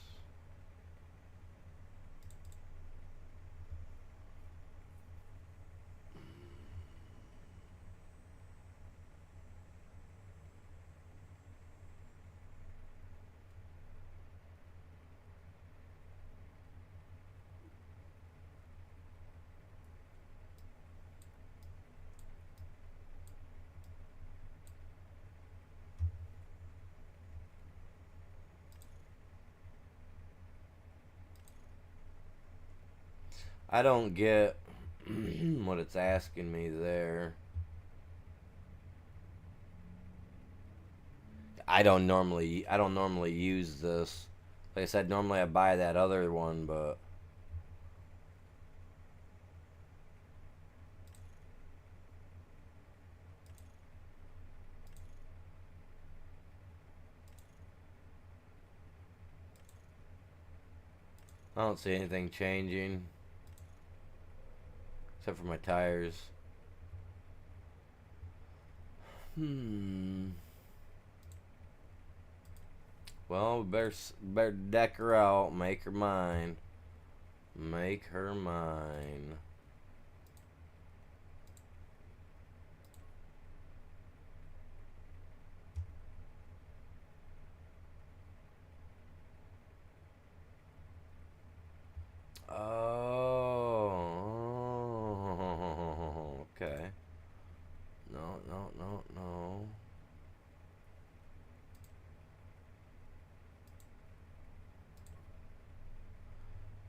I don't get what it's asking me there. I don't normally use this. Like I said, normally I buy that other one, but I don't see anything changing except for my tires. Well, we better deck her out, make her mine. Make her mine. Okay. No, no, no, no.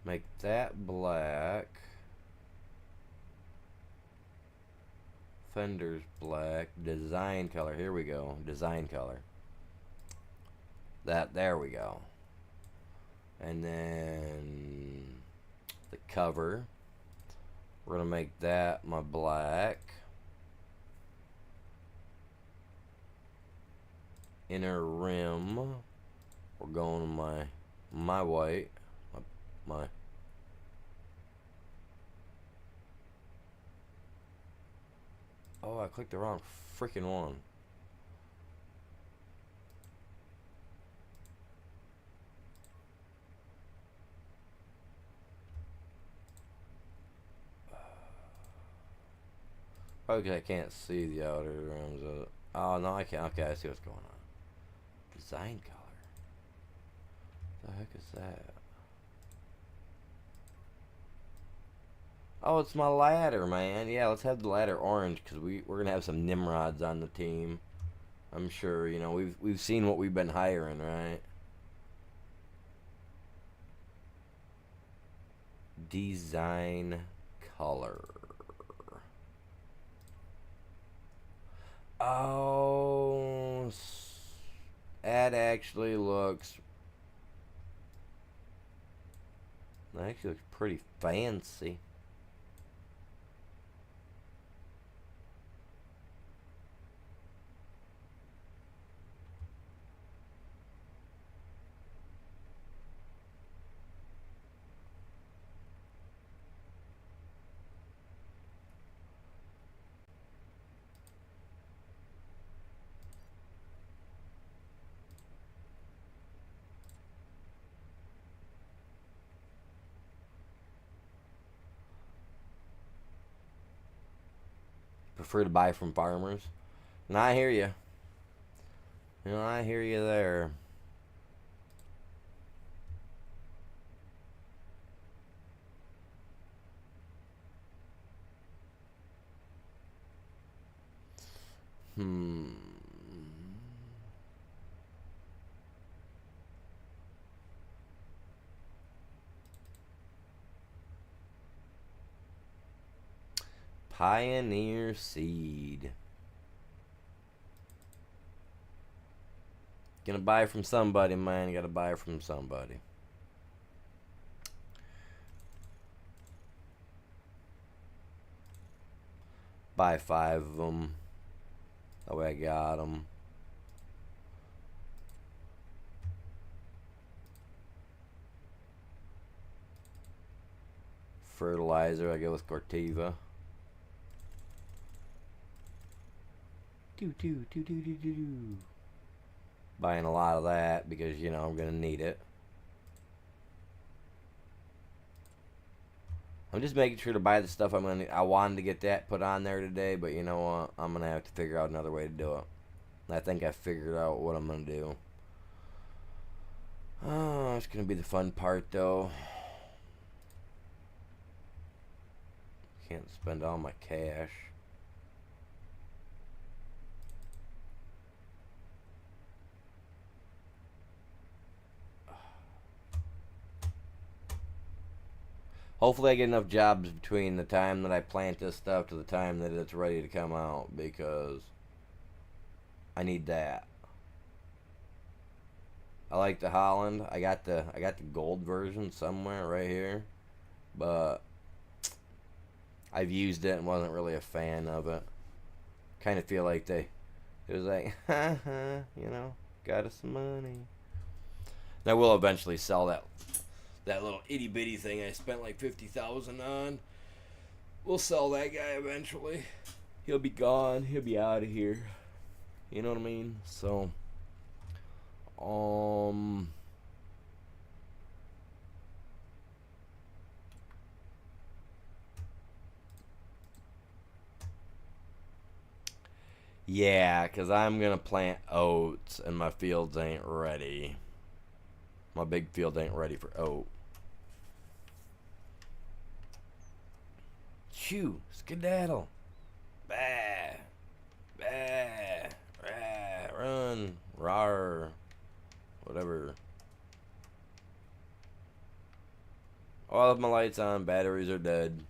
Make that black. Fenders black. Design color. Here we go. Design color. There we go. And then the cover. We're going to make that my black. Inner rim. We're going to my white. My Oh, I clicked the wrong freaking one. Okay, I can't see the outer rims of it. Oh, no, I can't. Okay, I see what's going on. Design color. The heck is that? Oh, it's my ladder, man. Yeah, let's have the ladder orange because we're gonna have some Nimrods on the team. I'm sure, you know, we've seen what we've been hiring, right? Design color. Oh, that actually looks pretty fancy. Prefer to buy from farmers. And I hear you. You know, I hear you there. Pioneer seed. Gonna buy from somebody, man. You gotta buy from somebody. Buy 5 of them. That way I got them. Fertilizer, I go with Corteva. Buying a lot of that because, you know, I'm gonna need it. I'm just making sure to buy the stuff I wanted to get that put on there today, but you know what? I'm gonna have to figure out another way to do it. I think I figured out what I'm gonna do. Oh, it's gonna be the fun part though. Can't spend all my cash. Hopefully I get enough jobs between the time that I plant this stuff to the time that it's ready to come out, because I need that. I like the Holland. I got the gold version somewhere right here, but I've used it and wasn't really a fan of it. Kind of feel like it was like, you know, got us some money. And I will eventually sell that little itty bitty thing I spent like 50,000 on. We'll sell that guy eventually. He'll be gone. He'll be out of here. You know what I mean? So, yeah, because I'm going to plant oats and my fields ain't ready. My big field ain't ready for oat. Shoo, skedaddle. on. Rawr. Whatever. All of my lights on. Batteries are dead.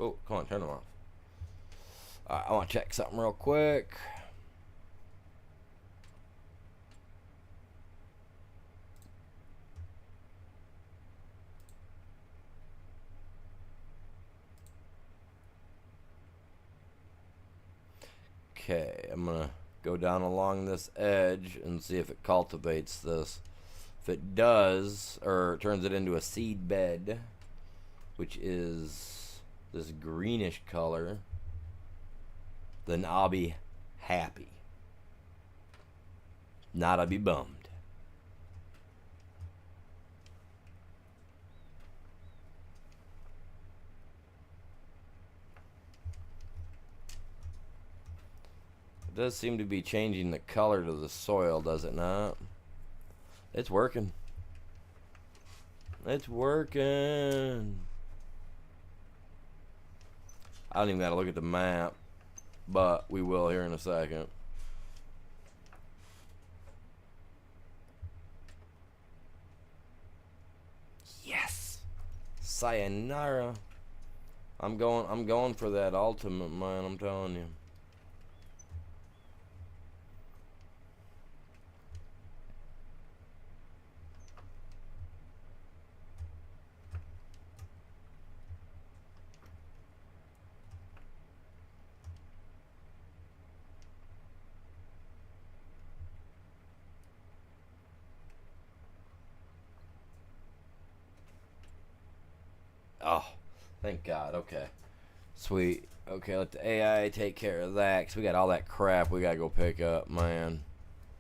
Oh, come on, turn them off. I want to check something real quick. Okay, I'm going to go down along this edge and see if it cultivates this. If it does, or turns it into a seed bed, which is this greenish color, then I'll be happy. Not, I'll be bummed. It does seem to be changing the color to the soil, does it not? It's working. It's working. I don't even gotta look at the map, but we will here in a second. Yes. Sayonara. I'm going for that ultimate, man, I'm telling you. Oh, thank God. Okay. Sweet. Okay, let the AI take care of that, because we got all that crap we got to go pick up, man.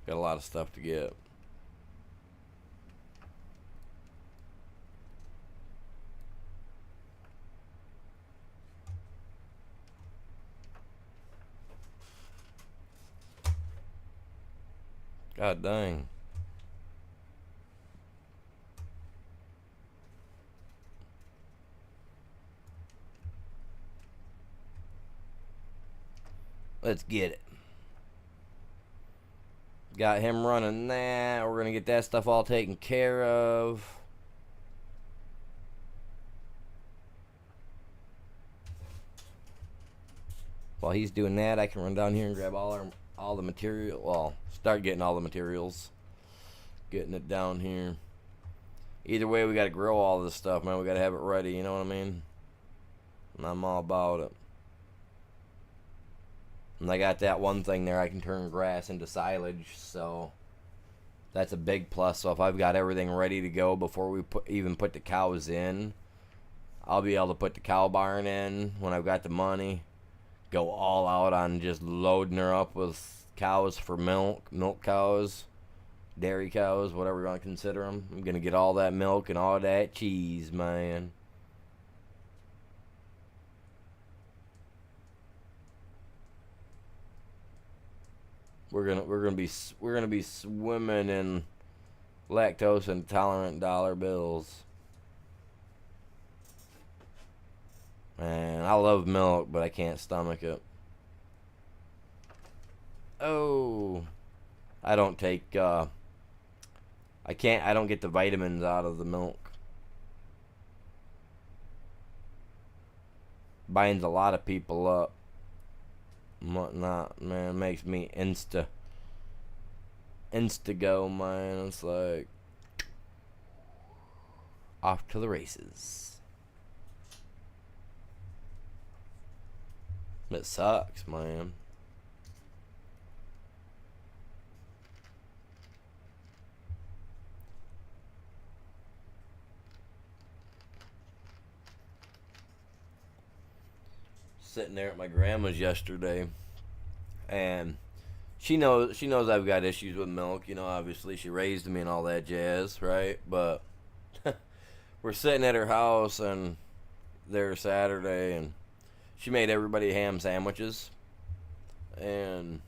Got a lot of stuff to get. God dang. Let's get it. Got him running that. We're going to get that stuff all taken care of. While he's doing that, I can run down here and grab all the material. Well, start getting all the materials. Getting it down here. Either way, we got to grow all this stuff, man. We got to have it ready, you know what I mean? And I'm all about it. And I got that one thing there, I can turn grass into silage, so that's a big plus. So if I've got everything ready to go before we even put the cows in, I'll be able to put the cow barn in when I've got the money. Go all out on just loading her up with cows for milk cows, dairy cows, whatever you want to consider them. I'm going to get all that milk and all that cheese, man. We're gonna be swimming in lactose intolerant dollar bills. Man, I love milk, but I can't stomach it. Oh, I don't take I don't get the vitamins out of the milk. Binds a lot of people up. And whatnot, man, makes me insta go, man. It's like off to the races. It sucks, man. sitting there at my grandma's yesterday, and she knows I've got issues with milk. You know, obviously she raised me and all that jazz, right? But we're sitting at her house and there Saturday, and she made everybody ham sandwiches, and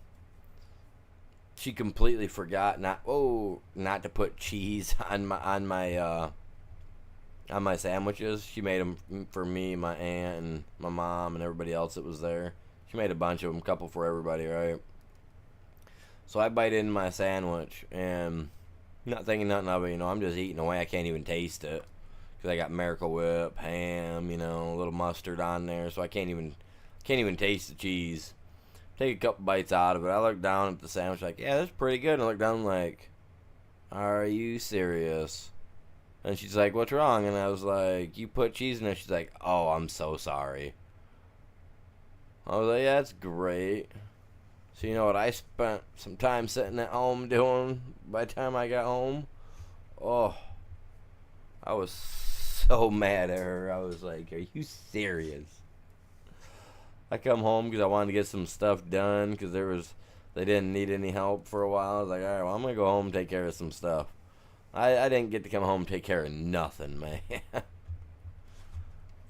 she completely forgot not to put cheese on my sandwiches. She made them for me, my aunt, and my mom, and everybody else that was there. She made a bunch of them, couple for everybody, right? So I bite into my sandwich and not thinking nothing of it. You know, I'm just eating away. I can't even taste it because I got Miracle Whip, ham, you know, a little mustard on there, so I can't even taste the cheese. Take a couple bites out of it. I look down at the sandwich like, yeah, that's pretty good. And I look down like, are you serious? And she's like, what's wrong? And I was like, you put cheese in it. She's like, oh, I'm so sorry. I was like, yeah, that's great. So you know what I spent some time sitting at home doing by the time I got home? Oh, I was so mad at her. I was like, are you serious? I come home because I wanted to get some stuff done because they didn't need any help for a while. I was like, all right, well, I'm going to go home and take care of some stuff. I didn't get to come home and take care of nothing, man.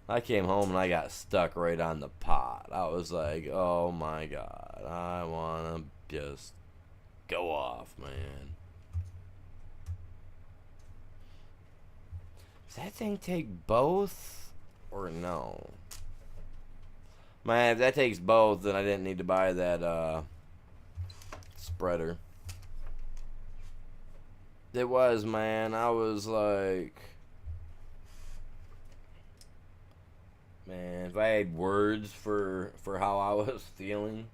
I came home and I got stuck right on the pot. I was like, oh my God, I want to just go off, man. Does that thing take both or no? Man, if that takes both, then I didn't need to buy that spreader. It was, man. I was like, man, if I had words for how I was feeling,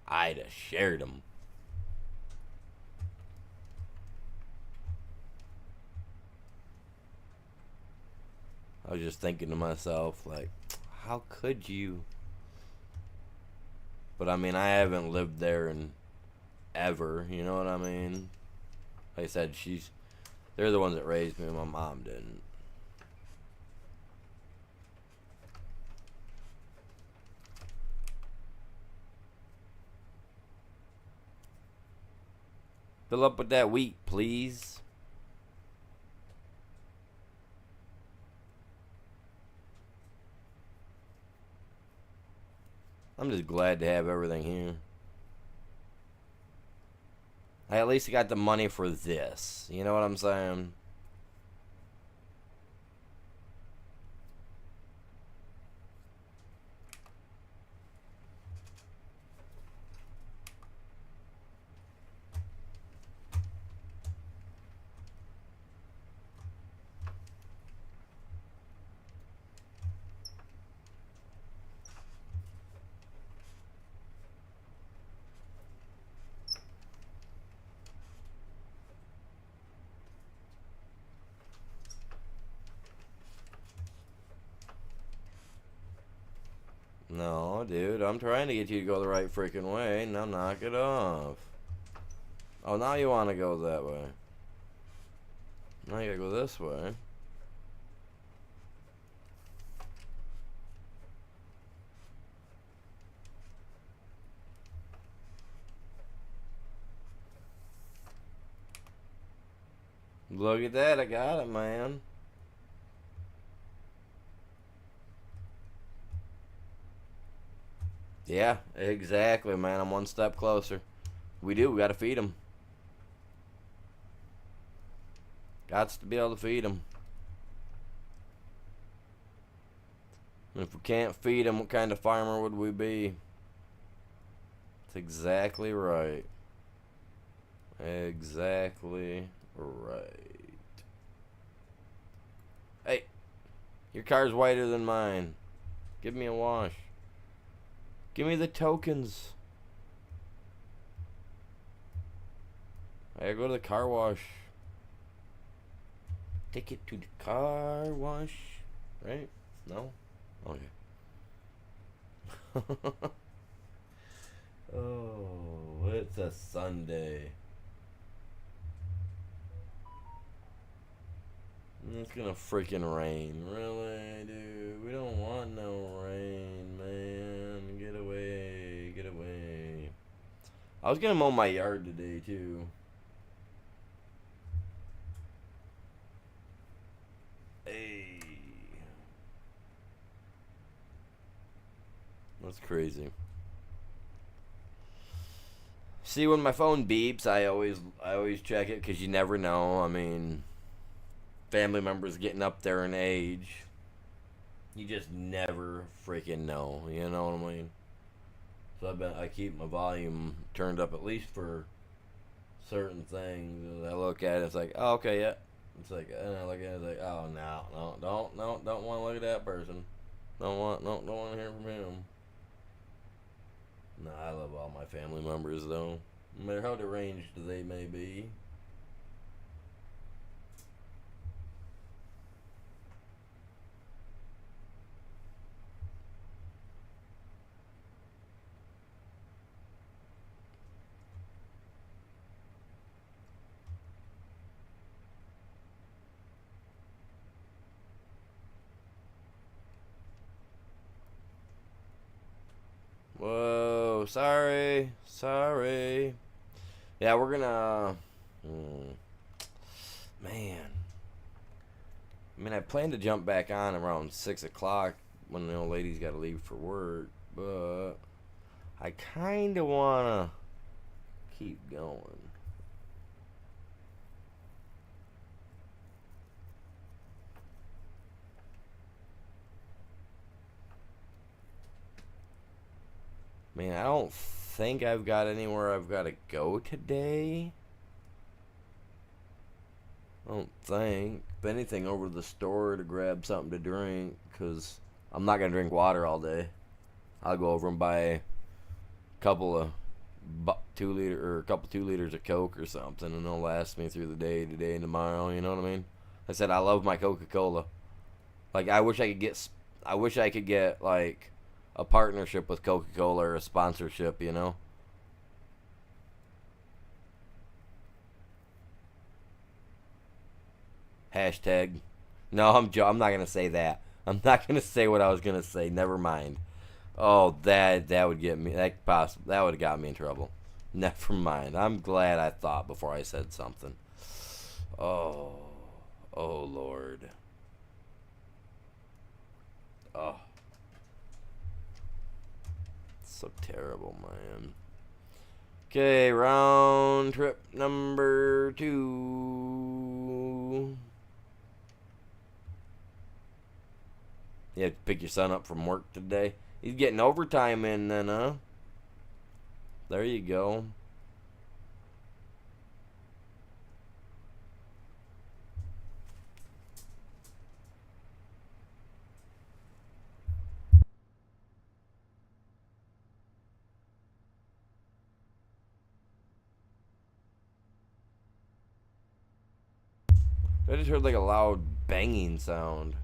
I'd have shared them. I was just thinking to myself, like, how could you? But I mean, I haven't lived there in ever, you know what I mean? Like I said, they're the ones that raised me, my mom didn't. Fill up with that wheat, please. I'm just glad to have everything here. I at least got the money for this. You know what I'm saying? No, dude, I'm trying to get you to go the right freaking way. Now knock it off. Oh, now you want to go that way. Now you gotta go this way. Look at that, I got it, man. Yeah, exactly, man. I'm one step closer. We gotta feed them. Gots to be able to feed them. And if we can't feed them, what kind of farmer would we be? That's exactly right. Exactly right. Hey, your car's whiter than mine. Give me a wash. Give me the tokens. I gotta go to the car wash. Take it to the car wash. Right? No? Okay. Oh, it's a Sunday. It's gonna freaking rain. Really, dude? We don't want no rain, man. Get away. Get away. I was gonna mow my yard today, too. Hey. That's crazy. See, when my phone beeps, I always check it because you never know. I mean, family members getting up there in age, you just never freaking know. You know what I mean? So I keep my volume turned up at least for certain things. I look at it, it's like, oh, okay, yeah. It's like, and I look at it, it's like, oh, no, no, don't want to look at that person. Don't want to hear from him. No, I love all my family members though, no matter how deranged they may be. Whoa, sorry. Yeah, we're gonna. Man, I mean, I plan to jump back on around 6 o'clock when the old lady's got to leave for work, but I kind of wanna keep going. Man, I don't think I've got anywhere I've got to go today. I don't think. If anything, over to the store to grab something to drink, because I'm not going to drink water all day. I'll go over and buy a couple of 2 liter or a couple 2 liters of Coke or something, and it'll last me through the day today and tomorrow. You know what I mean? I said I love my Coca-Cola. Like I wish I could get like a partnership with Coca-Cola or a sponsorship. You know? Hashtag. No, I'm not gonna say that. I'm not gonna say what I was gonna say. Never mind. Oh, that would get me. That would have got me in trouble. Never mind. I'm glad I thought before I said something. Oh, oh Lord. Oh, it's so terrible, man. Okay, round trip number 2. You have to pick your son up from work today. He's getting overtime in then, huh? There you go. I just heard like a loud banging sound.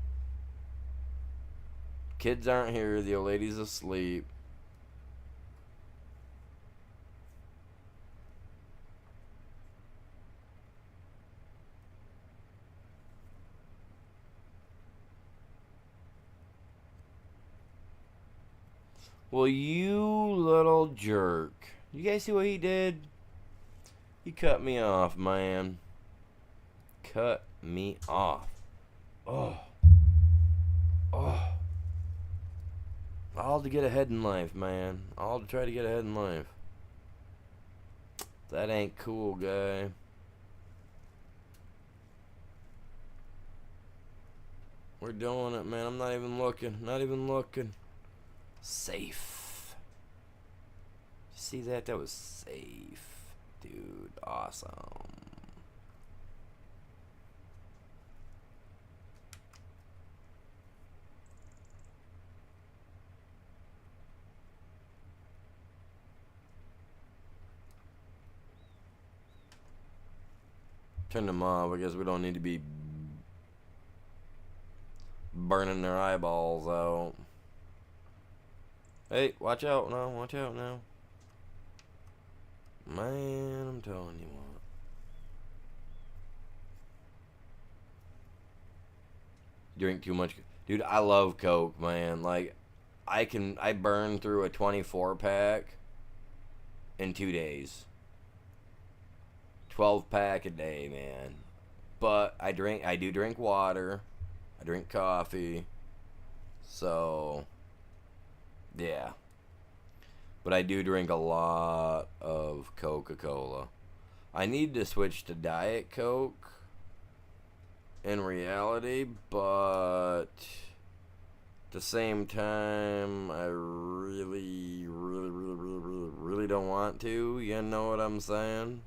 Kids aren't here. The old lady's asleep. Well, you little jerk. You guys see what he did? He cut me off, man. Cut me off. Oh. Oh. All to get ahead in life, man. All to try to get ahead in life. That ain't cool, guy. We're doing it, man. I'm not even looking. Not even looking. Safe. See that? That was safe. Dude, awesome. Turn them off. I guess we don't need to be burning their eyeballs out. Hey, watch out now. Watch out now. Man, I'm telling you what. Drink too much. Dude, I love Coke, man. Like, I burn through a 24 pack in 2 days. 12 pack a day, man. But I do drink water. I drink coffee. So, yeah. But I do drink a lot of Coca-Cola. I need to switch to Diet Coke in reality, but at the same time, I really don't want to. You know what I'm saying?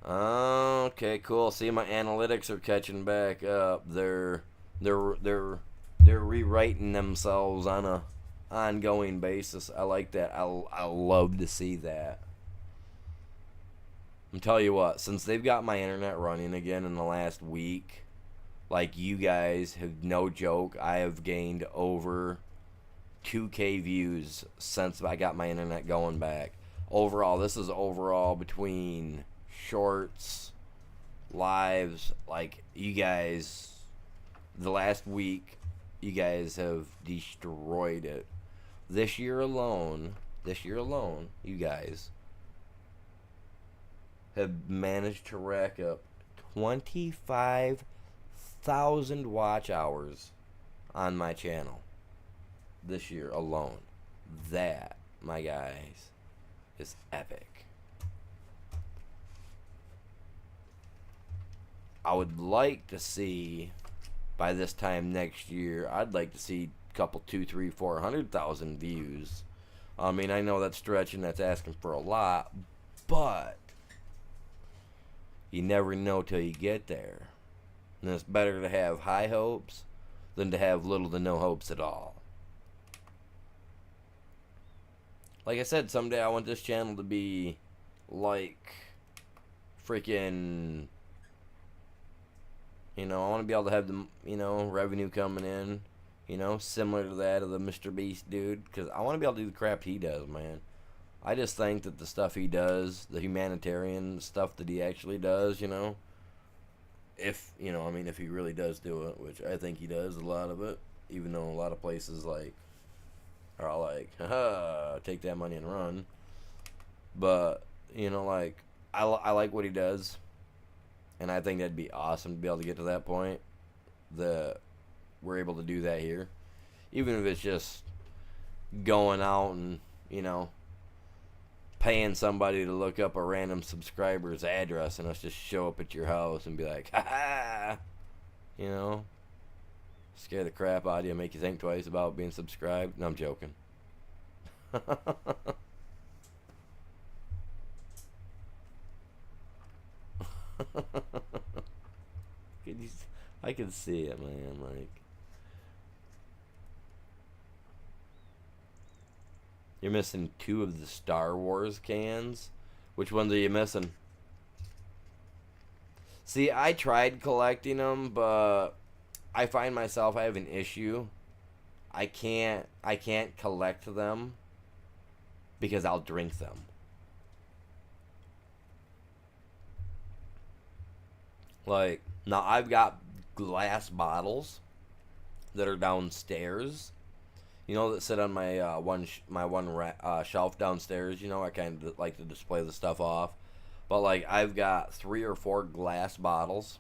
Okay, cool. See, my analytics are catching back up. They're rewriting themselves on a ongoing basis. I like that. I love to see that. I'm telling you what, since they've got my internet running again in the last week, like you guys have no joke, I have gained over 2K views since I got my internet going back. Overall, this is overall between shorts, lives, like you guys, the last week, you guys have destroyed it. This year alone, you guys have managed to rack up 25,000 watch hours on my channel this year alone. That, my guys, is epic. I would like to see by this time next year, I'd like to see a couple, 2, 3, 400,000 views. I mean, I know that's stretching, that's asking for a lot, but you never know till you get there. And it's better to have high hopes than to have little to no hopes at all. Like I said, someday I want this channel to be like freaking, I want to be able to have the, revenue coming in, similar to that of the Mr. Beast dude, because I want to be able to do the crap he does, man. I just think that the stuff he does, the humanitarian stuff that he actually does, if, if he really does do it, which I think he does a lot of it, even though a lot of places, like, are all like, haha, take that money and run. But, like, I like what he does, and I think that'd be awesome to be able to get to that point that we're able to do that here. Even if it's just going out and, paying somebody to look up a random subscriber's address and us just show up at your house and be like, ha ha, scare the crap out of you, make you think twice about being subscribed. No, I'm joking. I can see it, man. Like, you're missing 2 of the Star Wars cans. Which ones are you missing? See, I tried collecting them, but I find myself, I have an issue. I can't collect them because I'll drink them. Like, now I've got glass bottles that are downstairs, that sit on my one shelf downstairs. I kind of like to display the stuff off. But, like, I've got 3 or 4 glass bottles.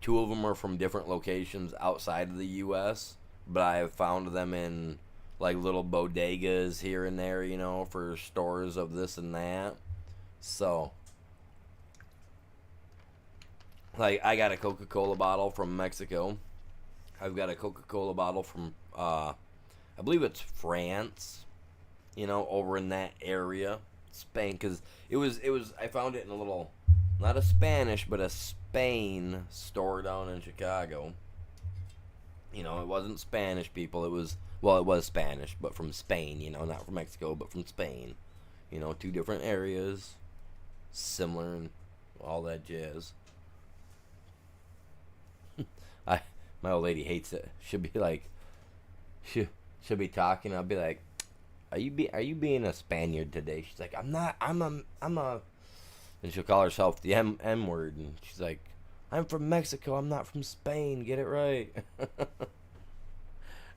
2 of them are from different locations outside of the U.S., but I have found them in, like, little bodegas here and there, for stores of this and that. So, like, I got a Coca-Cola bottle from Mexico. I've got a Coca-Cola bottle from, I believe it's France, over in that area. Spain, because it was, I found it in a little, not a Spanish, but a Spain store down in Chicago. It wasn't Spanish people, it was Spanish, but from Spain, not from Mexico, but from Spain. 2 different areas. similar and all that jazz. I My old lady hates it. She'll be like, she'll be talking. I'll be like, are you being a Spaniard today? She's like, I'm not. I'm a. And she'll call herself the M word, and she's like, I'm from Mexico. I'm not from Spain. Get it right.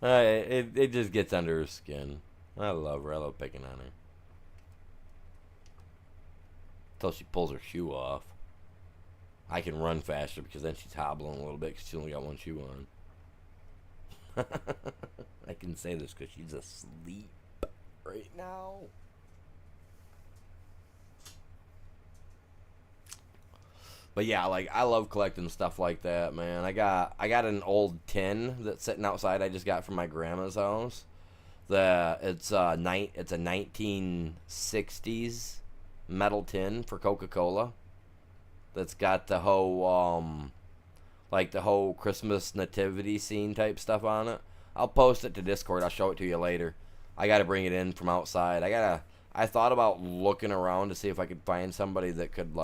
It just gets under her skin. I love her. I love picking on her. Until she pulls her shoe off. I can run faster because then she's hobbling a little bit because she only got one shoe on. I can say this because she's asleep right now. But yeah, like I love collecting stuff like that, man. I got an old tin that's sitting outside. I just got from my grandma's house. It's a 1960s metal tin for Coca-Cola. That's got the whole the whole Christmas nativity scene type stuff on it. I'll post it to Discord. I'll show it to you later. I got to bring it in from outside. I thought about looking around to see if I could find somebody that could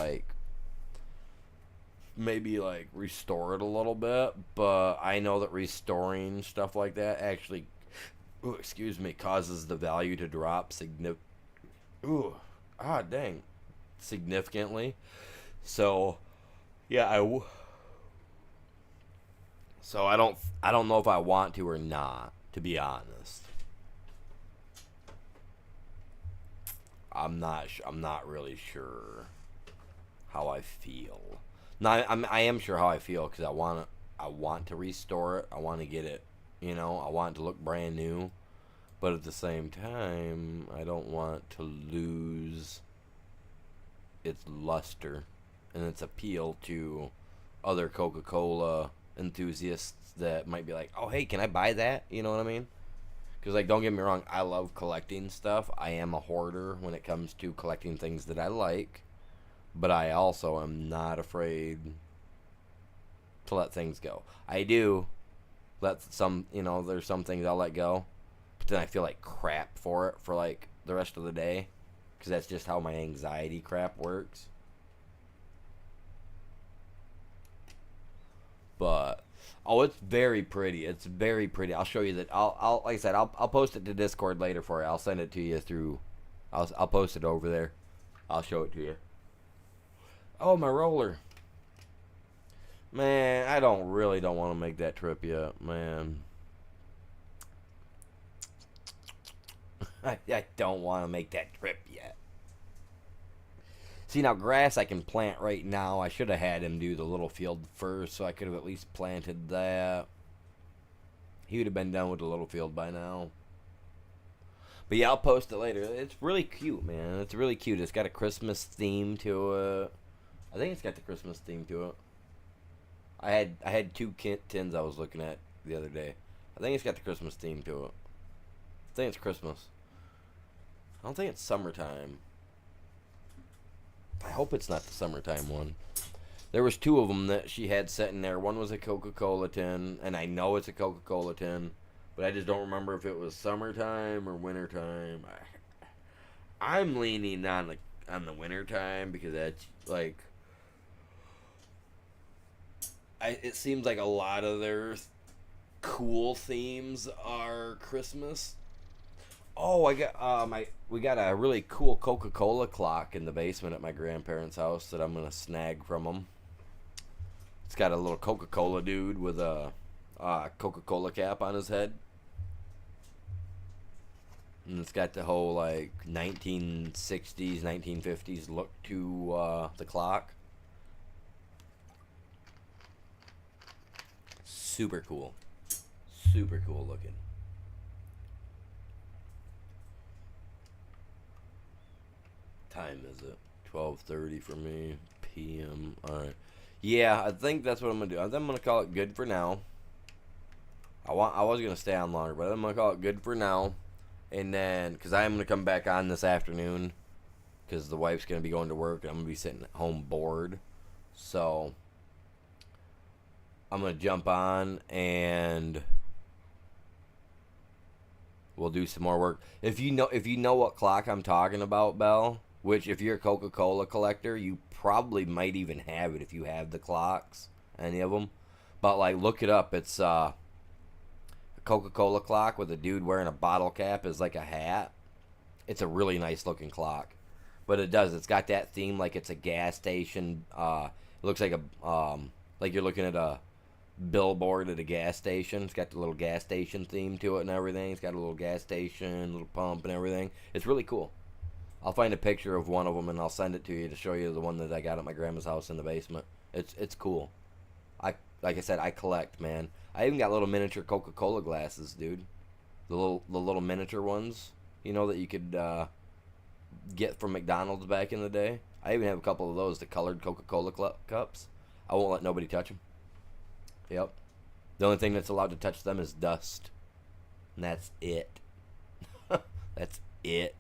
maybe restore it a little bit, but I know that restoring stuff like that actually causes the value to drop significantly. So yeah, I don't know if I want to or not, to be honest. I'm not really sure how I feel. No, I am sure how I feel because I want to restore it. I want to get it, I want it to look brand new. But at the same time, I don't want to lose its luster and its appeal to other Coca-Cola enthusiasts that might be like, oh, hey, can I buy that? You know what I mean? Because, don't get me wrong, I love collecting stuff. I am a hoarder when it comes to collecting things that I like. But I also am not afraid to let things go. I do let there's some things I'll let go. But then I feel like crap for it for, the rest of the day. Because that's just how my anxiety crap works. But, it's very pretty. It's very pretty. I'll show you that. I'll like I said, I'll post it to Discord later for you. I'll send it to you through. I'll post it over there. I'll show it to you. Oh, my roller. Man, I don't want to make that trip yet, man. I don't want to make that trip yet. See, now grass I can plant right now. I should have had him do the little field first, so I could have at least planted that. He would have been done with the little field by now. But yeah, I'll post it later. It's really cute, man. It's really cute. It's got a Christmas theme to it. I think it's got the Christmas theme to it. I had two tins I was looking at the other day. I think it's got the Christmas theme to it. I think it's Christmas. I don't think it's summertime. I hope it's not the summertime one. There was two of them that she had sitting there. One was a Coca-Cola tin, and I know it's a Coca-Cola tin, but I just don't remember if it was summertime or wintertime. I'm leaning on the wintertime because that's it seems like a lot of their cool themes are Christmas. Oh, we got a really cool Coca-Cola clock in the basement at my grandparents' house that I'm gonna snag from them. It's got a little Coca-Cola dude with a Coca-Cola cap on his head, and it's got the whole 1960s, 1950s look to the clock. Super cool looking. Time is it? 12:30 for me p.m. All right. Yeah, I think that's what I'm gonna do. I think I'm gonna call it good for now. I was gonna stay on longer, but I'm gonna call it good for now. And then, because I am gonna come back on this afternoon, because the wife's gonna be going to work, and I'm gonna be sitting at home bored. So I'm gonna jump on and we'll do some more work. If you know what clock I'm talking about, Belle, which if you're a Coca-Cola collector, you probably might even have it if you have the clocks, any of them. But like, look it up. It's a Coca-Cola clock with a dude wearing a bottle cap as like a hat. It's a really nice looking clock, but it does. It's got that theme like it's a gas station. It looks like you're looking at a billboard at a gas station. It's got the little gas station theme to it and everything. It's got a little gas station, little pump and everything. It's really cool. I'll find a picture of one of them and I'll send it to you to show you the one that I got at my grandma's house in the basement. It's cool. Like I said, I collect, man. I even got little miniature Coca-Cola glasses, dude. The little miniature ones, that you could get from McDonald's back in the day. I even have a couple of those, the colored Coca-Cola cups. I won't let nobody touch them. Yep. The only thing that's allowed to touch them is dust. And that's it. That's it.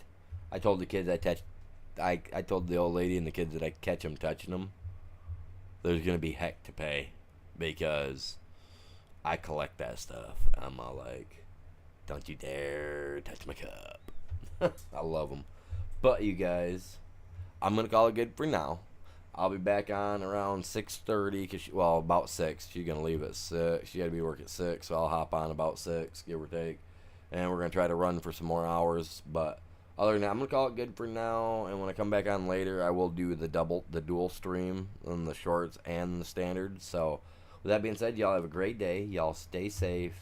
I told the kids I told the old lady and the kids that I catch them touching them, there's going to be heck to pay. Because I collect that stuff. I'm all like, don't you dare touch my cup. I love them. But you guys, I'm going to call it good for now. I'll be back on around 6:30, about 6. She's going to leave at 6. She got to be work at 6, so I'll hop on about 6, give or take. And we're going to try to run for some more hours. But other than that, I'm going to call it good for now. And when I come back on later, I will do the dual stream on the shorts and the standard. So with that being said, y'all have a great day. Y'all stay safe.